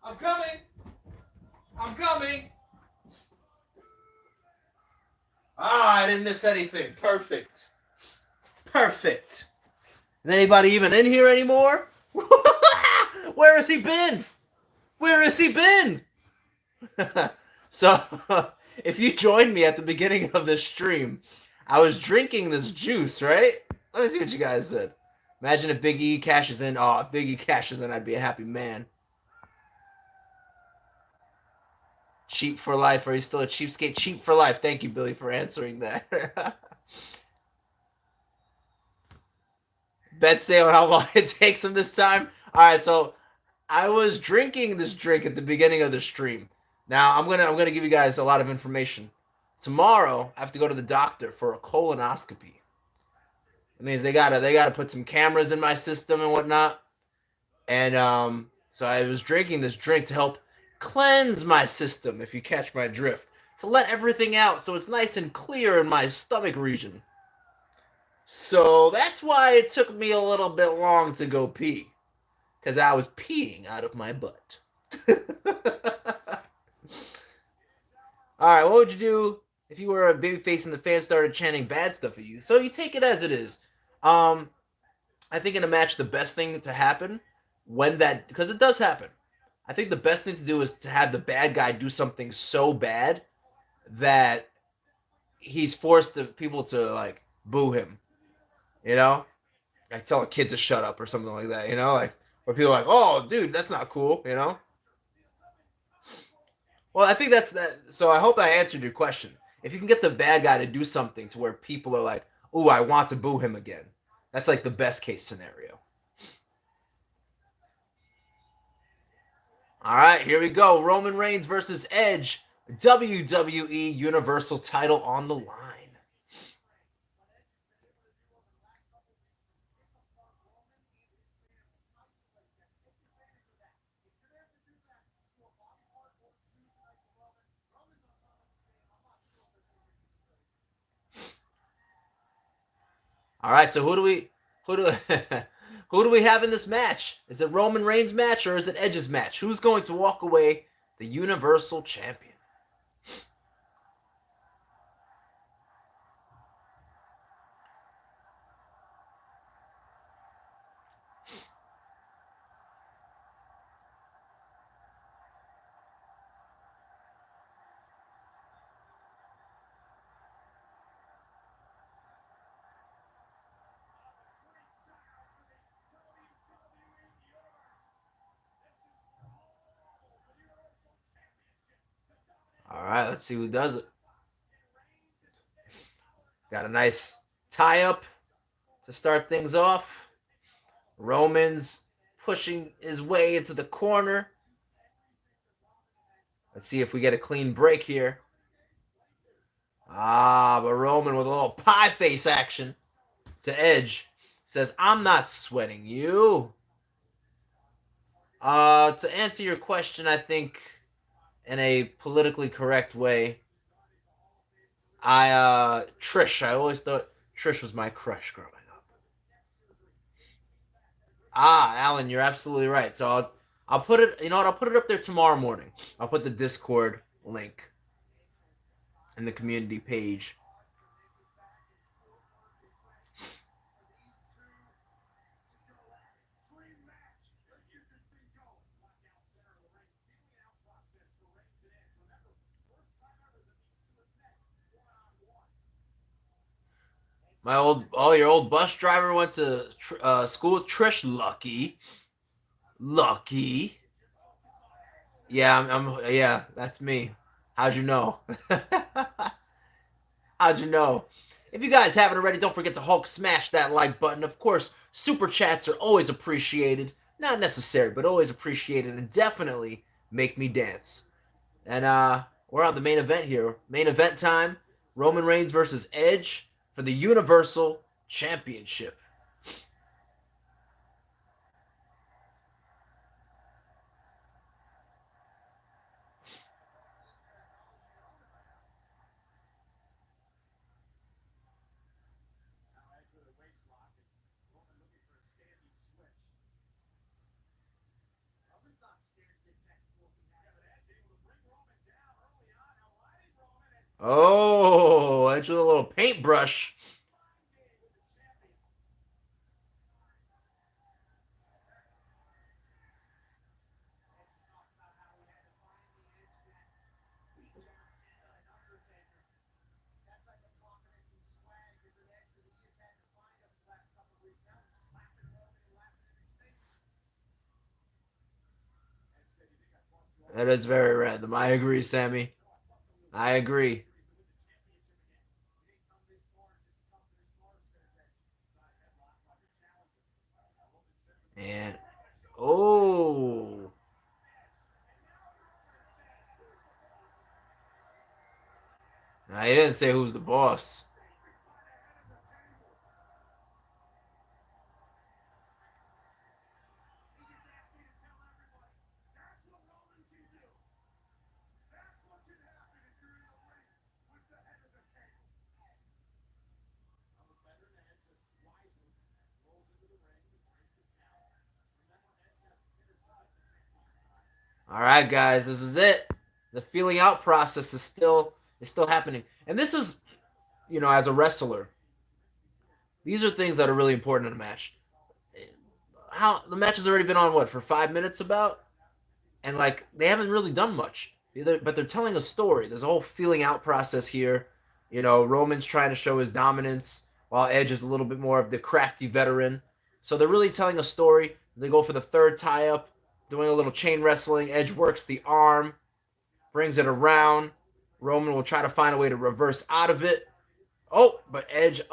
I'm coming. I'm coming. Ah, I didn't miss anything. Perfect. Perfect. Is anybody even in here anymore? Where has he been? Where has he been? So, if you joined me at the beginning of this stream, I was drinking this juice, right? Let me see what you guys said. Imagine if Big E cashes in. Oh, if Big E cashes in, I'd be a happy man. Cheap for life. Are you still a cheapskate? Cheap for life. Thank you, Billy, for answering that. Bet say on how long it takes him this time. All right, so I was drinking this drink at the beginning of the stream. Now I'm gonna give you guys a lot of information. Tomorrow I have to go to the doctor for a colonoscopy. It means they gotta put some cameras in my system and whatnot. And so I was drinking this drink to help cleanse my system, if you catch my drift, to let everything out so it's nice and clear in my stomach region. So that's why it took me a little bit long to go pee, because I was peeing out of my butt. All right, what would you do if you were a babyface and the fans started chanting bad stuff at you? So you take it as it is. Um, I think in a match, the best thing to happen when that, because it does happen, I think the best thing to do is to have the bad guy do something so bad that he's forced to people to like boo him. You know, like tell a kid to shut up or something like that. You know, like where people are like, oh, dude, that's not cool. You know. Well, I think that's that. So I hope I answered your question. If you can get the bad guy to do something to where people are like, "Ooh, I want to boo him again," that's like the best case scenario. All right, here we go. Roman Reigns versus Edge, WWE Universal Title on the line. All right, so who do who do we have in this match? Is it Roman Reigns match or is it Edge's match? Who's going to walk away the Universal Champion? All right, let's see who does it. Got a nice tie up to start things off. Roman's pushing his way into the corner. Let's see if we get a clean break here. Ah, but Roman with a little pie face action to Edge says, I'm not sweating you. To answer your question, I think in a politically correct way, I always thought Trish was my crush growing up. Ah, Alan, you're absolutely right. So I'll put it, you know what, I'll put it up there tomorrow morning. I'll put the Discord link in the community page. Your old bus driver went to school with Trish. Lucky, lucky. Yeah, yeah, that's me. How'd you know? How'd you know? If you guys haven't already, don't forget to Hulk smash that like button. Of course, super chats are always appreciated. Not necessary, but always appreciated, and definitely make me dance. And we're on the main event here. Main event time. Roman Reigns versus Edge for the Universal Championship. Oh, Edge with a little paintbrush. That is very random. I agree, Sammy. I agree. And oh, I didn't say who's the boss. All right, guys, this is it. The feeling out process is still happening, and this is, as a wrestler, these are things that are really important in a match. How the match has already been on what for 5 minutes about, and like they haven't really done much either, but they're telling a story. There's a whole feeling out process here. Roman's trying to show his dominance while Edge is a little bit more of the crafty veteran. So they're really telling a story. They go for the third tie up, doing a little chain wrestling. Edge works the arm, brings it around. Roman will try to find a way to reverse out of it. Oh, but Edge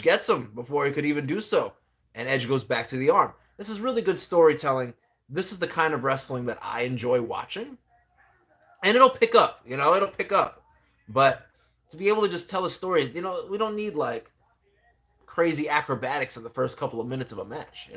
gets him before he could even do so, and Edge goes back to the arm. This is really good storytelling. This is the kind of wrestling that I enjoy watching, and it'll pick up. It'll pick up. But to be able to just tell a story, we don't need like crazy acrobatics in the first couple of minutes of a match.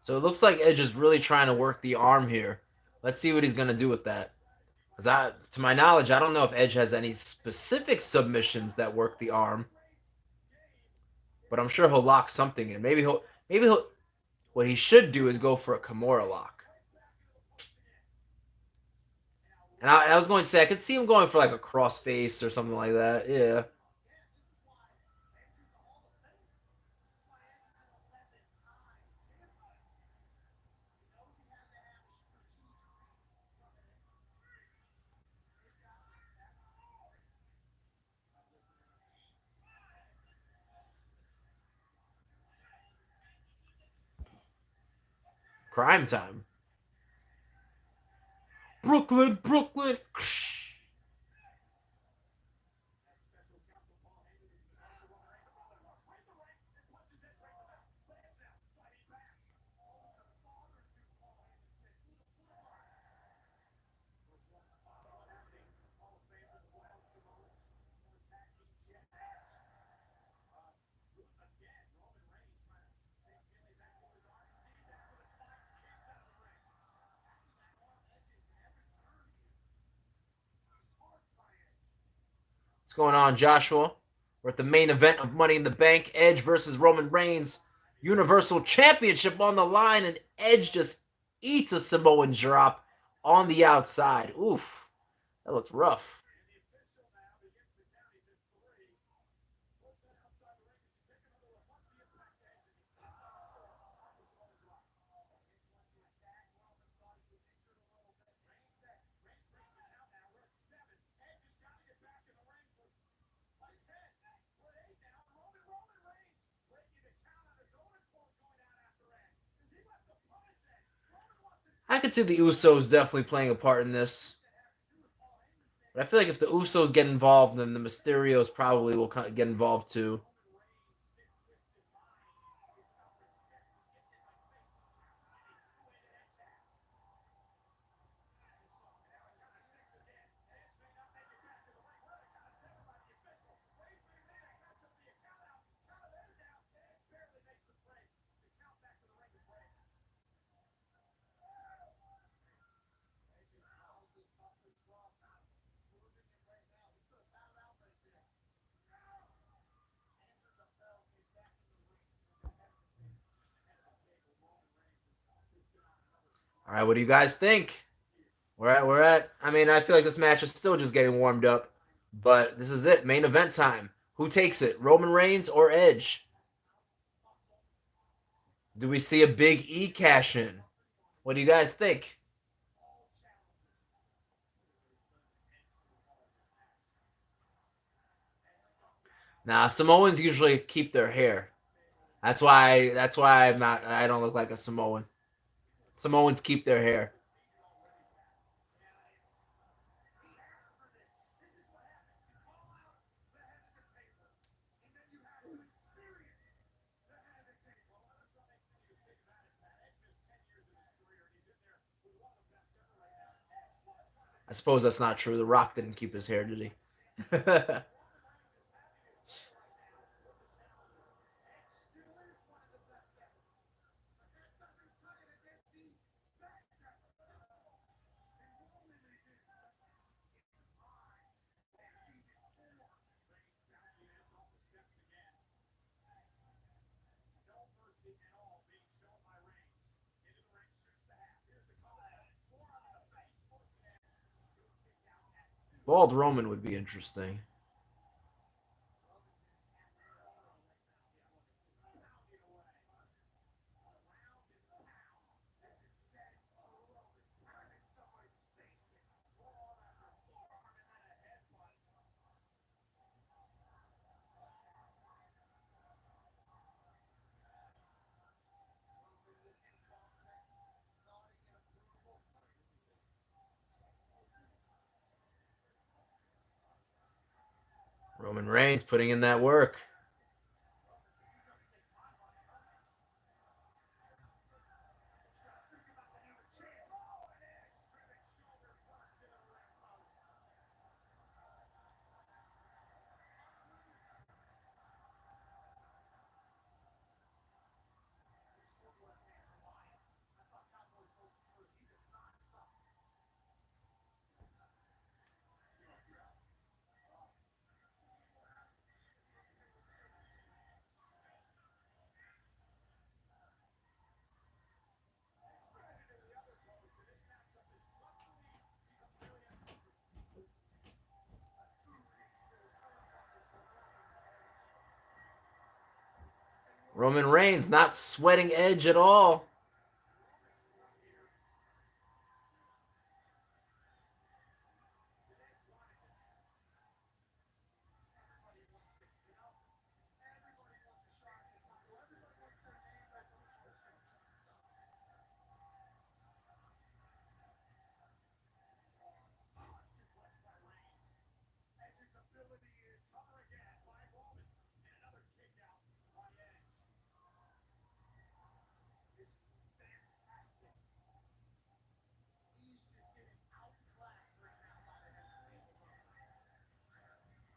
So it looks like Edge is really trying to work the arm here. Let's see what he's gonna do with that. Because to my knowledge, I don't know if Edge has any specific submissions that work the arm, but I'm sure he'll lock something in. Maybe he'll. What he should do is go for a Kimura lock. And I was going to say I could see him going for like a crossface or something like that. Yeah. Crime time. Brooklyn, Brooklyn. What's going on, Joshua? We're at the main event of Money in the Bank. Edge versus Roman Reigns. Universal Championship on the line, and Edge just eats a Samoan drop on the outside. Oof. That looks rough. I could see the Usos definitely playing a part in this. But I feel like if the Usos get involved, then the Mysterios probably will get involved too. All right, what do you guys think? We're at. I mean, I feel like this match is still just getting warmed up, but this is it. Main event time. Who takes it? Roman Reigns or Edge? Do we see a Big E cash in? What do you guys think? Nah, Samoans usually keep their hair. That's why I'm not I don't look like a Samoan. Samoans keep their hair. I suppose that's not true. The Rock didn't keep his hair, did he? Bald Roman would be interesting. Roman Reigns putting in that work. Roman Reigns not sweating Edge at all.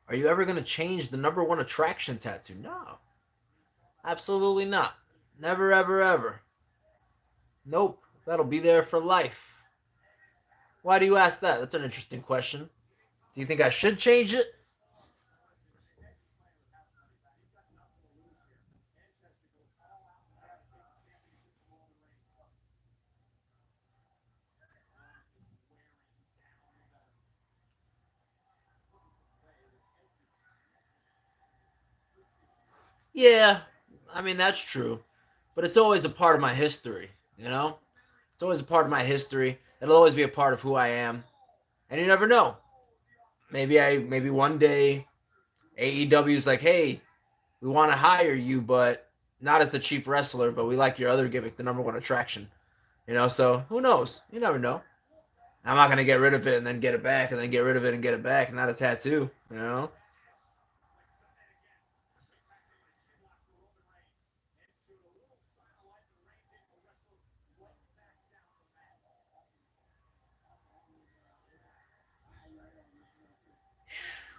Are you ever going to change the number one attraction tattoo? No, absolutely not. Never, ever, ever. Nope, that'll be there for life. Why do you ask that? That's an interesting question. Do you think I should change it? Yeah, I mean, that's true. But it's always a part of my history, you know? It's always a part of my history. It'll always be a part of who I am. And you never know. Maybe one day AEW is like, hey, we want to hire you, but not as the cheap wrestler, but we like your other gimmick, the number one attraction. So who knows? You never know. I'm not gonna get rid of it and then get it back and then get rid of it and get it back. Not a tattoo, you know.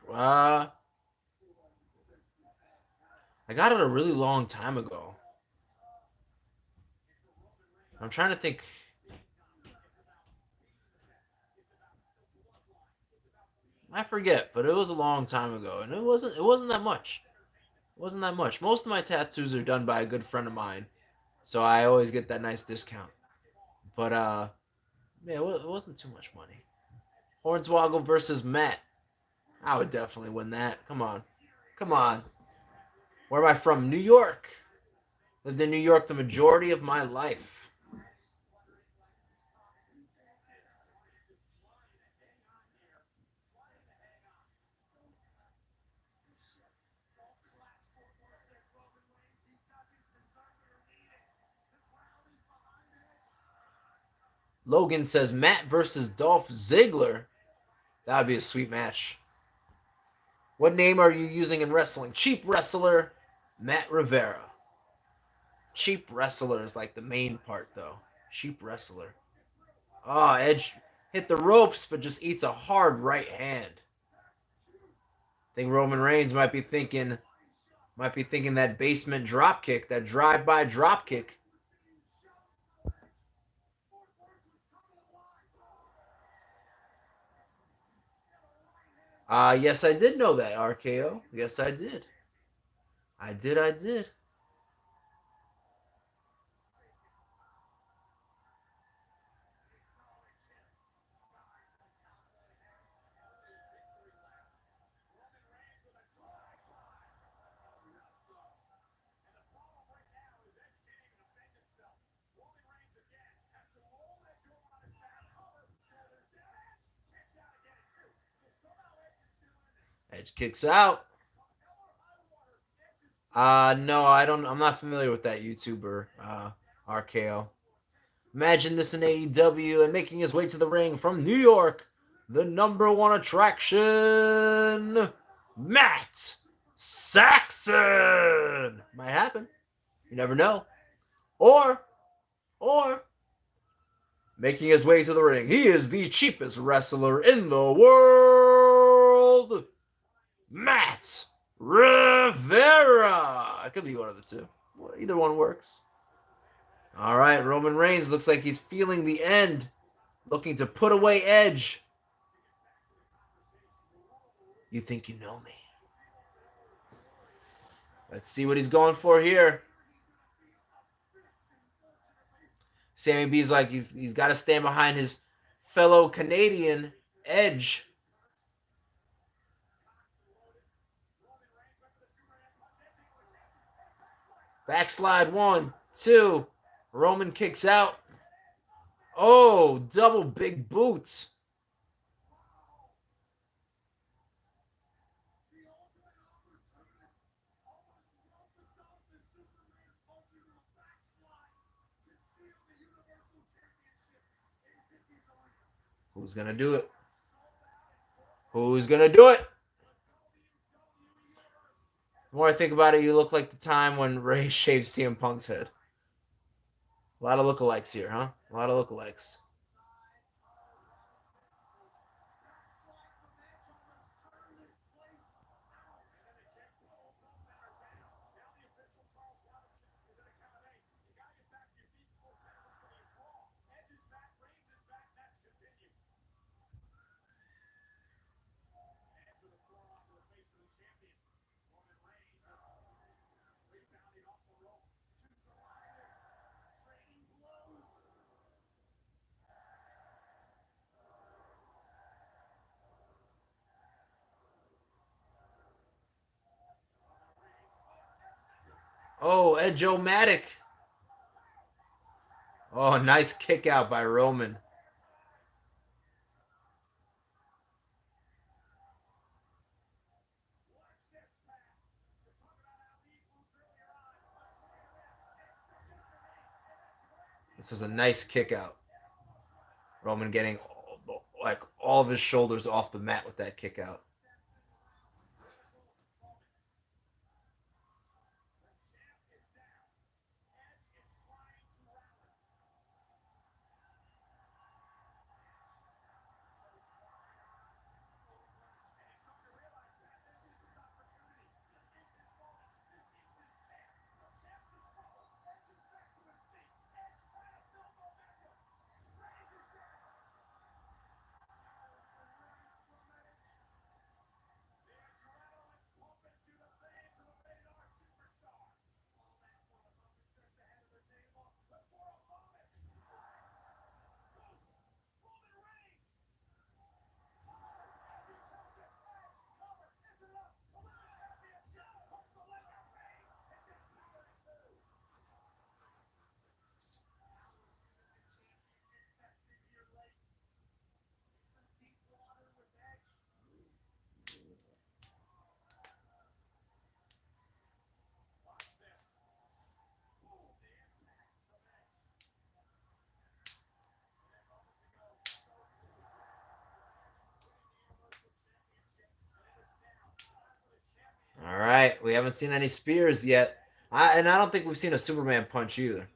Uh, I got it a really long time ago. I'm trying to think. I forget, but it was a long time ago, and it wasn't that much. It wasn't that much. Most of my tattoos are done by a good friend of mine, so I always get that nice discount. But yeah, it wasn't too much money. Hornswoggle versus Matt. I would definitely win that. Come on, come on. Where am I from? New York. Lived in New York the majority of my life. Logan says Matt versus Dolph Ziggler. That would be a sweet match. What name are you using in wrestling? Cheap Wrestler, Matt Rivera. Cheap Wrestler is like the main part, though. Cheap Wrestler. Oh, Edge hit the ropes, but just eats a hard right hand. I think Roman Reigns might be thinking that basement drop kick, that drive-by drop kick. Yes, I did know that, RKO. Yes, I did. I did. Edge kicks out. No, I don't. I'm not familiar with that YouTuber, RKO. Imagine this in AEW and making his way to the ring from New York, the number one attraction, Matt Saxon. Might happen. You never know. Or making his way to the ring, he is the cheapest wrestler in the world, Matt Rivera. It could be one of the two. Either one works. All right, Roman Reigns looks like he's feeling the end, looking to put away Edge. You think you know me? Let's see what he's going for here. Sammy B's like he's got to stand behind his fellow Canadian Edge. Backslide 1, 2. Roman kicks out. Oh, double big boots. Who's going to do it? Who's going to do it? The more I think about it, you look like the time when Ray shaved CM Punk's head. A lot of lookalikes here, huh? A lot of lookalikes. Oh, Edge-O-Matic. Oh, nice kick out by Roman. This was a nice kick out. Roman getting like all of his shoulders off the mat with that kick out. All right, we haven't seen any spears yet. I don't think we've seen a Superman punch either.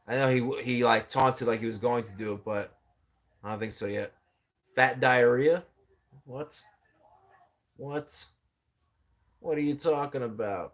I know he like taunted like he was going to do it, but I don't think so yet. Fat diarrhea? What? What? What are you talking about?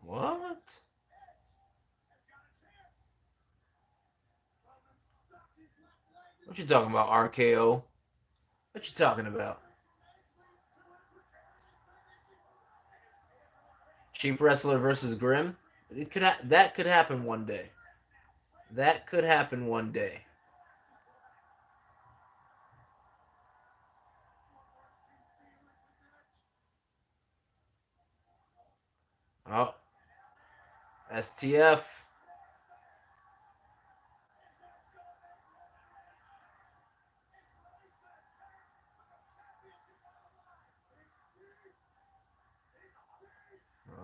What? What you talking about, RKO? What you talking about? Cheap wrestler versus Grim? That could happen one day. That could happen one day. Oh, STF.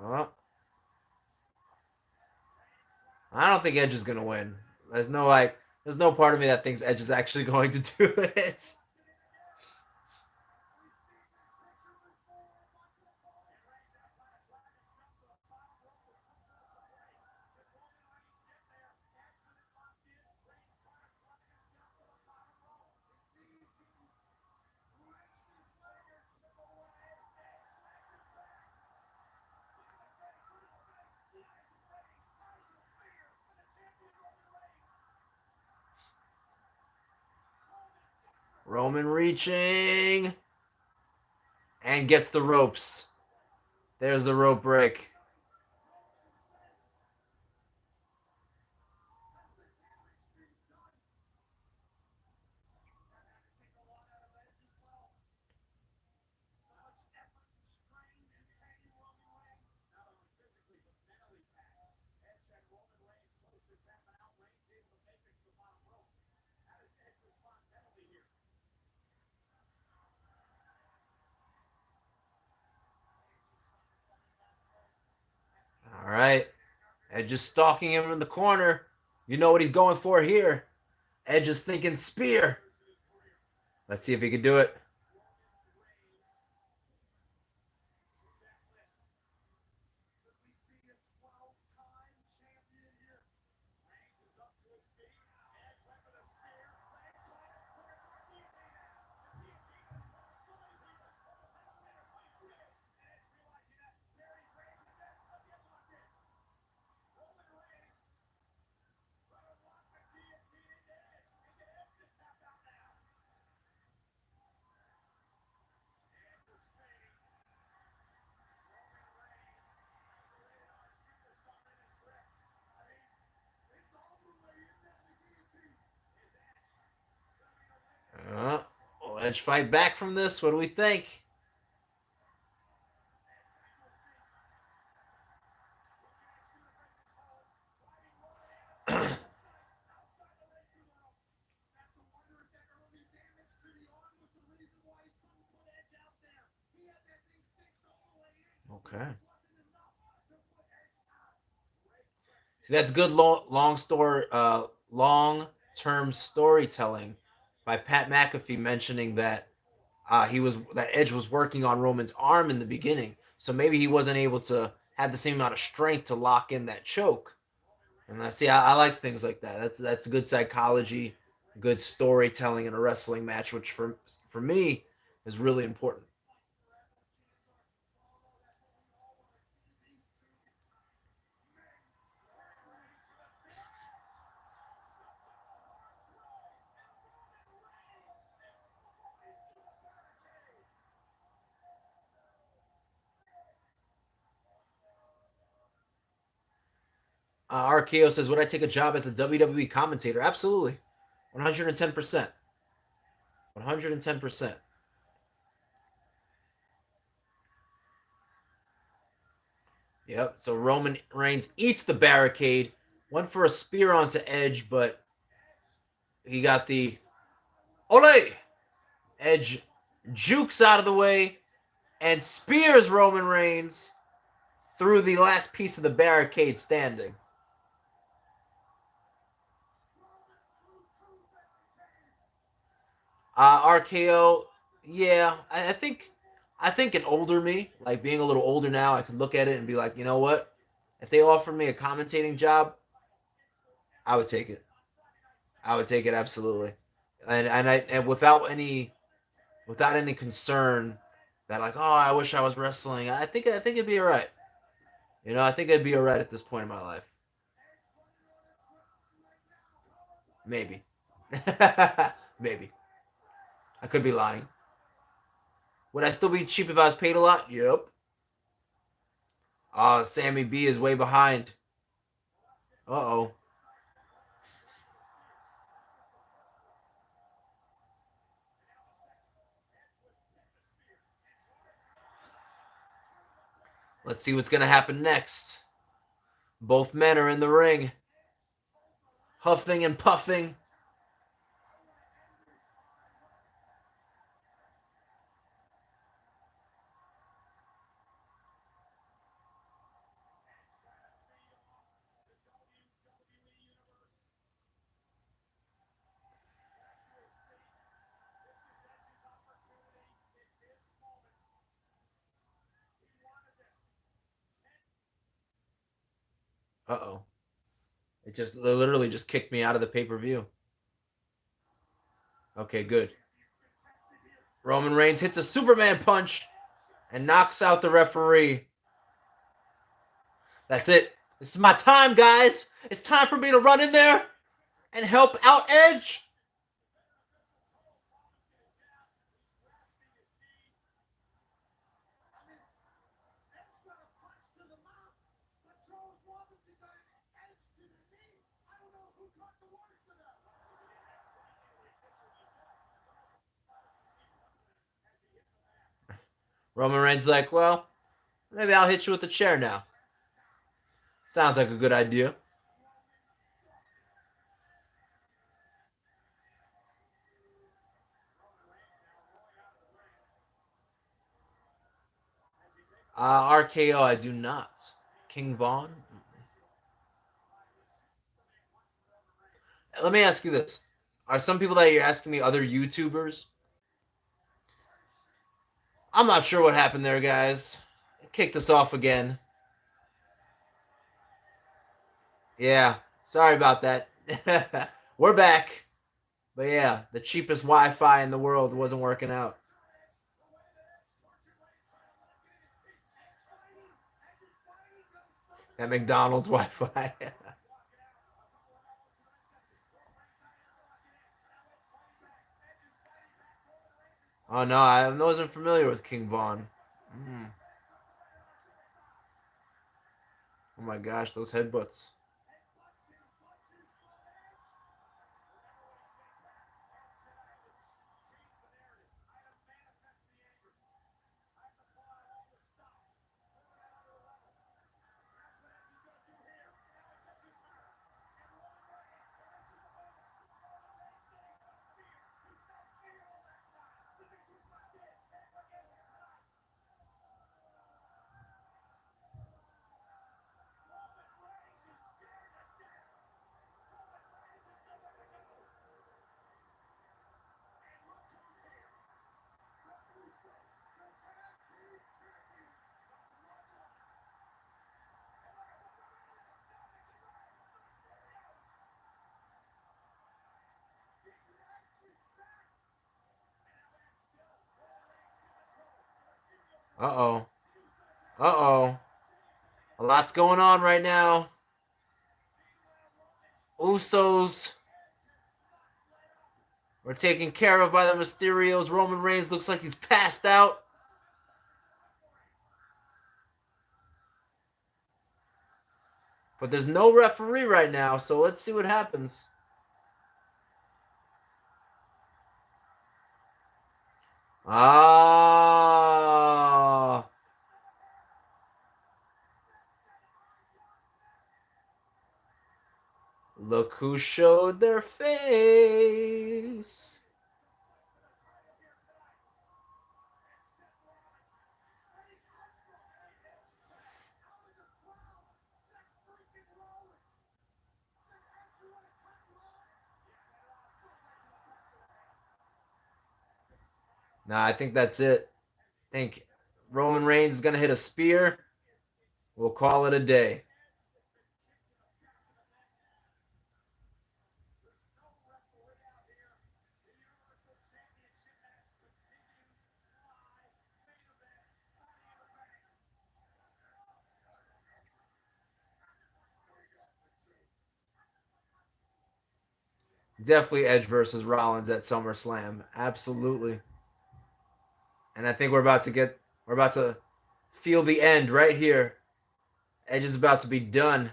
Oh. I don't think Edge is gonna win. There's no part of me that thinks Edge is actually going to do it. Roman reaching and gets the ropes. There's the rope break. All right. Edge is stalking him in the corner. You know what he's going for here. Edge is thinking spear. Let's see if he can do it. Edge fight back from this? What do we think? Okay. See, that's good long-term storytelling by Pat McAfee mentioning that that Edge was working on Roman's arm in the beginning, so maybe he wasn't able to have the same amount of strength to lock in that choke. And I like things like that. That's good psychology, good storytelling in a wrestling match, which for me is really important. RKO says, "Would I take a job as a WWE commentator?" Absolutely, 110%, 110%. Yep. So Roman Reigns eats the barricade, went for a spear onto Edge, but he got the Ole. Edge jukes out of the way and spears Roman Reigns through the last piece of the barricade standing. RKO, yeah, I think an older me, like being a little older now, I could look at it and be like, you know what? If they offered me a commentating job, I would take it. I would take it absolutely, and without any concern that like, oh, I wish I was wrestling. I think it'd be alright. You know, I think it'd be alright at this point in my life. Maybe, maybe I could be lying. Would I still be cheap if I was paid a lot? Yep. Sammy B is way behind. Uh-oh. Let's see what's going to happen next. Both men are in the ring, huffing and puffing. Uh-oh. It just literally just kicked me out of the pay-per-view. Okay, good. Roman Reigns hits a Superman punch and knocks out the referee. That's it. This is my time, guys. It's time for me to run in there and help out Edge. Roman Reigns is like, well, maybe I'll hit you with a chair now. Sounds like a good idea. RKO, I do not. King Vaughn? Let me ask you this. Are some people that you're asking me other YouTubers? I'm not sure what happened there, guys. It kicked us off again. Yeah, sorry about that. We're back. But yeah, the cheapest Wi-Fi in the world wasn't working out. That McDonald's Wi-Fi. Oh no, I wasn't familiar with King Vaughn. Mm. Oh my gosh, those headbutts. Uh-oh. Uh-oh. A lot's going on right now. Usos were taken care of by the Mysterios. Roman Reigns looks like he's passed out. But there's no referee right now, so let's see what happens. Ah. Look who showed their face. Nah, I think that's it. I think Roman Reigns is going to hit a spear. We'll call it a day. Definitely Edge versus Rollins at SummerSlam. Absolutely. And I think we're about to feel the end right here. Edge is about to be done.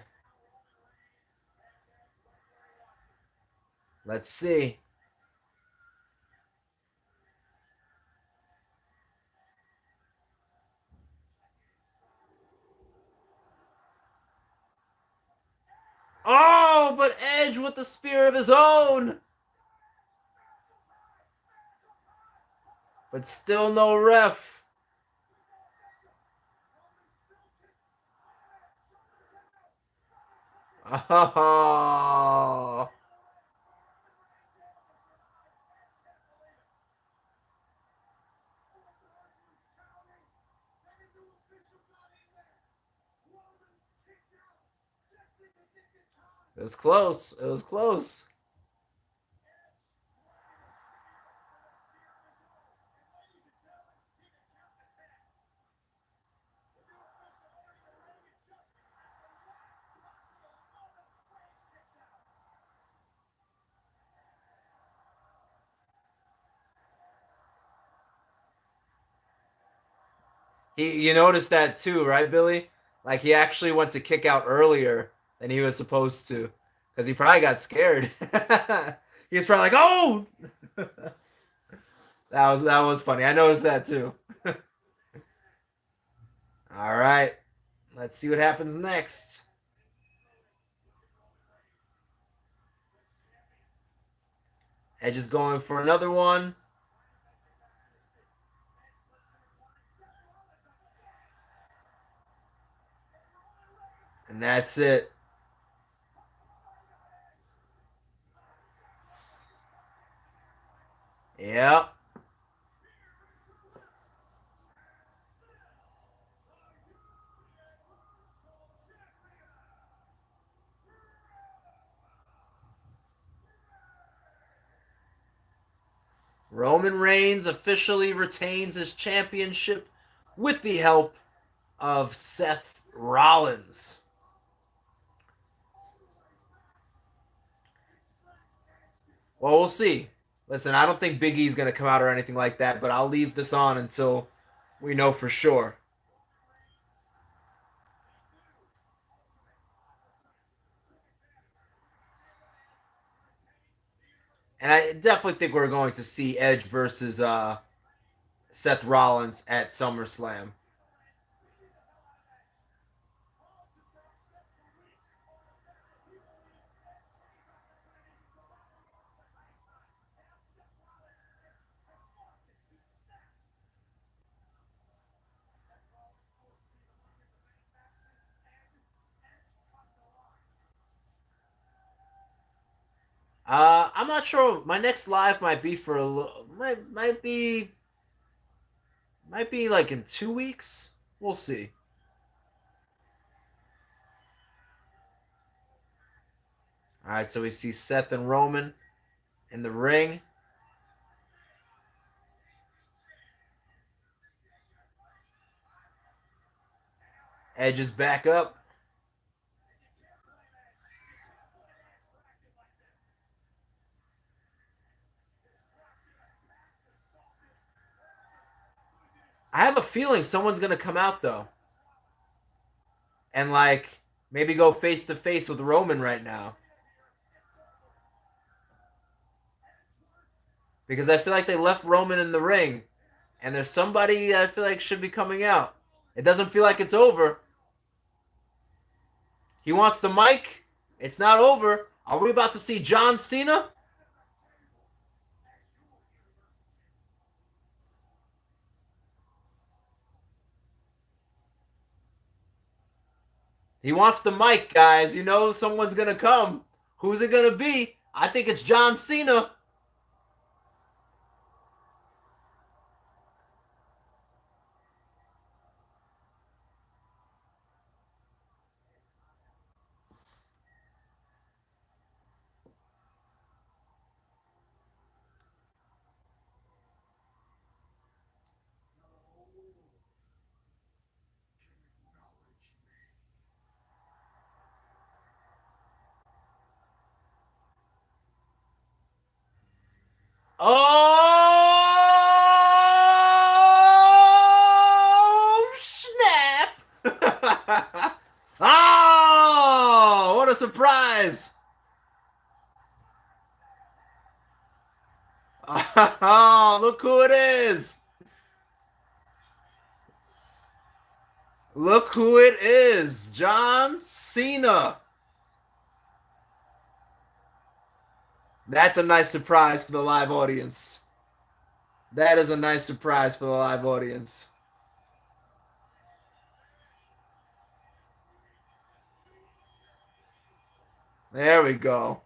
Let's see. Oh, but Edge with the spear of his own. But still no ref. Oh. It was close. It was close. You noticed that too, right, Billy? Like he actually went to kick out earlier than he was supposed to, because he probably got scared. He was probably like, "Oh!" That was funny. I noticed that too. All right, let's see what happens next. Edge is going for another one, and that's it. Yep. Roman Reigns officially retains his championship with the help of Seth Rollins. Well, we'll see. Listen, I don't think Big E's going to come out or anything like that, but I'll leave this on until we know for sure. And I definitely think we're going to see Edge versus Seth Rollins at SummerSlam. I'm not sure. My next live might be for a little, might be like in 2 weeks. We'll see. All right, so we see Seth and Roman in the ring. Edge is back up. I have a feeling someone's going to come out, though. And, like, maybe go face-to-face with Roman right now. Because I feel like they left Roman in the ring. And there's somebody I feel like should be coming out. It doesn't feel like it's over. He wants the mic. It's not over. Are we about to see John Cena? He wants the mic, guys. You know someone's going to come. Who's it going to be? I think it's John Cena. Oh, snap. Oh, what a surprise. Oh, look who it is. Look who it is. John Cena. That's a nice surprise for the live audience. That is a nice surprise for the live audience. There we go.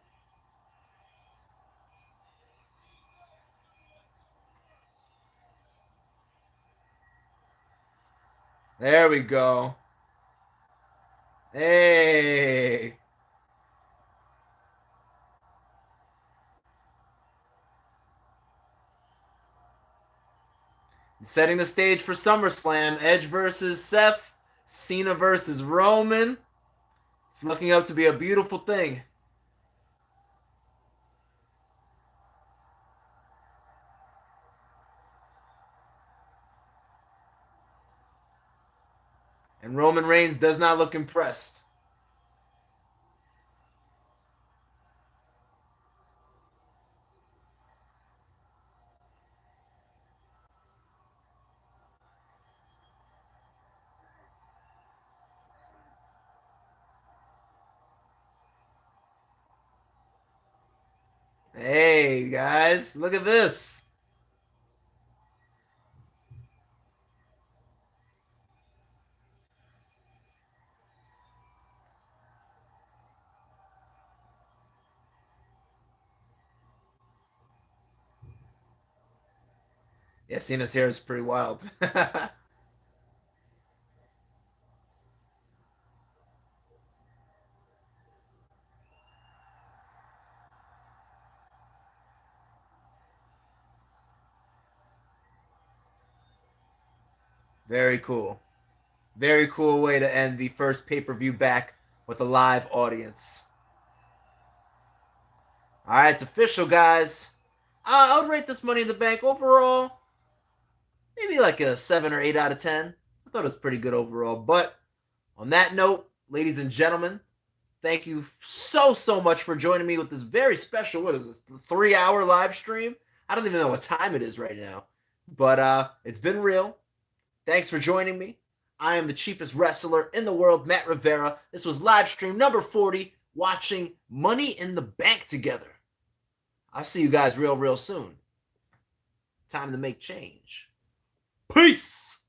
There we go. Hey. Setting the stage for SummerSlam. Edge versus Seth. Cena versus Roman. It's looking up to be a beautiful thing. And Roman Reigns does not look impressed. Hey, guys, look at this. Yeah, Cena's hair is pretty wild. Very cool. Very cool way to end the first pay-per-view back with a live audience. All right, it's official, guys. I would rate this Money in the Bank overall maybe like a 7 or 8 out of 10. I thought it was pretty good overall. But on that note, ladies and gentlemen, thank you so much for joining me with this very special, what is this, 3-hour live stream? I don't even know what time it is right now. But it's been real. Thanks for joining me. I am the cheapest wrestler in the world, Matt Rivera. This was live stream number 40, watching Money in the Bank together. I'll see you guys real soon. Time to make change. Peace!